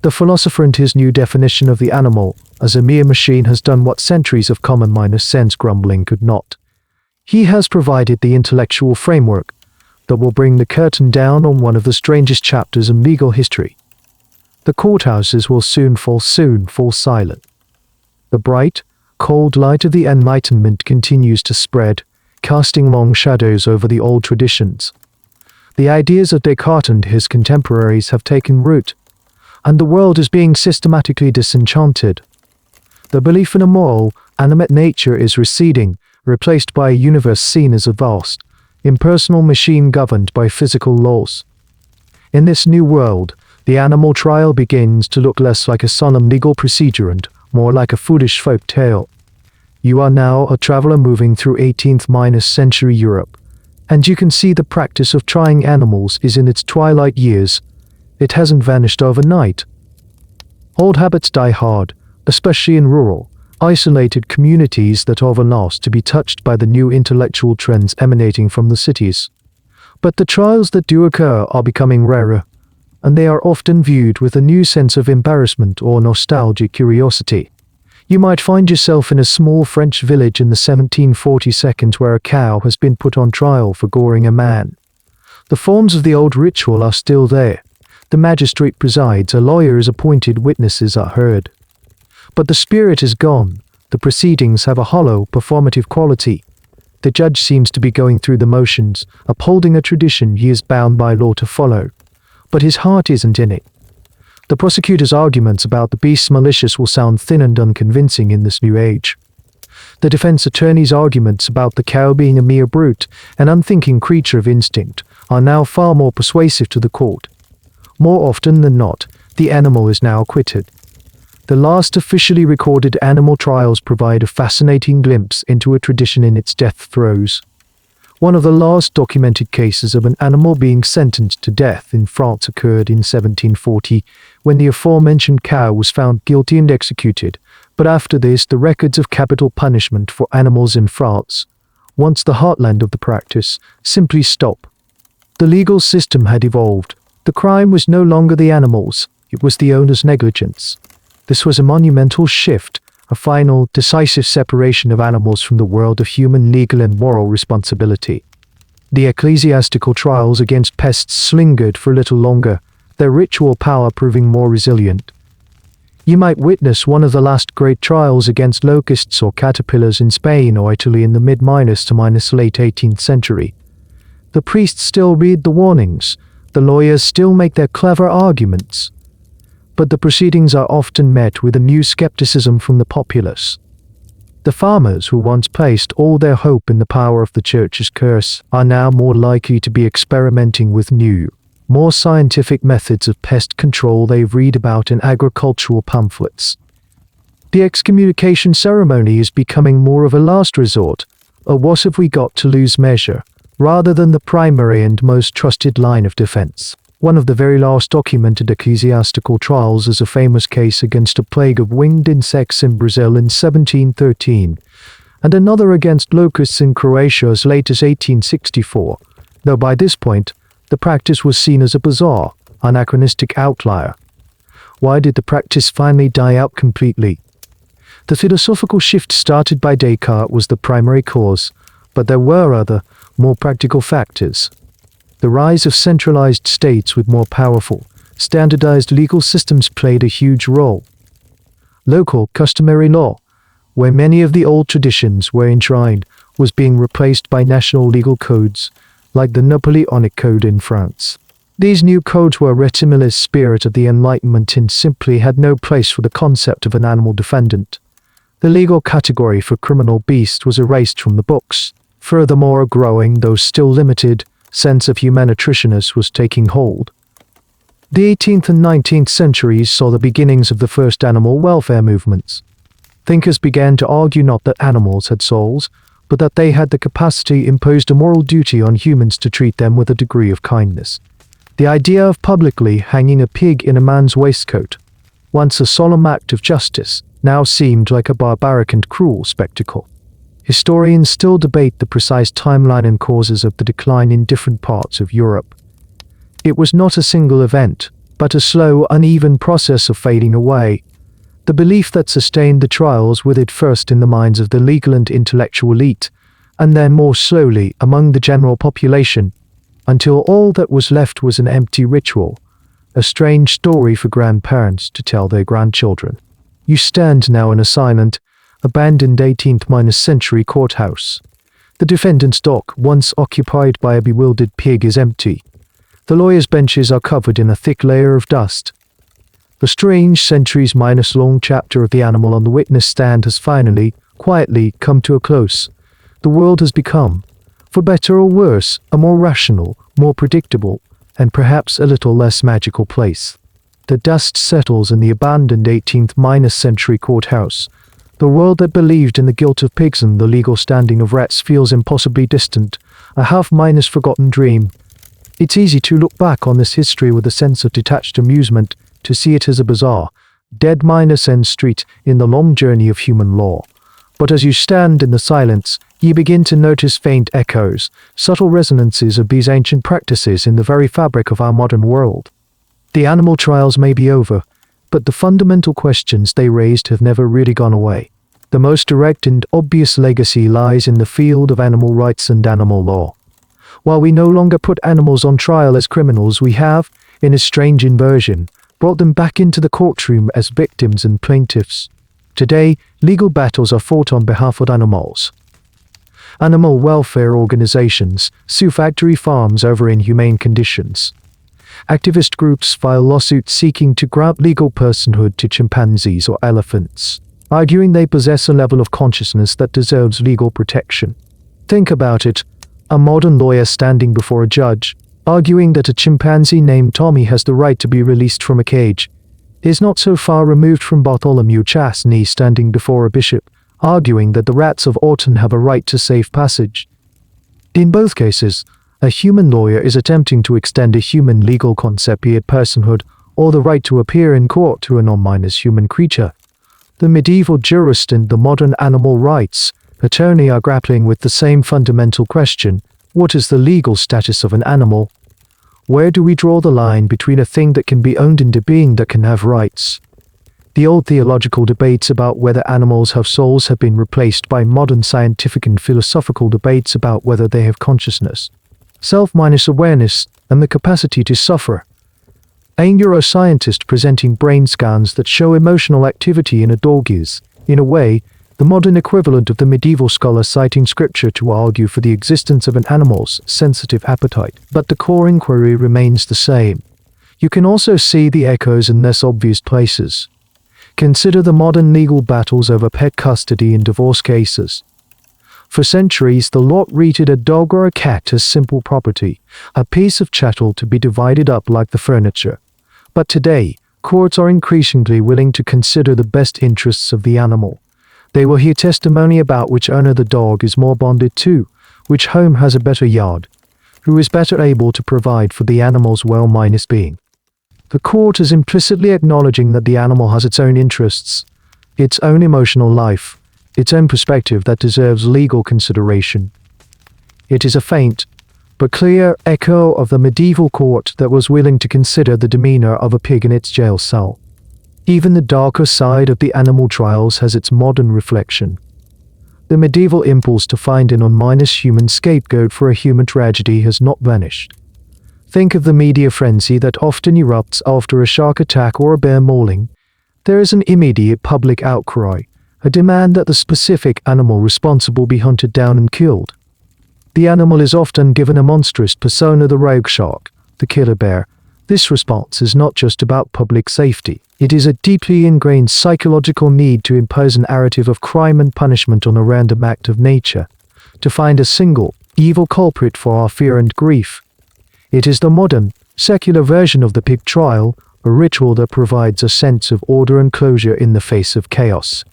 The philosopher and his new definition of the animal as a mere machine has done what centuries of common-sense grumbling could not. He has provided the intellectual framework that will bring the curtain down on one of the strangest chapters in legal history. The courthouses will soon fall silent. The bright, cold light of the Enlightenment continues to spread, casting long shadows over the old traditions. The ideas of Descartes and his contemporaries have taken root, and the world is being systematically disenchanted. The belief in a moral, animate nature is receding, replaced by a universe seen as a vast, impersonal machine governed by physical laws. In this new world, the animal trial begins to look less like a solemn legal procedure and more like a foolish folk tale. You are now a traveler moving through 18th century Europe, and you can see the practice of trying animals is in its twilight years. It hasn't vanished overnight. Old habits die hard, especially in rural, isolated communities that are lost to be touched by the new intellectual trends emanating from the cities. But the trials that do occur are becoming rarer, and they are often viewed with a new sense of embarrassment or nostalgic curiosity. You might find yourself in a small French village in the 1742 where a cow has been put on trial for goring a man. The forms of the old ritual are still there. The magistrate presides, a lawyer is appointed, witnesses are heard. But the spirit is gone. The proceedings have a hollow, performative quality. The judge seems to be going through the motions, upholding a tradition he is bound by law to follow. But his heart isn't in it. The prosecutor's arguments about the beast's malicious will sound thin and unconvincing in this new age. The defense attorney's arguments about the cow being a mere brute, an unthinking creature of instinct, are now far more persuasive to the court. More often than not, the animal is now acquitted. The last officially recorded animal trials provide a fascinating glimpse into a tradition in its death throes. One of the last documented cases of an animal being sentenced to death in France occurred in 1740, when the aforementioned cow was found guilty and executed, but after this the records of capital punishment for animals in France, once the heartland of the practice, simply stop. The legal system had evolved. The crime was no longer the animal's, it was the owner's negligence. This was a monumental shift, a final, decisive separation of animals from the world of human legal and moral responsibility. The ecclesiastical trials against pests lingered for a little longer, their ritual power proving more resilient. You might witness one of the last great trials against locusts or caterpillars in Spain or Italy in the mid-to-late 18th century. The priests still read the warnings, the lawyers still make their clever arguments. But the proceedings are often met with a new skepticism from the populace. The farmers who once placed all their hope in the power of the church's curse are now more likely to be experimenting with new, more scientific methods of pest control they read about in agricultural pamphlets. The excommunication ceremony is becoming more of a last resort, a what have we got to lose measure, rather than the primary and most trusted line of defense. One of the very last documented ecclesiastical trials is a famous case against a plague of winged insects in Brazil in 1713, and another against locusts in Croatia as late as 1864, though by this point, the practice was seen as a bizarre, anachronistic outlier. Why did the practice finally die out completely? The philosophical shift started by Descartes was the primary cause, but there were other, more practical factors. The rise of centralized states with more powerful, standardized legal systems played a huge role. Local, customary law, where many of the old traditions were enshrined, was being replaced by national legal codes, like the Napoleonic Code in France. These new codes were Retimilis spirit of the Enlightenment and simply had no place for the concept of an animal defendant. The legal category for criminal beast was erased from the books. Furthermore, a growing, though still limited, sense of humanitarianism was taking hold. The 18th and 19th centuries saw the beginnings of the first animal welfare movements. Thinkers began to argue not that animals had souls, but that they had the capacity imposed a moral duty on humans to treat them with a degree of kindness. The idea of publicly hanging a pig in a man's waistcoat, once a solemn act of justice, now seemed like a barbaric and cruel spectacle. Historians still debate the precise timeline and causes of the decline in different parts of Europe. It was not a single event, but a slow, uneven process of fading away. The belief that sustained the trials withered first in the minds of the legal and intellectual elite, and then more slowly among the general population, until all that was left was an empty ritual, a strange story for grandparents to tell their grandchildren. You stand now in a silent, abandoned 18th-century courthouse. The defendant's dock, once occupied by a bewildered pig, is empty. The lawyers' benches are covered in a thick layer of dust. The strange centuries-long chapter of the animal on the witness stand has finally, quietly, come to a close. The world has become, for better or worse, a more rational, more predictable, and perhaps a little less magical place. The dust settles in the abandoned 18th-century courthouse. The world that believed in the guilt of pigs and the legal standing of rats feels impossibly distant, a half-forgotten dream. It's easy to look back on this history with a sense of detached amusement, to see it as a bizarre, dead-end street in the long journey of human law. But as you stand in the silence, you begin to notice faint echoes, subtle resonances of these ancient practices in the very fabric of our modern world. The animal trials may be over, but the fundamental questions they raised have never really gone away. The most direct and obvious legacy lies in the field of animal rights and animal law. While we no longer put animals on trial as criminals, we have, in a strange inversion, brought them back into the courtroom as victims and plaintiffs. Today, legal battles are fought on behalf of animals. Animal welfare organizations sue factory farms over inhumane conditions. Activist groups file lawsuits seeking to grant legal personhood to chimpanzees or elephants, arguing they possess a level of consciousness that deserves legal protection. Think about it. A modern lawyer standing before a judge, arguing that a chimpanzee named Tommy has the right to be released from a cage, is not so far removed from Bartholomew Chasney standing before a bishop, arguing that the rats of Orton have a right to safe passage. In both cases, a human lawyer is attempting to extend a human legal concept, be it personhood or the right to appear in court, to a non-minus human creature. The medieval jurist and the modern animal rights attorney are grappling with the same fundamental question: what is the legal status of an animal? Where do we draw the line between a thing that can be owned and a being that can have rights? The old theological debates about whether animals have souls have been replaced by modern scientific and philosophical debates about whether they have consciousness, self-awareness, and the capacity to suffer. A neuroscientist presenting brain scans that show emotional activity in a dog is, in a way, the modern equivalent of the medieval scholar citing scripture to argue for the existence of an animal's sensitive appetite. But the core inquiry remains the same. You can also see the echoes in less obvious places. Consider the modern legal battles over pet custody in divorce cases. For centuries, the law treated a dog or a cat as simple property, a piece of chattel to be divided up like the furniture. But today, courts are increasingly willing to consider the best interests of the animal. They will hear testimony about which owner the dog is more bonded to, which home has a better yard, who is better able to provide for the animal's well-being. The court is implicitly acknowledging that the animal has its own interests, its own emotional life, its own perspective that deserves legal consideration. It is a faint, but clear echo of the medieval court that was willing to consider the demeanor of a pig in its jail cell. Even the darker side of the animal trials has its modern reflection. The medieval impulse to find an unminus human scapegoat for a human tragedy has not vanished. Think of the media frenzy that often erupts after a shark attack or a bear mauling. There is an immediate public outcry, a demand that the specific animal responsible be hunted down and killed. The animal is often given a monstrous persona: the rogue shark, the killer bear. This response is not just about public safety. It is a deeply ingrained psychological need to impose a narrative of crime and punishment on a random act of nature, to find a single, evil culprit for our fear and grief. It is the modern, secular version of the pig trial, a ritual that provides a sense of order and closure in the face of chaos.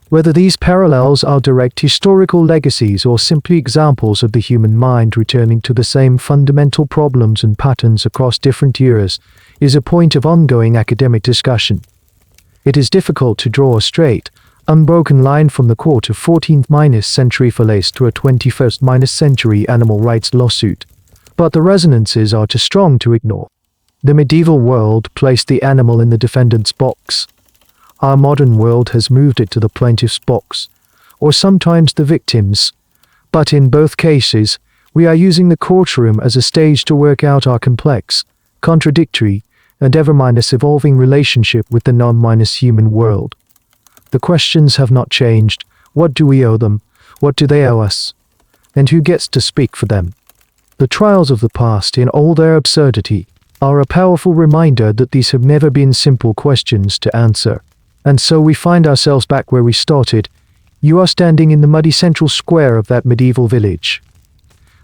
Whether these parallels are direct historical legacies or simply examples of the human mind returning to the same fundamental problems and patterns across different eras, is a point of ongoing academic discussion. It is difficult to draw a straight, unbroken line from the court of 14th-century Falaise to a 21st-century animal rights lawsuit. But the resonances are too strong to ignore. The medieval world placed the animal in the defendant's box. Our modern world has moved it to the plaintiff's box, or sometimes the victim's. But in both cases, we are using the courtroom as a stage to work out our complex, contradictory, and ever-evolving relationship with the non-human world. The questions have not changed. What do we owe them? What do they owe us? And who gets to speak for them? The trials of the past, in all their absurdity, are a powerful reminder that these have never been simple questions to answer. And so we find ourselves back where we started. You are standing in the muddy central square of that medieval village.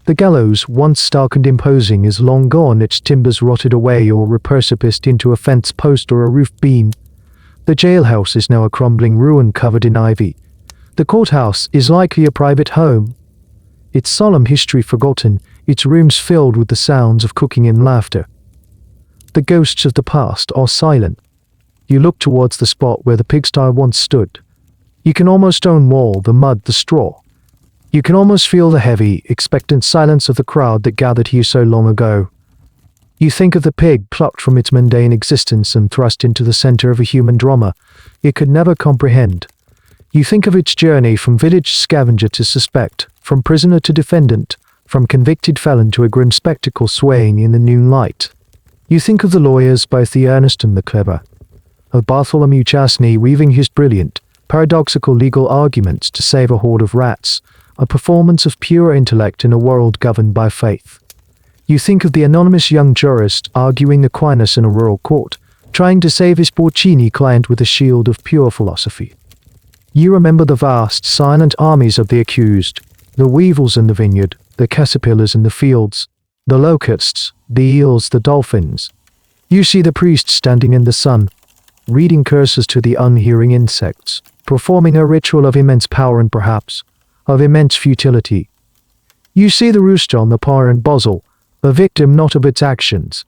The gallows, once stark and imposing, is long gone, its timbers rotted away or repurposed into a fence post or a roof beam. The jailhouse is now a crumbling ruin covered in ivy. The courthouse is likely a private home, its solemn history forgotten, its rooms filled with the sounds of cooking and laughter. The ghosts of the past are silent. You look towards the spot where the pigsty once stood. You can almost unwall the mud, the straw. You can almost feel the heavy, expectant silence of the crowd that gathered here so long ago. You think of the pig plucked from its mundane existence and thrust into the center of a human drama it could never comprehend. You think of its journey from village scavenger to suspect, from prisoner to defendant, from convicted felon to a grim spectacle swaying in the noon light. You think of the lawyers, both the earnest and the clever, of Bartholomew Chasney weaving his brilliant, paradoxical legal arguments to save a horde of rats, a performance of pure intellect in a world governed by faith. You think of the anonymous young jurist arguing Aquinas in a rural court, trying to save his Porcini client with a shield of pure philosophy. You remember the vast, silent armies of the accused, the weevils in the vineyard, the caterpillars in the fields, the locusts, the eels, the dolphins. You see the priest standing in the sun, reading curses to the unhearing insects, performing a ritual of immense power and perhaps of immense futility. You see the rooster on the par and bosel, a victim not of its actions,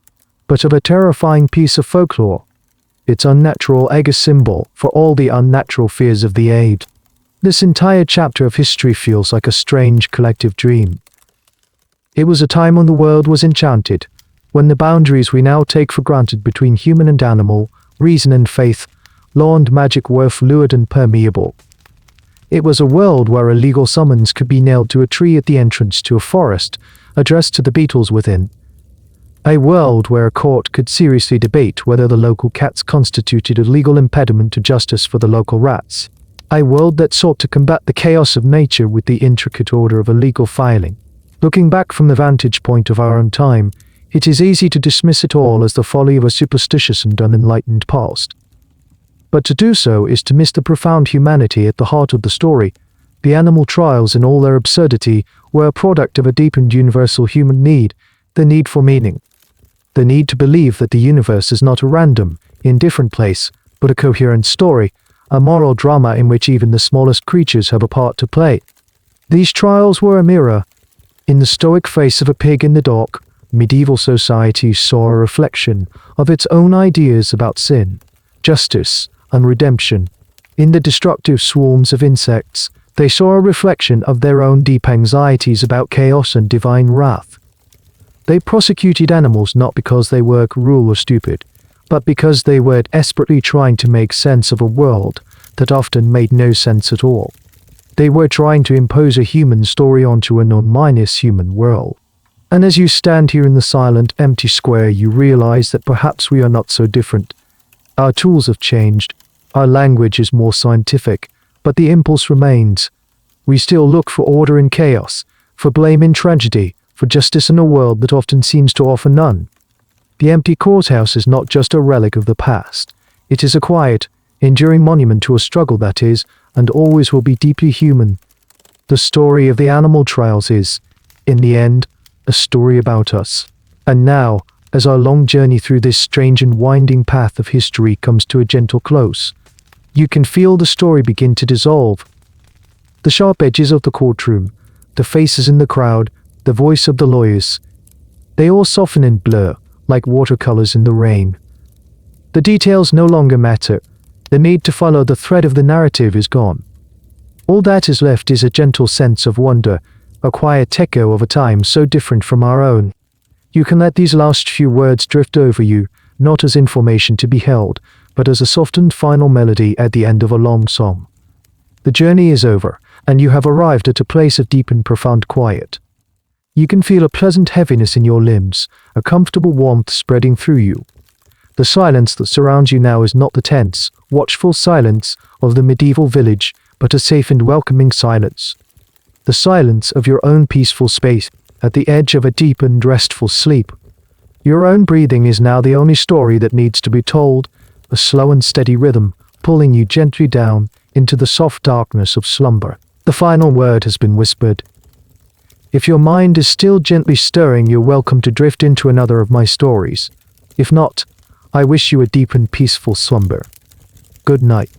but of a terrifying piece of folklore, its unnatural egg a symbol for all the unnatural fears of the age. This entire chapter of history feels like a strange collective dream. It was a time when the world was enchanted, when the boundaries we now take for granted between human and animal, reason and faith, law and magic were fluid and permeable. It was a world where a legal summons could be nailed to a tree at the entrance to a forest, addressed to the beetles within. A world where a court could seriously debate whether the local cats constituted a legal impediment to justice for the local rats. A world that sought to combat the chaos of nature with the intricate order of a legal filing. Looking back from the vantage point of our own time, it is easy to dismiss it all as the folly of a superstitious and unenlightened past. But to do so is to miss the profound humanity at the heart of the story. The animal trials in all their absurdity were a product of a deep and universal human need, the need for meaning. The need to believe that the universe is not a random, indifferent place, but a coherent story, a moral drama in which even the smallest creatures have a part to play. These trials were a mirror. In the stoic face of a pig in the dock, medieval society saw a reflection of its own ideas about sin, justice, and redemption. In the destructive swarms of insects, they saw a reflection of their own deep anxieties about chaos and divine wrath. They prosecuted animals not because they were cruel or stupid, but because they were desperately trying to make sense of a world that often made no sense at all. They were trying to impose a human story onto a non-human world. And as you stand here in the silent, empty square, you realize that perhaps we are not so different. Our tools have changed, our language is more scientific, but the impulse remains. We still look for order in chaos, for blame in tragedy, for justice in a world that often seems to offer none. The empty courthouse is not just a relic of the past. It is a quiet, enduring monument to a struggle that is, and always will be deeply human. The story of the animal trials is, in the end, a story about us. And now, as our long journey through this strange and winding path of history comes to a gentle close, you can feel the story begin to dissolve. The sharp edges of the courtroom, the faces in the crowd, the voice of the lawyers, they all soften and blur, like watercolors in the rain. The details no longer matter. The need to follow the thread of the narrative is gone. All that is left is a gentle sense of wonder, a quiet echo of a time so different from our own. You can let these last few words drift over you, not as information to be held, but as a softened final melody at the end of a long song. The journey is over, and you have arrived at a place of deep and profound quiet. You can feel a pleasant heaviness in your limbs, a comfortable warmth spreading through you. The silence that surrounds you now is not the tense, watchful silence of the medieval village, but a safe and welcoming silence. The silence of your own peaceful space, at the edge of a deep and restful sleep. Your own breathing is now the only story that needs to be told, a slow and steady rhythm, pulling you gently down into the soft darkness of slumber. The final word has been whispered. If your mind is still gently stirring, you're welcome to drift into another of my stories. If not, I wish you a deep and peaceful slumber. Good night.